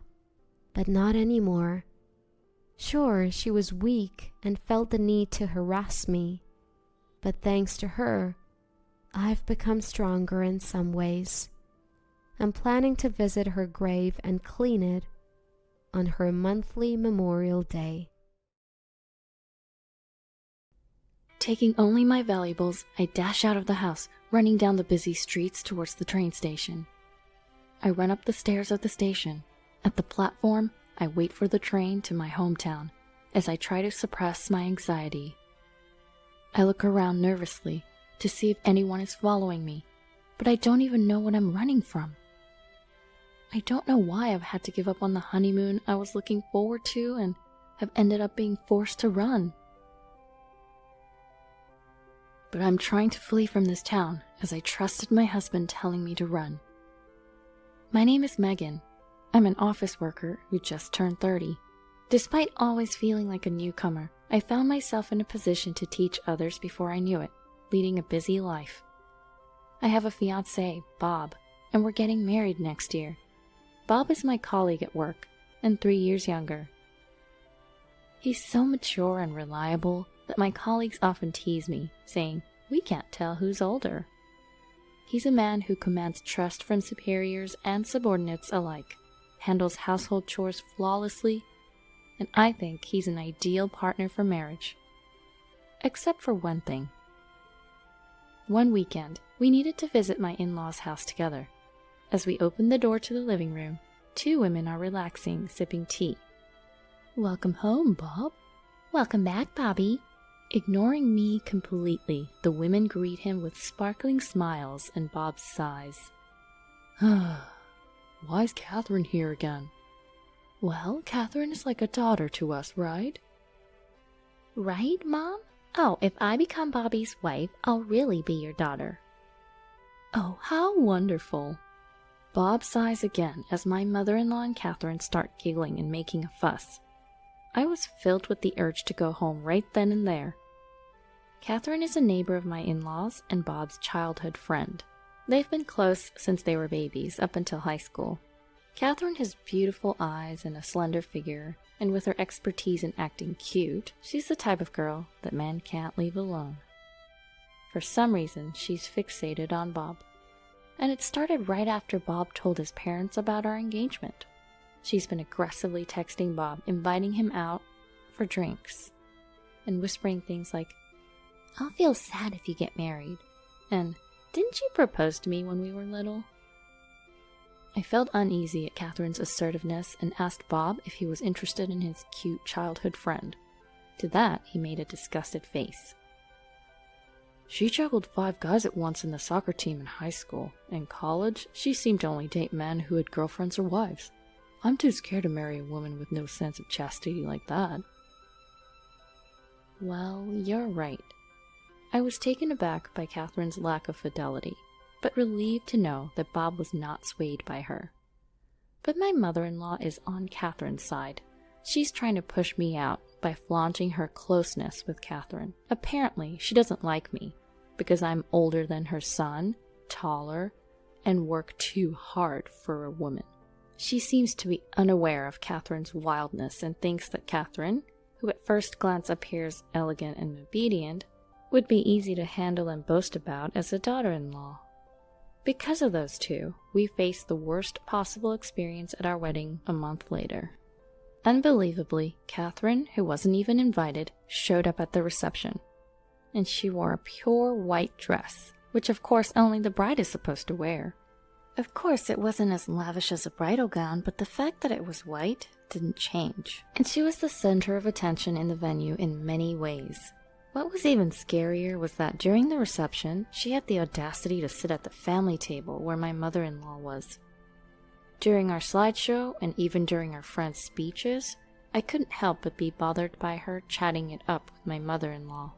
but not anymore. Sure, she was weak and felt the need to harass me, but thanks to her, I've become stronger in some ways. I'm planning to visit her grave and clean it on her monthly Memorial Day. Taking only my valuables, I dash out of the house, running down the busy streets towards the train station. I run up the stairs of the station. At the platform, I wait for the train to my hometown as I try to suppress my anxiety. I look around nervously to see if anyone is following me, but I don't even know what I'm running from. I don't know why I've had to give up on the honeymoon I was looking forward to and have ended up being forced to run. But I'm trying to flee from this town as I trusted my husband telling me to run. My name is Megan. I'm an office worker who just turned 30. Despite always feeling like a newcomer, I found myself in a position to teach others before I knew it, leading a busy life. I have a fiancé, Bob, and we're getting married next year. Bob is my colleague at work, and 3 years younger. He's so mature and reliable that my colleagues often tease me, saying, "We can't tell who's older." He's a man who commands trust from superiors and subordinates alike, handles household chores flawlessly, and I think he's an ideal partner for marriage. Except for one thing. One weekend, we needed to visit my in-laws' house together. As we opened the door to the living room, 2 women are relaxing, sipping tea. "Welcome home, Bob." "Welcome back, Bobby." Ignoring me completely, the women greet him with sparkling smiles and Bob sighs. Why is Catherine here again? "Well, Catherine is like a daughter to us, right?" Right, Mom? Oh, if I become Bobby's wife, I'll really be your daughter. "Oh, how wonderful." Bob sighs again as my mother-in-law and Catherine start giggling and making a fuss. I was filled with the urge to go home right then and there. Catherine is a neighbor of my in-laws and Bob's childhood friend. They've been close since they were babies, up until high school. Catherine has beautiful eyes and a slender figure, and with her expertise in acting cute, she's the type of girl that men can't leave alone. For some reason, she's fixated on Bob. And it started right after Bob told his parents about our engagement. She's been aggressively texting Bob, inviting him out for drinks, and whispering things like, "I'll feel sad if you get married," and "Didn't you propose to me when we were little?" I felt uneasy at Catherine's assertiveness and asked Bob if he was interested in his cute childhood friend. To that, he made a disgusted face. "She juggled 5 guys at once in the soccer team in high school. In college, she seemed to only date men who had girlfriends or wives. I'm too scared to marry a woman with no sense of chastity like that." Well, you're right. I was taken aback by Catherine's lack of fidelity, but relieved to know that Bob was not swayed by her. But my mother-in-law is on Catherine's side. She's trying to push me out by flaunting her closeness with Catherine. Apparently, she doesn't like me because I'm older than her son, taller, and work too hard for a woman. She seems to be unaware of Catherine's wildness and thinks that Catherine, who at first glance appears elegant and obedient, would be easy to handle and boast about as a daughter-in-law. Because of those two, we faced the worst possible experience at our wedding a month later. Unbelievably, Catherine, who wasn't even invited, showed up at the reception. And she wore a pure white dress, which of course only the bride is supposed to wear. Of course, it wasn't as lavish as a bridal gown, but the fact that it was white didn't change. And she was the center of attention in the venue in many ways. What was even scarier was that during the reception, she had the audacity to sit at the family table where my mother-in-law was. During our slideshow, and even during our friends' speeches, I couldn't help but be bothered by her chatting it up with my mother-in-law.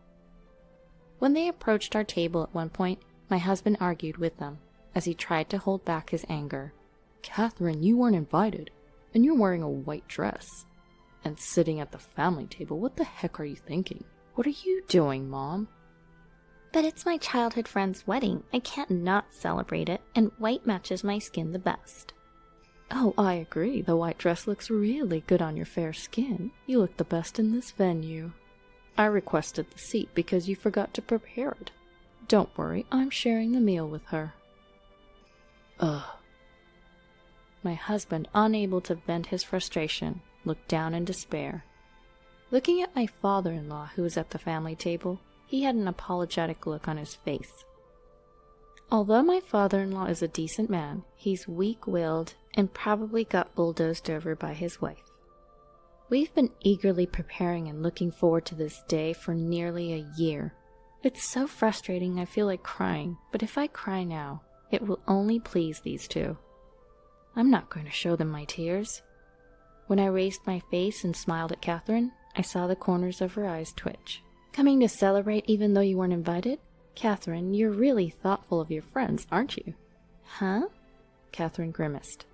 When they approached our table at one point, my husband argued with them, as he tried to hold back his anger. "Catherine, you weren't invited, and you're wearing a white dress. And sitting at the family table, what the heck are you thinking? What are you doing, Mom?" "But it's my childhood friend's wedding. I can't not celebrate it, and white matches my skin the best." "Oh, I agree. The white dress looks really good on your fair skin. You look the best in this venue. I requested the seat because you forgot to prepare it. Don't worry, I'm sharing the meal with her." Ugh. My husband, unable to vent his frustration, looked down in despair. Looking at my father-in-law, who was at the family table, he had an apologetic look on his face. Although my father-in-law is a decent man, he's weak-willed and probably got bulldozed over by his wife. We've been eagerly preparing and looking forward to this day for nearly a year. It's so frustrating I feel like crying, but if I cry now, it will only please these two. I'm not going to show them my tears. When I raised my face and smiled at Catherine, I saw the corners of her eyes twitch. "Coming to celebrate even though you weren't invited? Catherine, you're really thoughtful of your friends, aren't you?" "Huh?" Catherine grimaced.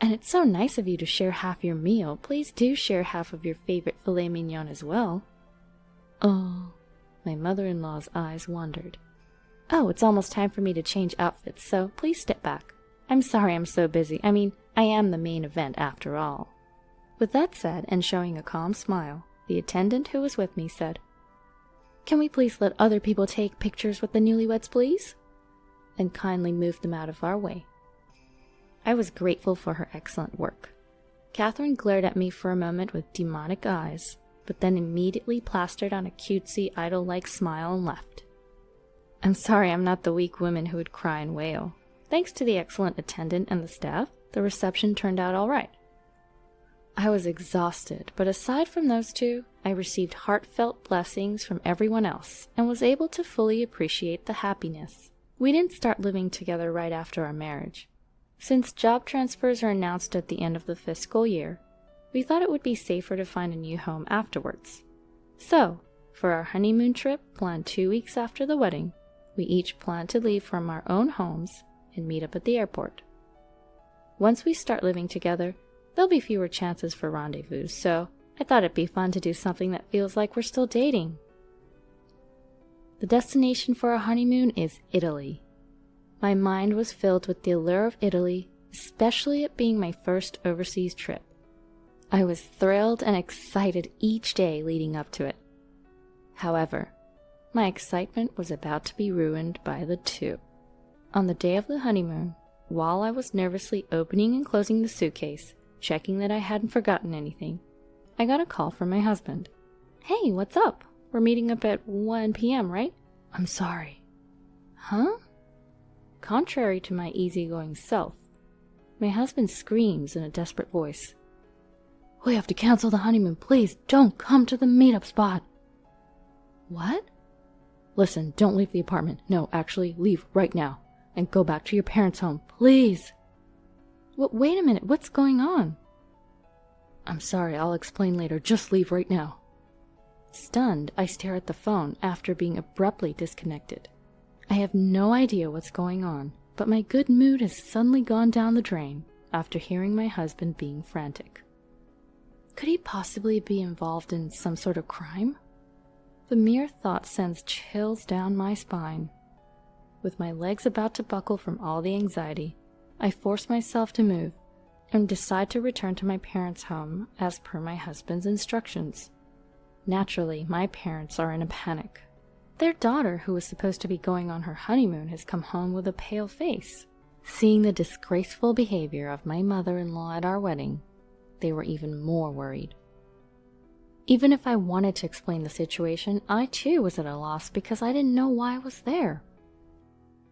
"And it's so nice of you to share half your meal. Please do share half of your favorite filet mignon as well." "Oh." My mother-in-law's eyes wandered. "Oh, it's almost time for me to change outfits, so please step back. I'm sorry I'm so busy. I mean, I am the main event after all." With that said, and showing a calm smile, the attendant who was with me said, "Can we please let other people take pictures with the newlyweds, please?" and kindly moved them out of our way. I was grateful for her excellent work. Catherine glared at me for a moment with demonic eyes, but then immediately plastered on a cutesy, idol-like smile and left. I'm sorry I'm not the weak woman who would cry and wail. Thanks to the excellent attendant and the staff, the reception turned out all right. I was exhausted, but aside from those two, I received heartfelt blessings from everyone else and was able to fully appreciate the happiness. We didn't start living together right after our marriage. Since job transfers are announced at the end of the fiscal year, we thought it would be safer to find a new home afterwards. So, for our honeymoon trip planned 2 weeks after the wedding, we each planned to leave from our own homes and meet up at the airport. Once we start living together, there'll be fewer chances for rendezvous, so I thought it'd be fun to do something that feels like we're still dating. The destination for our honeymoon is Italy. My mind was filled with the allure of Italy, especially it being my first overseas trip. I was thrilled and excited each day leading up to it. However, my excitement was about to be ruined by the two. On the day of the honeymoon, while I was nervously opening and closing the suitcase, checking that I hadn't forgotten anything, I got a call from my husband. "Hey, what's up? We're meeting up at 1 p.m., right?" "I'm sorry." "Huh?" Contrary to my easygoing self, my husband screams in a desperate voice, "We have to cancel the honeymoon. Please don't come to the meetup spot." "What?" "Listen, don't leave the apartment. No, actually, leave right now and go back to your parents' home, please." Wait a minute, what's going on?" "I'm sorry, I'll explain later. Just leave right now." Stunned, I stare at the phone after being abruptly disconnected. I have no idea what's going on, but my good mood has suddenly gone down the drain after hearing my husband being frantic. Could he possibly be involved in some sort of crime? The mere thought sends chills down my spine. With my legs about to buckle from all the anxiety, I force myself to move and decide to return to my parents' home as per my husband's instructions. Naturally, my parents are in a panic. Their daughter, who was supposed to be going on her honeymoon, has come home with a pale face. Seeing the disgraceful behavior of my mother-in-law at our wedding, they were even more worried. Even if I wanted to explain the situation, I too was at a loss because I didn't know why I was there.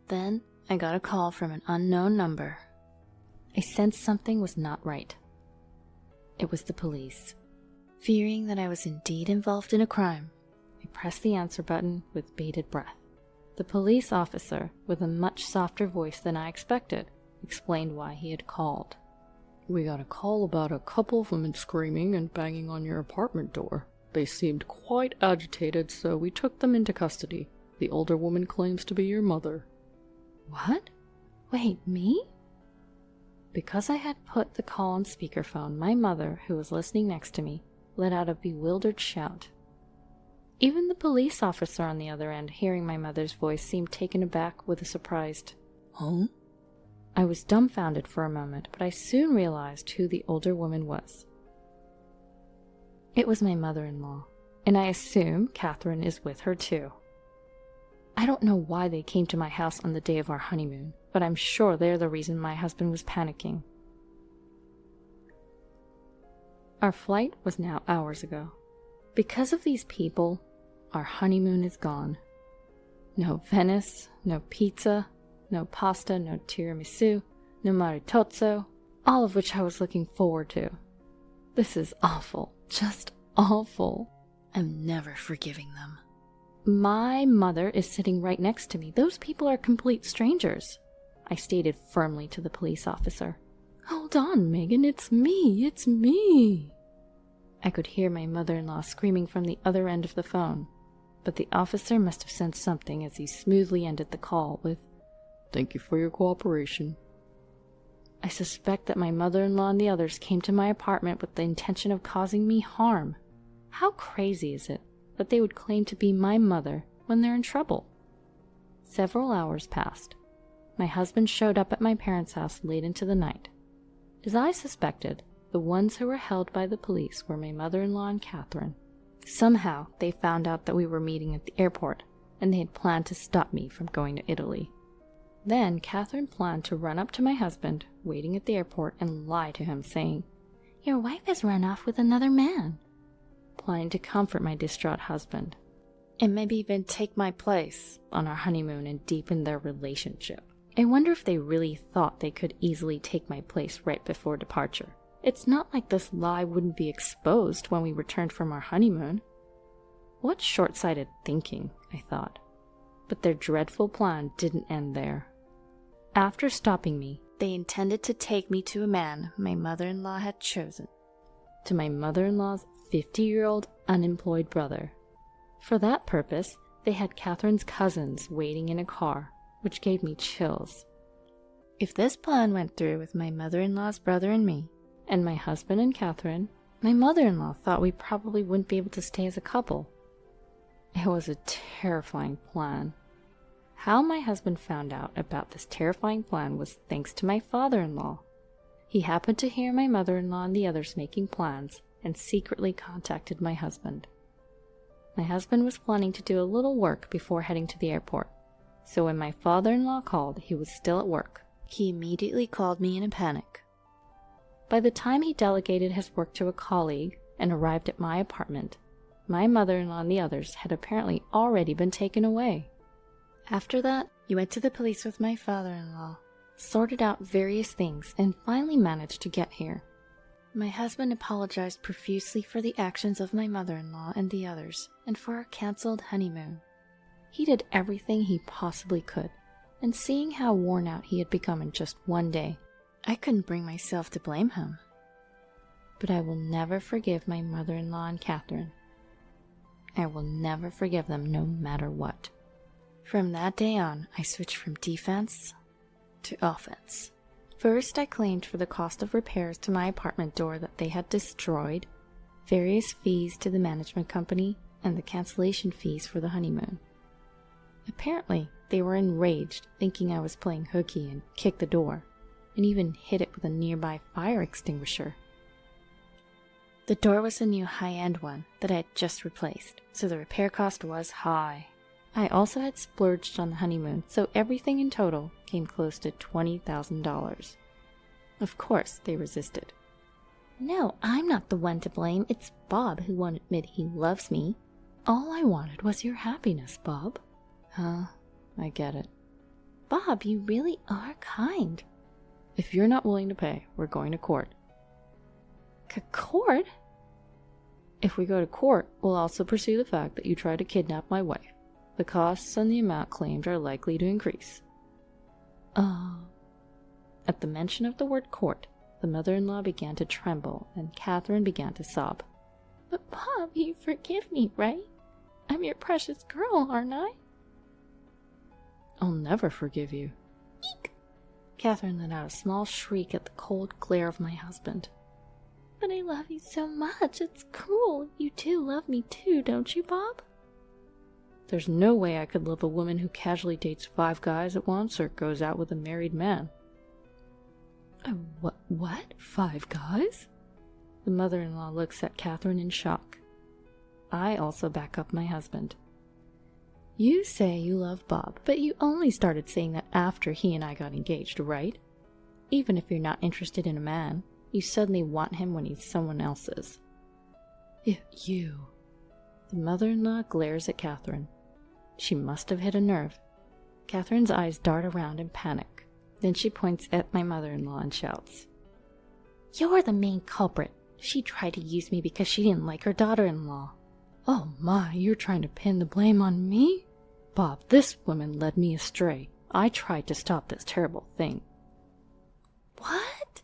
Then I got a call from an unknown number. I sensed something was not right. It was the police. Fearing that I was indeed involved in a crime, I pressed the answer button with bated breath. The police officer, with a much softer voice than I expected, explained why he had called. We got a call about a couple of women screaming and banging on your apartment door. They seemed quite agitated, so we took them into custody. The older woman claims to be your mother. What? Wait, me? Because I had put the call on speakerphone, my mother, who was listening next to me, let out a bewildered shout. Even the police officer on the other end, hearing my mother's voice, seemed taken aback with a surprised, "Huh?" I was dumbfounded for a moment, but I soon realized who the older woman was. It was my mother-in-law, and I assume Catherine is with her too. I don't know why they came to my house on the day of our honeymoon, but I'm sure they're the reason my husband was panicking. Our flight was now hours ago. Because of these people, our honeymoon is gone. No Venice, no pizza, no pasta, no tiramisu, no maritozzo, all of which I was looking forward to. This is awful, just awful. I'm never forgiving them. My mother is sitting right next to me. Those people are complete strangers, I stated firmly to the police officer. Hold on, Megan, it's me. I could hear my mother-in-law screaming from the other end of the phone, but the officer must have sensed something as he smoothly ended the call with, "Thank you for your cooperation." I suspect that my mother-in-law and the others came to my apartment with the intention of causing me harm. How crazy is it that they would claim to be my mother when they're in trouble? Several hours passed. My husband showed up at my parents' house late into the night. As I suspected, the ones who were held by the police were my mother-in-law and Catherine. Somehow, they found out that we were meeting at the airport, and they had planned to stop me from going to Italy. Then Catherine planned to run up to my husband, waiting at the airport, and lie to him, saying, "Your wife has run off with another man," planning to comfort my distraught husband, and maybe even take my place on our honeymoon and deepen their relationship. I wonder if they really thought they could easily take my place right before departure. It's not like this lie wouldn't be exposed when we returned from our honeymoon. What short-sighted thinking, I thought. But their dreadful plan didn't end there. After stopping me, they intended to take me to a man my mother-in-law had chosen. To my mother-in-law's 50-year-old unemployed brother. For that purpose, they had Catherine's cousins waiting in a car, which gave me chills. If this plan went through with my mother-in-law's brother and me, and my husband and Catherine, my mother-in-law thought we probably wouldn't be able to stay as a couple. It was a terrifying plan. How my husband found out about this terrifying plan was thanks to my father-in-law. He happened to hear my mother-in-law and the others making plans and secretly contacted my husband. My husband was planning to do a little work before heading to the airport, so when my father-in-law called, he was still at work. He immediately called me in a panic. By the time he delegated his work to a colleague and arrived at my apartment, my mother-in-law and the others had apparently already been taken away. After that, he went to the police with my father-in-law, sorted out various things, and finally managed to get here. My husband apologized profusely for the actions of my mother-in-law and the others, and for our cancelled honeymoon. He did everything he possibly could, and seeing how worn out he had become in just one day, I couldn't bring myself to blame him. But I will never forgive my mother-in-law and Catherine. I will never forgive them no matter what. From that day on, I switched from defense to offense. First, I claimed for the cost of repairs to my apartment door that they had destroyed, various fees to the management company, and the cancellation fees for the honeymoon. Apparently, they were enraged, thinking I was playing hooky, and kicked the door, and even hit it with a nearby fire extinguisher. The door was a new high-end one that I had just replaced, so the repair cost was high. I also had splurged on the honeymoon, so everything in total came close to $20,000. Of course, they resisted. No, I'm not the one to blame. It's Bob who won't admit he loves me. All I wanted was your happiness, Bob. Huh, I get it. Bob, you really are kind. If you're not willing to pay, we're going to court. Court? If we go to court, we'll also pursue the fact that you tried to kidnap my wife. The costs and the amount claimed are likely to increase. At the mention of the word court, the mother-in-law began to tremble, and Catherine began to sob. But Bob, you forgive me, right? I'm your precious girl, aren't I? I'll never forgive you. Eek! Catherine let out a small shriek at the cold glare of my husband. But I love you so much, it's cruel. You do love me too, don't you, Bob? There's no way I could love a woman who casually dates 5 guys at once or goes out with a married man. What? 5 guys? The mother-in-law looks at Catherine in shock. I also back up my husband. You say you love Bob, but you only started saying that after he and I got engaged, right? Even if you're not interested in a man, you suddenly want him when he's someone else's. You. The mother-in-law glares at Catherine. She must have hit a nerve. Catherine's eyes dart around in panic. Then she points at my mother-in-law and shouts, You're the main culprit. She tried to use me because she didn't like her daughter-in-law. Oh my, you're trying to pin the blame on me? Bob, this woman led me astray. I tried to stop this terrible thing. What?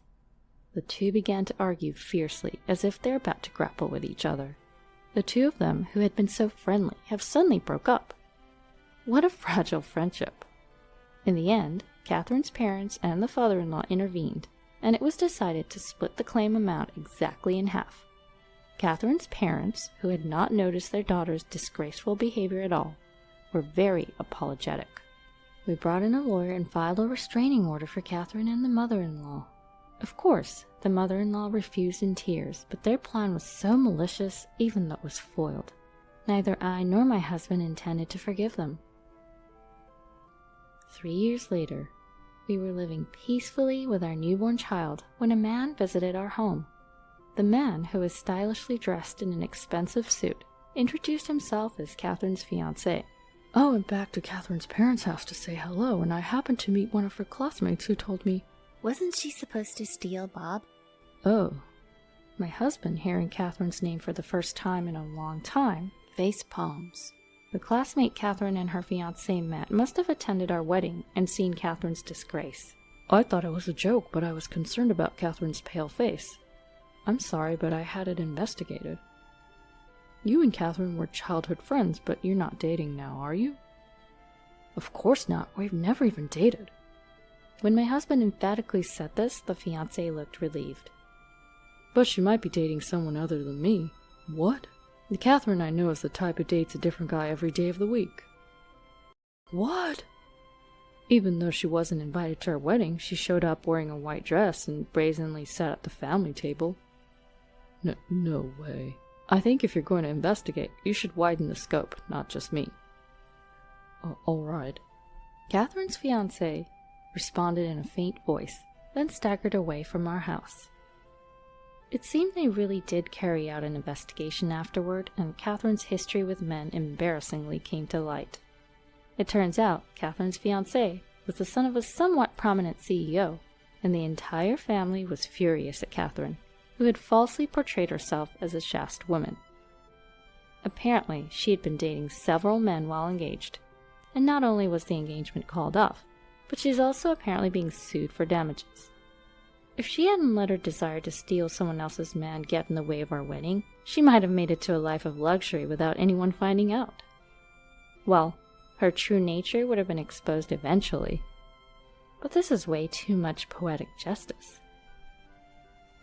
The two began to argue fiercely, as if they're about to grapple with each other. The two of them, who had been so friendly, have suddenly broke up. What a fragile friendship. In the end, Catherine's parents and the father-in-law intervened, and it was decided to split the claim amount exactly in half. Catherine's parents, who had not noticed their daughter's disgraceful behavior at all, were very apologetic. We brought in a lawyer and filed a restraining order for Catherine and the mother-in-law. Of course, the mother-in-law refused in tears, but their plan was so malicious, even though it was foiled. Neither I nor my husband intended to forgive them. 3 years later, we were living peacefully with our newborn child when a man visited our home. The man, who was stylishly dressed in an expensive suit, introduced himself as Catherine's fiancé. I went back to Catherine's parents' house to say hello, and I happened to meet one of her classmates who told me, Wasn't she supposed to steal, Bob? Oh. My husband, hearing Catherine's name for the first time in a long time, face palms. The classmate Catherine and her fiancé met must have attended our wedding and seen Catherine's disgrace. I thought it was a joke, but I was concerned about Catherine's pale face. I'm sorry, but I had it investigated. You and Catherine were childhood friends, but you're not dating now, are you? Of course not. We've never even dated. When my husband emphatically said this, the fiancé looked relieved. But she might be dating someone other than me. What? The Catherine I know is the type who dates a different guy every day of the week. What? Even though she wasn't invited to our wedding, she showed up wearing a white dress and brazenly sat at the family table. No way. I think if you're going to investigate, you should widen the scope, not just me. All right. Catherine's fiancé responded in a faint voice, then staggered away from our house. It seemed they really did carry out an investigation afterward, and Catherine's history with men embarrassingly came to light. It turns out Catherine's fiancé was the son of a somewhat prominent CEO, and the entire family was furious at Catherine, who had falsely portrayed herself as a chaste woman. Apparently, she had been dating several men while engaged, and not only was the engagement called off, but she's also apparently being sued for damages. If she hadn't let her desire to steal someone else's man get in the way of our wedding, she might have made it to a life of luxury without anyone finding out. Well, her true nature would have been exposed eventually. But this is way too much poetic justice.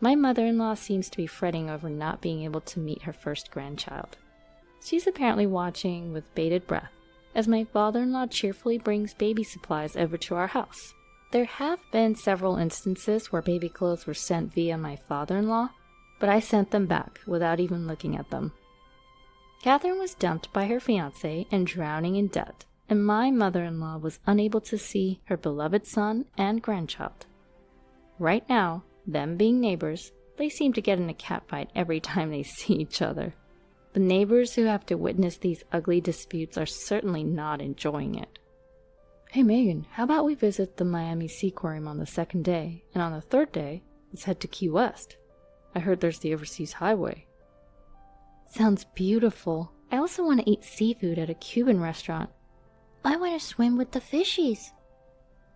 My mother-in-law seems to be fretting over not being able to meet her first grandchild. She's apparently watching with bated breath as my father-in-law cheerfully brings baby supplies over to our house. There have been several instances where baby clothes were sent via my father-in-law, but I sent them back without even looking at them. Catherine was dumped by her fiancé and drowning in debt, and my mother-in-law was unable to see her beloved son and grandchild. Right now, them being neighbors, they seem to get in a catfight every time they see each other. The neighbors who have to witness these ugly disputes are certainly not enjoying it. Hey Megan, how about we visit the Miami Seaquarium on the second day, and on the third day, let's head to Key West. I heard there's the Overseas Highway. Sounds beautiful. I also want to eat seafood at a Cuban restaurant. I want to swim with the fishies.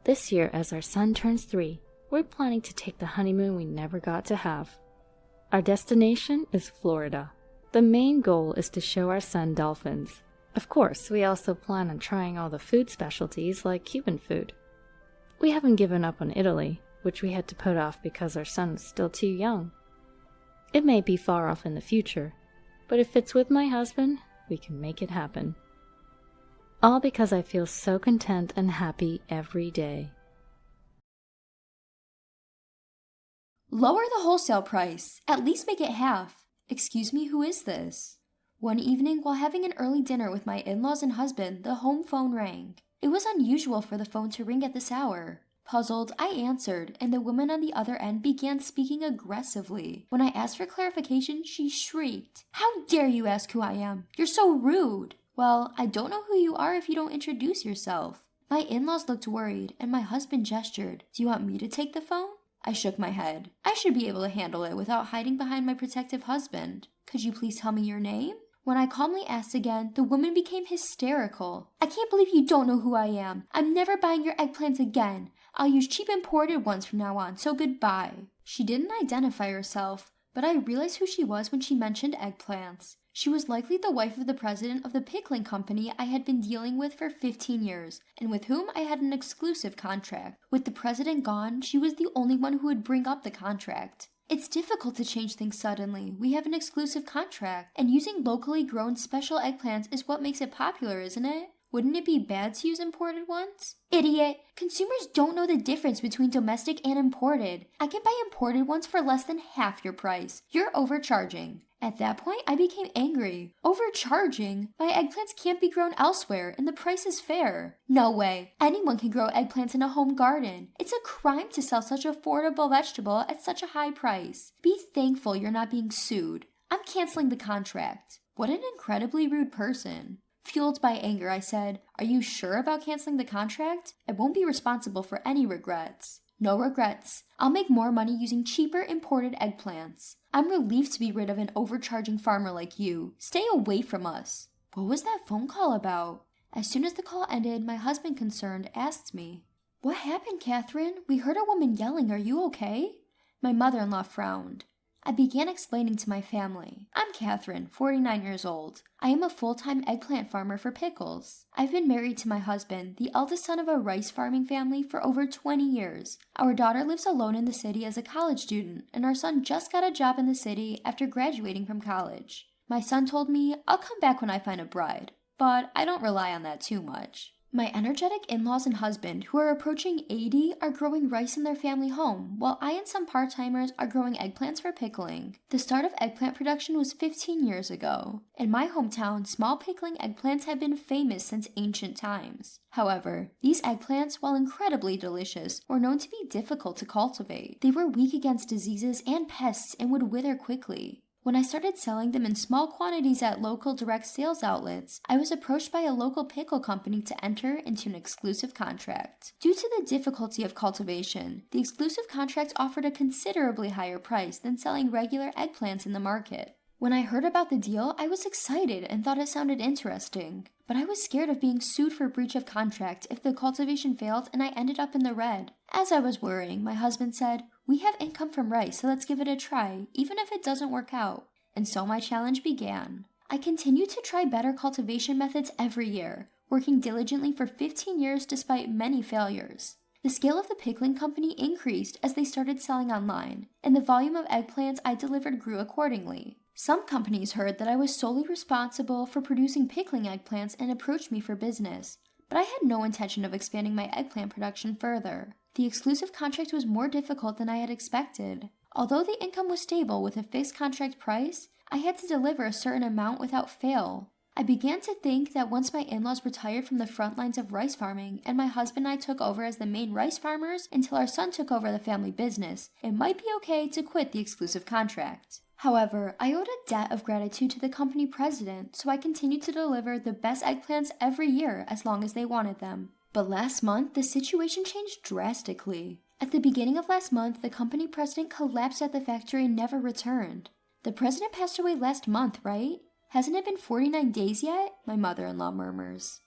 This year, as our son turns 3, we're planning to take the honeymoon we never got to have. Our destination is Florida. The main goal is to show our son dolphins. Of course, we also plan on trying all the food specialties like Cuban food. We haven't given up on Italy, which we had to put off because our son is still too young. It may be far off in the future, but if it's with my husband, we can make it happen. All because I feel so content and happy every day. Lower the wholesale price. At least make it half. Excuse me, who is this? One evening, while having an early dinner with my in-laws and husband, the home phone rang. It was unusual for the phone to ring at this hour. Puzzled, I answered, and the woman on the other end began speaking aggressively. When I asked for clarification, she shrieked, "How dare you ask who I am? You're so rude!" "Well, I don't know who you are if you don't introduce yourself." My in-laws looked worried, and my husband gestured. "Do you want me to take the phone?" I shook my head. I should be able to handle it without hiding behind my protective husband. "Could you please tell me your name?" When I calmly asked again, the woman became hysterical. "I can't believe you don't know who I am. I'm never buying your eggplants again. I'll use cheap imported ones from now on, so goodbye." She didn't identify herself, but I realized who she was when she mentioned eggplants. She was likely the wife of the president of the pickling company I had been dealing with for 15 years, and with whom I had an exclusive contract. With the president gone, she was the only one who would bring up the contract. It's difficult to change things suddenly. We have an exclusive contract, and using locally grown special eggplants is what makes it popular, isn't it? Wouldn't it be bad to use imported ones? Idiot! Consumers don't know the difference between domestic and imported. I can buy imported ones for less than half your price. You're overcharging. At that point, I became angry. Overcharging? My eggplants can't be grown elsewhere, and the price is fair. No way. Anyone can grow eggplants in a home garden. It's a crime to sell such an affordable vegetable at such a high price. Be thankful you're not being sued. I'm canceling the contract. What an incredibly rude person. Fueled by anger, I said, "Are you sure about canceling the contract? I won't be responsible for any regrets." "No regrets. I'll make more money using cheaper imported eggplants. I'm relieved to be rid of an overcharging farmer like you. Stay away from us." What was that phone call about? As soon as the call ended, my husband, concerned, asked me, "What happened, Catherine? We heard a woman yelling. Are you okay?" My mother-in-law frowned. I began explaining to my family. "I'm Catherine, 49 years old. I am a full-time eggplant farmer for pickles. I've been married to my husband, the eldest son of a rice farming family, for over 20 years. Our daughter lives alone in the city as a college student, and our son just got a job in the city after graduating from college. My son told me, I'll come back when I find a bride, but I don't rely on that too much. My energetic in-laws and husband, who are approaching 80, are growing rice in their family home, while I and some part-timers are growing eggplants for pickling. The start of eggplant production was 15 years ago. In my hometown, small pickling eggplants have been famous since ancient times. However, these eggplants, while incredibly delicious, were known to be difficult to cultivate. They were weak against diseases and pests and would wither quickly. When I started selling them in small quantities at local direct sales outlets, I was approached by a local pickle company to enter into an exclusive contract. Due to the difficulty of cultivation, the exclusive contract offered a considerably higher price than selling regular eggplants in the market. When I heard about the deal, I was excited and thought it sounded interesting. But I was scared of being sued for breach of contract if the cultivation failed and I ended up in the red. As I was worrying, my husband said, "We have income from rice, so let's give it a try, even if it doesn't work out." And so my challenge began. I continued to try better cultivation methods every year, working diligently for 15 years despite many failures. The scale of the pickling company increased as they started selling online, and the volume of eggplants I delivered grew accordingly. Some companies heard that I was solely responsible for producing pickling eggplants and approached me for business, but I had no intention of expanding my eggplant production further. The exclusive contract was more difficult than I had expected. Although the income was stable with a fixed contract price, I had to deliver a certain amount without fail. I began to think that once my in-laws retired from the front lines of rice farming and my husband and I took over as the main rice farmers until our son took over the family business, it might be okay to quit the exclusive contract. However, I owed a debt of gratitude to the company president, so I continued to deliver the best eggplants every year as long as they wanted them. But last month, the situation changed drastically. At the beginning of last month, the company president collapsed at the factory and never returned. The president passed away last month, right? Hasn't it been 49 days yet? My mother-in-law murmurs.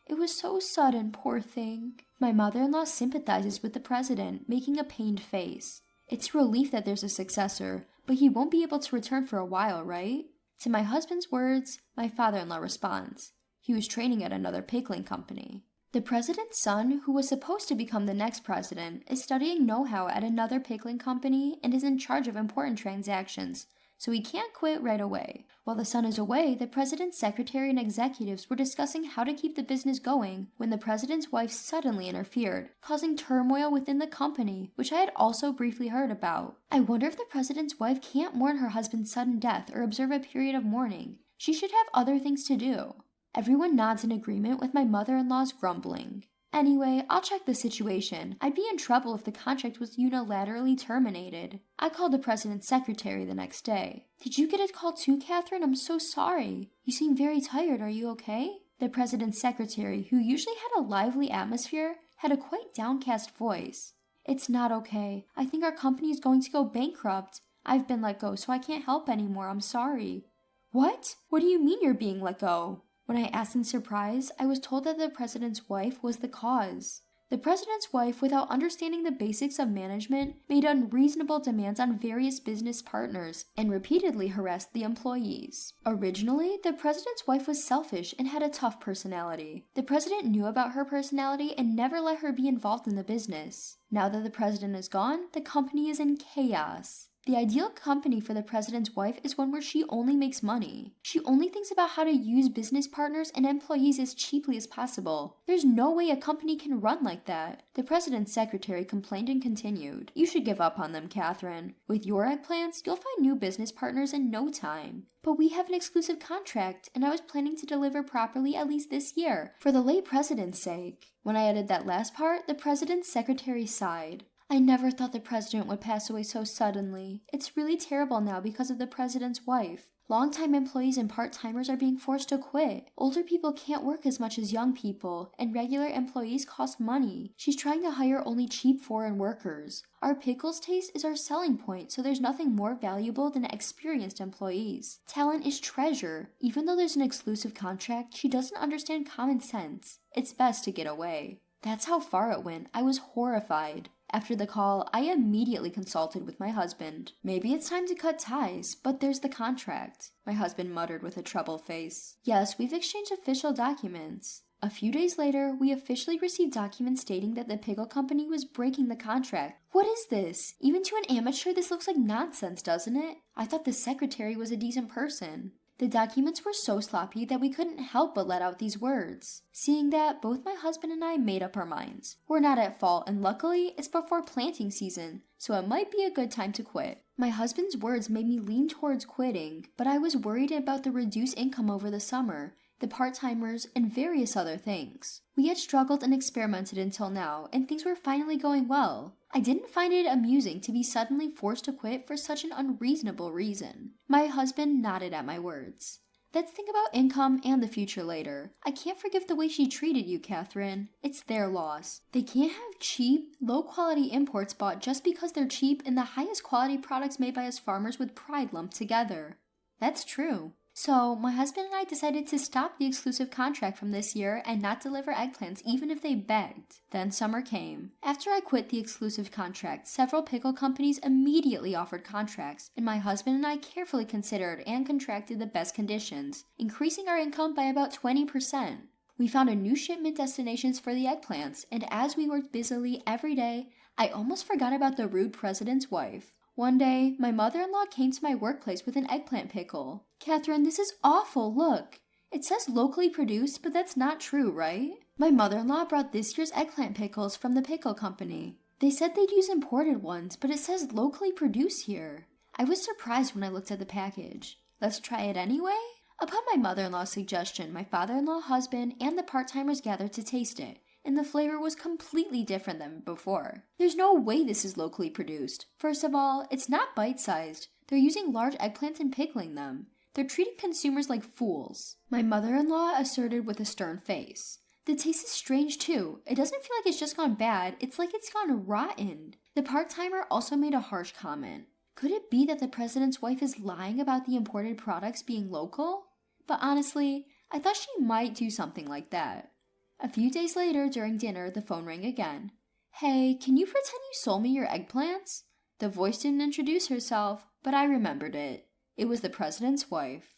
It was so sudden, poor thing. My mother-in-law sympathizes with the president, making a pained face. It's a relief that there's a successor, but he won't be able to return for a while, right? To my husband's words, my father-in-law responds. He was training at another pickling company. The president's son, who was supposed to become the next president, is studying know-how at another pickling company and is in charge of important transactions, so he can't quit right away. While the son is away, the president's secretary and executives were discussing how to keep the business going when the president's wife suddenly interfered, causing turmoil within the company, which I had also briefly heard about. I wonder if the president's wife can't mourn her husband's sudden death or observe a period of mourning. She should have other things to do. Everyone nods in agreement with my mother-in-law's grumbling. Anyway, I'll check the situation. I'd be in trouble if the contract was unilaterally terminated. I called the president's secretary the next day. Did you get a call too, Catherine? I'm so sorry. You seem very tired. Are you okay? The president's secretary, who usually had a lively atmosphere, had a quite downcast voice. It's not okay. I think our company is going to go bankrupt. I've been let go, so I can't help anymore. I'm sorry. What? What do you mean you're being let go? When I asked in surprise, I was told that the president's wife was the cause. The president's wife, without understanding the basics of management, made unreasonable demands on various business partners and repeatedly harassed the employees. Originally, the president's wife was selfish and had a tough personality. The president knew about her personality and never let her be involved in the business. Now that the president is gone, the company is in chaos. The ideal company for the president's wife is one where she only makes money. She only thinks about how to use business partners and employees as cheaply as possible. There's no way a company can run like that. The president's secretary complained and continued. You should give up on them, Catherine. With your eggplants, you'll find new business partners in no time. But we have an exclusive contract, and I was planning to deliver properly at least this year, for the late president's sake. When I added that last part, the president's secretary sighed. I never thought the president would pass away so suddenly. It's really terrible now because of the president's wife. Longtime employees and part-timers are being forced to quit. Older people can't work as much as young people, and regular employees cost money. She's trying to hire only cheap foreign workers. Our pickles taste is our selling point, so there's nothing more valuable than experienced employees. Talent is treasure. Even though there's an exclusive contract, she doesn't understand common sense. It's best to get away. That's how far it went. I was horrified. After the call, I immediately consulted with my husband. Maybe it's time to cut ties, but there's the contract. My husband muttered with a troubled face. Yes, we've exchanged official documents. A few days later, we officially received documents stating that the pickle company was breaking the contract. What is this? Even to an amateur, this looks like nonsense, doesn't it? I thought the secretary was a decent person. The documents were so sloppy that we couldn't help but let out these words. Seeing that, both my husband and I made up our minds. We're not at fault, and luckily, it's before planting season, so it might be a good time to quit. My husband's words made me lean towards quitting, but I was worried about the reduced income over the summer, the part-timers, and various other things. We had struggled and experimented until now, and things were finally going well. I didn't find it amusing to be suddenly forced to quit for such an unreasonable reason. My husband nodded at my words. Let's think about income and the future later. I can't forgive the way she treated you, Catherine. It's their loss. They can't have cheap, low-quality imports bought just because they're cheap and the highest quality products made by us farmers with pride lumped together. That's true. So, my husband and I decided to stop the exclusive contract from this year and not deliver eggplants even if they begged. Then summer came. After I quit the exclusive contract, several pickle companies immediately offered contracts, and my husband and I carefully considered and contracted the best conditions, increasing our income by about 20%. We found a new shipment destinations for the eggplants, and as we worked busily every day, I almost forgot about the rude president's wife. One day, my mother-in-law came to my workplace with an eggplant pickle. Catherine, this is awful, look. It says locally produced, but that's not true, right? My mother-in-law brought this year's eggplant pickles from the pickle company. They said they'd use imported ones, but it says locally produced here. I was surprised when I looked at the package. Let's try it anyway? Upon my mother-in-law's suggestion, my father-in-law, husband, and the part-timers gathered to taste it, and the flavor was completely different than before. There's no way this is locally produced. First of all, it's not bite-sized. They're using large eggplants and pickling them. They're treating consumers like fools. My mother-in-law asserted with a stern face. The taste is strange too. It doesn't feel like it's just gone bad, it's like it's gone rotten. The part-timer also made a harsh comment. Could it be that the president's wife is lying about the imported products being local? But honestly, I thought she might do something like that. A few days later, during dinner, the phone rang again. Hey, can you pretend you sold me your eggplants? The voice didn't introduce herself, but I remembered it. It was the president's wife.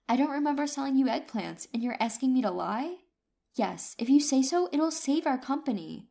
I don't remember selling you eggplants, and you're asking me to lie? Yes, if you say so, it'll save our company.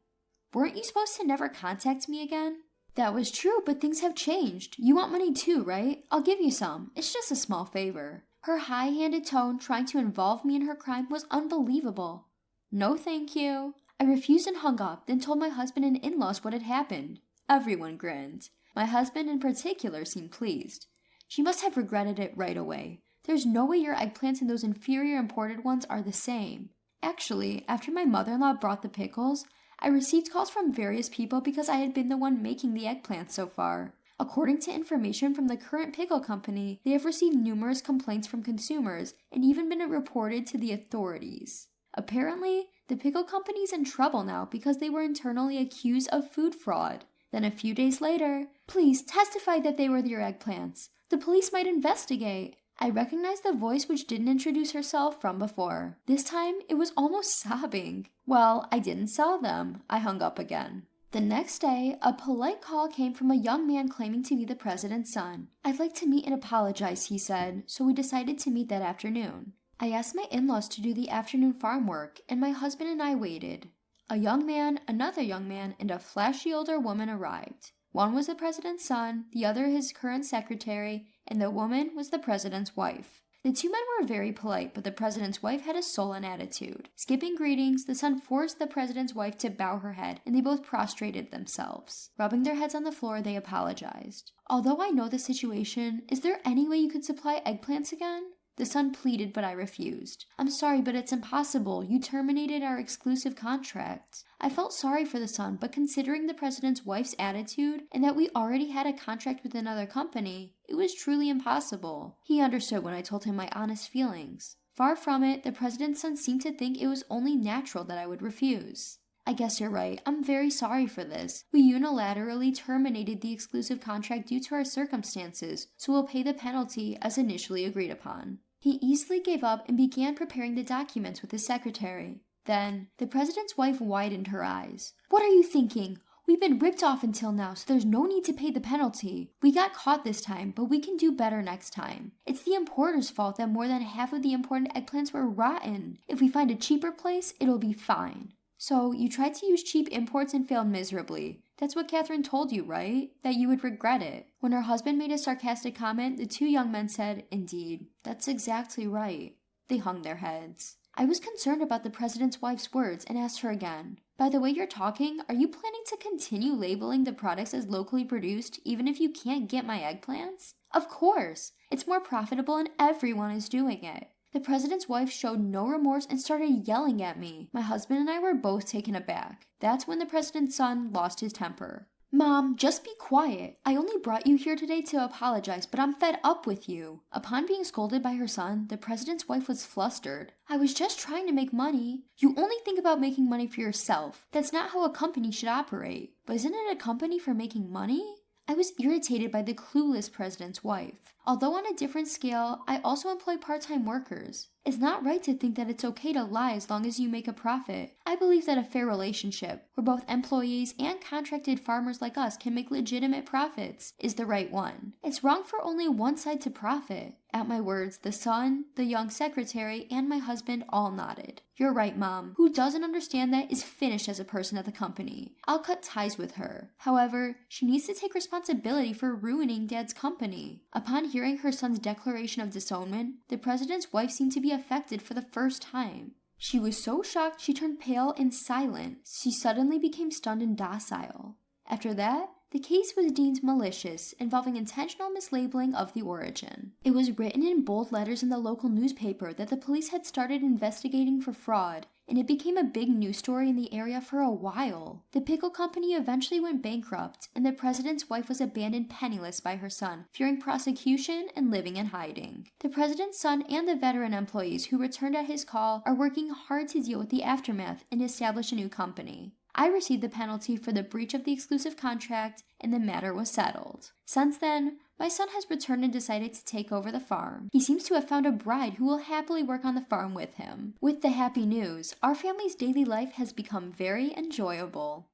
Weren't you supposed to never contact me again? That was true, but things have changed. You want money too, right? I'll give you some. It's just a small favor. Her high-handed tone trying to involve me in her crime was unbelievable. No thank you. I refused and hung up, then told my husband and in-laws what had happened. Everyone grinned. My husband in particular seemed pleased. She must have regretted it right away. There's no way your eggplants and those inferior imported ones are the same. Actually, after my mother-in-law brought the pickles, I received calls from various people because I had been the one making the eggplants so far. According to information from the current pickle company, they have received numerous complaints from consumers and even been reported to the authorities. Apparently, the pickle company's in trouble now because they were internally accused of food fraud. Then a few days later, please testify that they were your eggplants. The police might investigate. I recognized the voice which didn't introduce herself from before. This time, it was almost sobbing. Well, I didn't sell them. I hung up again. The next day, a polite call came from a young man claiming to be the president's son. I'd like to meet and apologize, he said, so we decided to meet that afternoon. I asked my in-laws to do the afternoon farm work, and my husband and I waited. A young man, another young man, and a flashy older woman arrived. One was the president's son, the other his current secretary, and the woman was the president's wife. The two men were very polite, but the president's wife had a sullen attitude. Skipping greetings, the son forced the president's wife to bow her head, and they both prostrated themselves. Rubbing their heads on the floor, they apologized. Although I know the situation, is there any way you could supply eggplants again? The son pleaded, but I refused. I'm sorry, but it's impossible. You terminated our exclusive contract. I felt sorry for the son, but considering the president's wife's attitude and that we already had a contract with another company, it was truly impossible. He understood when I told him my honest feelings. Far from it, the president's son seemed to think it was only natural that I would refuse. I guess you're right. I'm very sorry for this. We unilaterally terminated the exclusive contract due to our circumstances, so we'll pay the penalty as initially agreed upon. He easily gave up and began preparing the documents with his secretary. Then, the president's wife widened her eyes. What are you thinking? We've been ripped off until now, so there's no need to pay the penalty. We got caught this time, but we can do better next time. It's the importer's fault that more than half of the imported eggplants were rotten. If we find a cheaper place, it'll be fine. So, you tried to use cheap imports and failed miserably. That's what Catherine told you, right? That you would regret it. When her husband made a sarcastic comment, the two young men said, "Indeed, that's exactly right." They hung their heads. I was concerned about the president's wife's words and asked her again, "By the way you're talking, are you planning to continue labeling the products as locally produced even if you can't get my eggplants?" "Of course! It's more profitable and everyone is doing it." The president's wife showed no remorse and started yelling at me. My husband and I were both taken aback. That's when the president's son lost his temper. "Mom, just be quiet. I only brought you here today to apologize, but I'm fed up with you." Upon being scolded by her son, the president's wife was flustered. "I was just trying to make money." "You only think about making money for yourself. That's not how a company should operate." "But isn't it a company for making money?" I was irritated by the clueless president's wife. Although on a different scale, I also employ part-time workers. It's not right to think that it's okay to lie as long as you make a profit. I believe that a fair relationship, where both employees and contracted farmers like us can make legitimate profits, is the right one. It's wrong for only one side to profit. At my words, the son, the young secretary, and my husband all nodded. "You're right, Mom. Who doesn't understand that is finished as a person at the company. I'll cut ties with her. However, she needs to take responsibility for ruining Dad's company." Upon hearing her son's declaration of disownment, the president's wife seemed to be affected for the first time. She was so shocked she turned pale and silent. She suddenly became stunned and docile. After that, The case was deemed malicious, involving intentional mislabeling of the origin. It was written in bold letters in the local newspaper that the police had started investigating for fraud, and it became a big news story in the area for a while. The pickle company eventually went bankrupt, and the president's wife was abandoned penniless by her son, fearing prosecution and living in hiding. The president's son and the veteran employees who returned at his call are working hard to deal with the aftermath and establish a new company. I received the penalty for the breach of the exclusive contract, and the matter was settled. Since then, my son has returned and decided to take over the farm. He seems to have found a bride who will happily work on the farm with him. With the happy news, our family's daily life has become very enjoyable.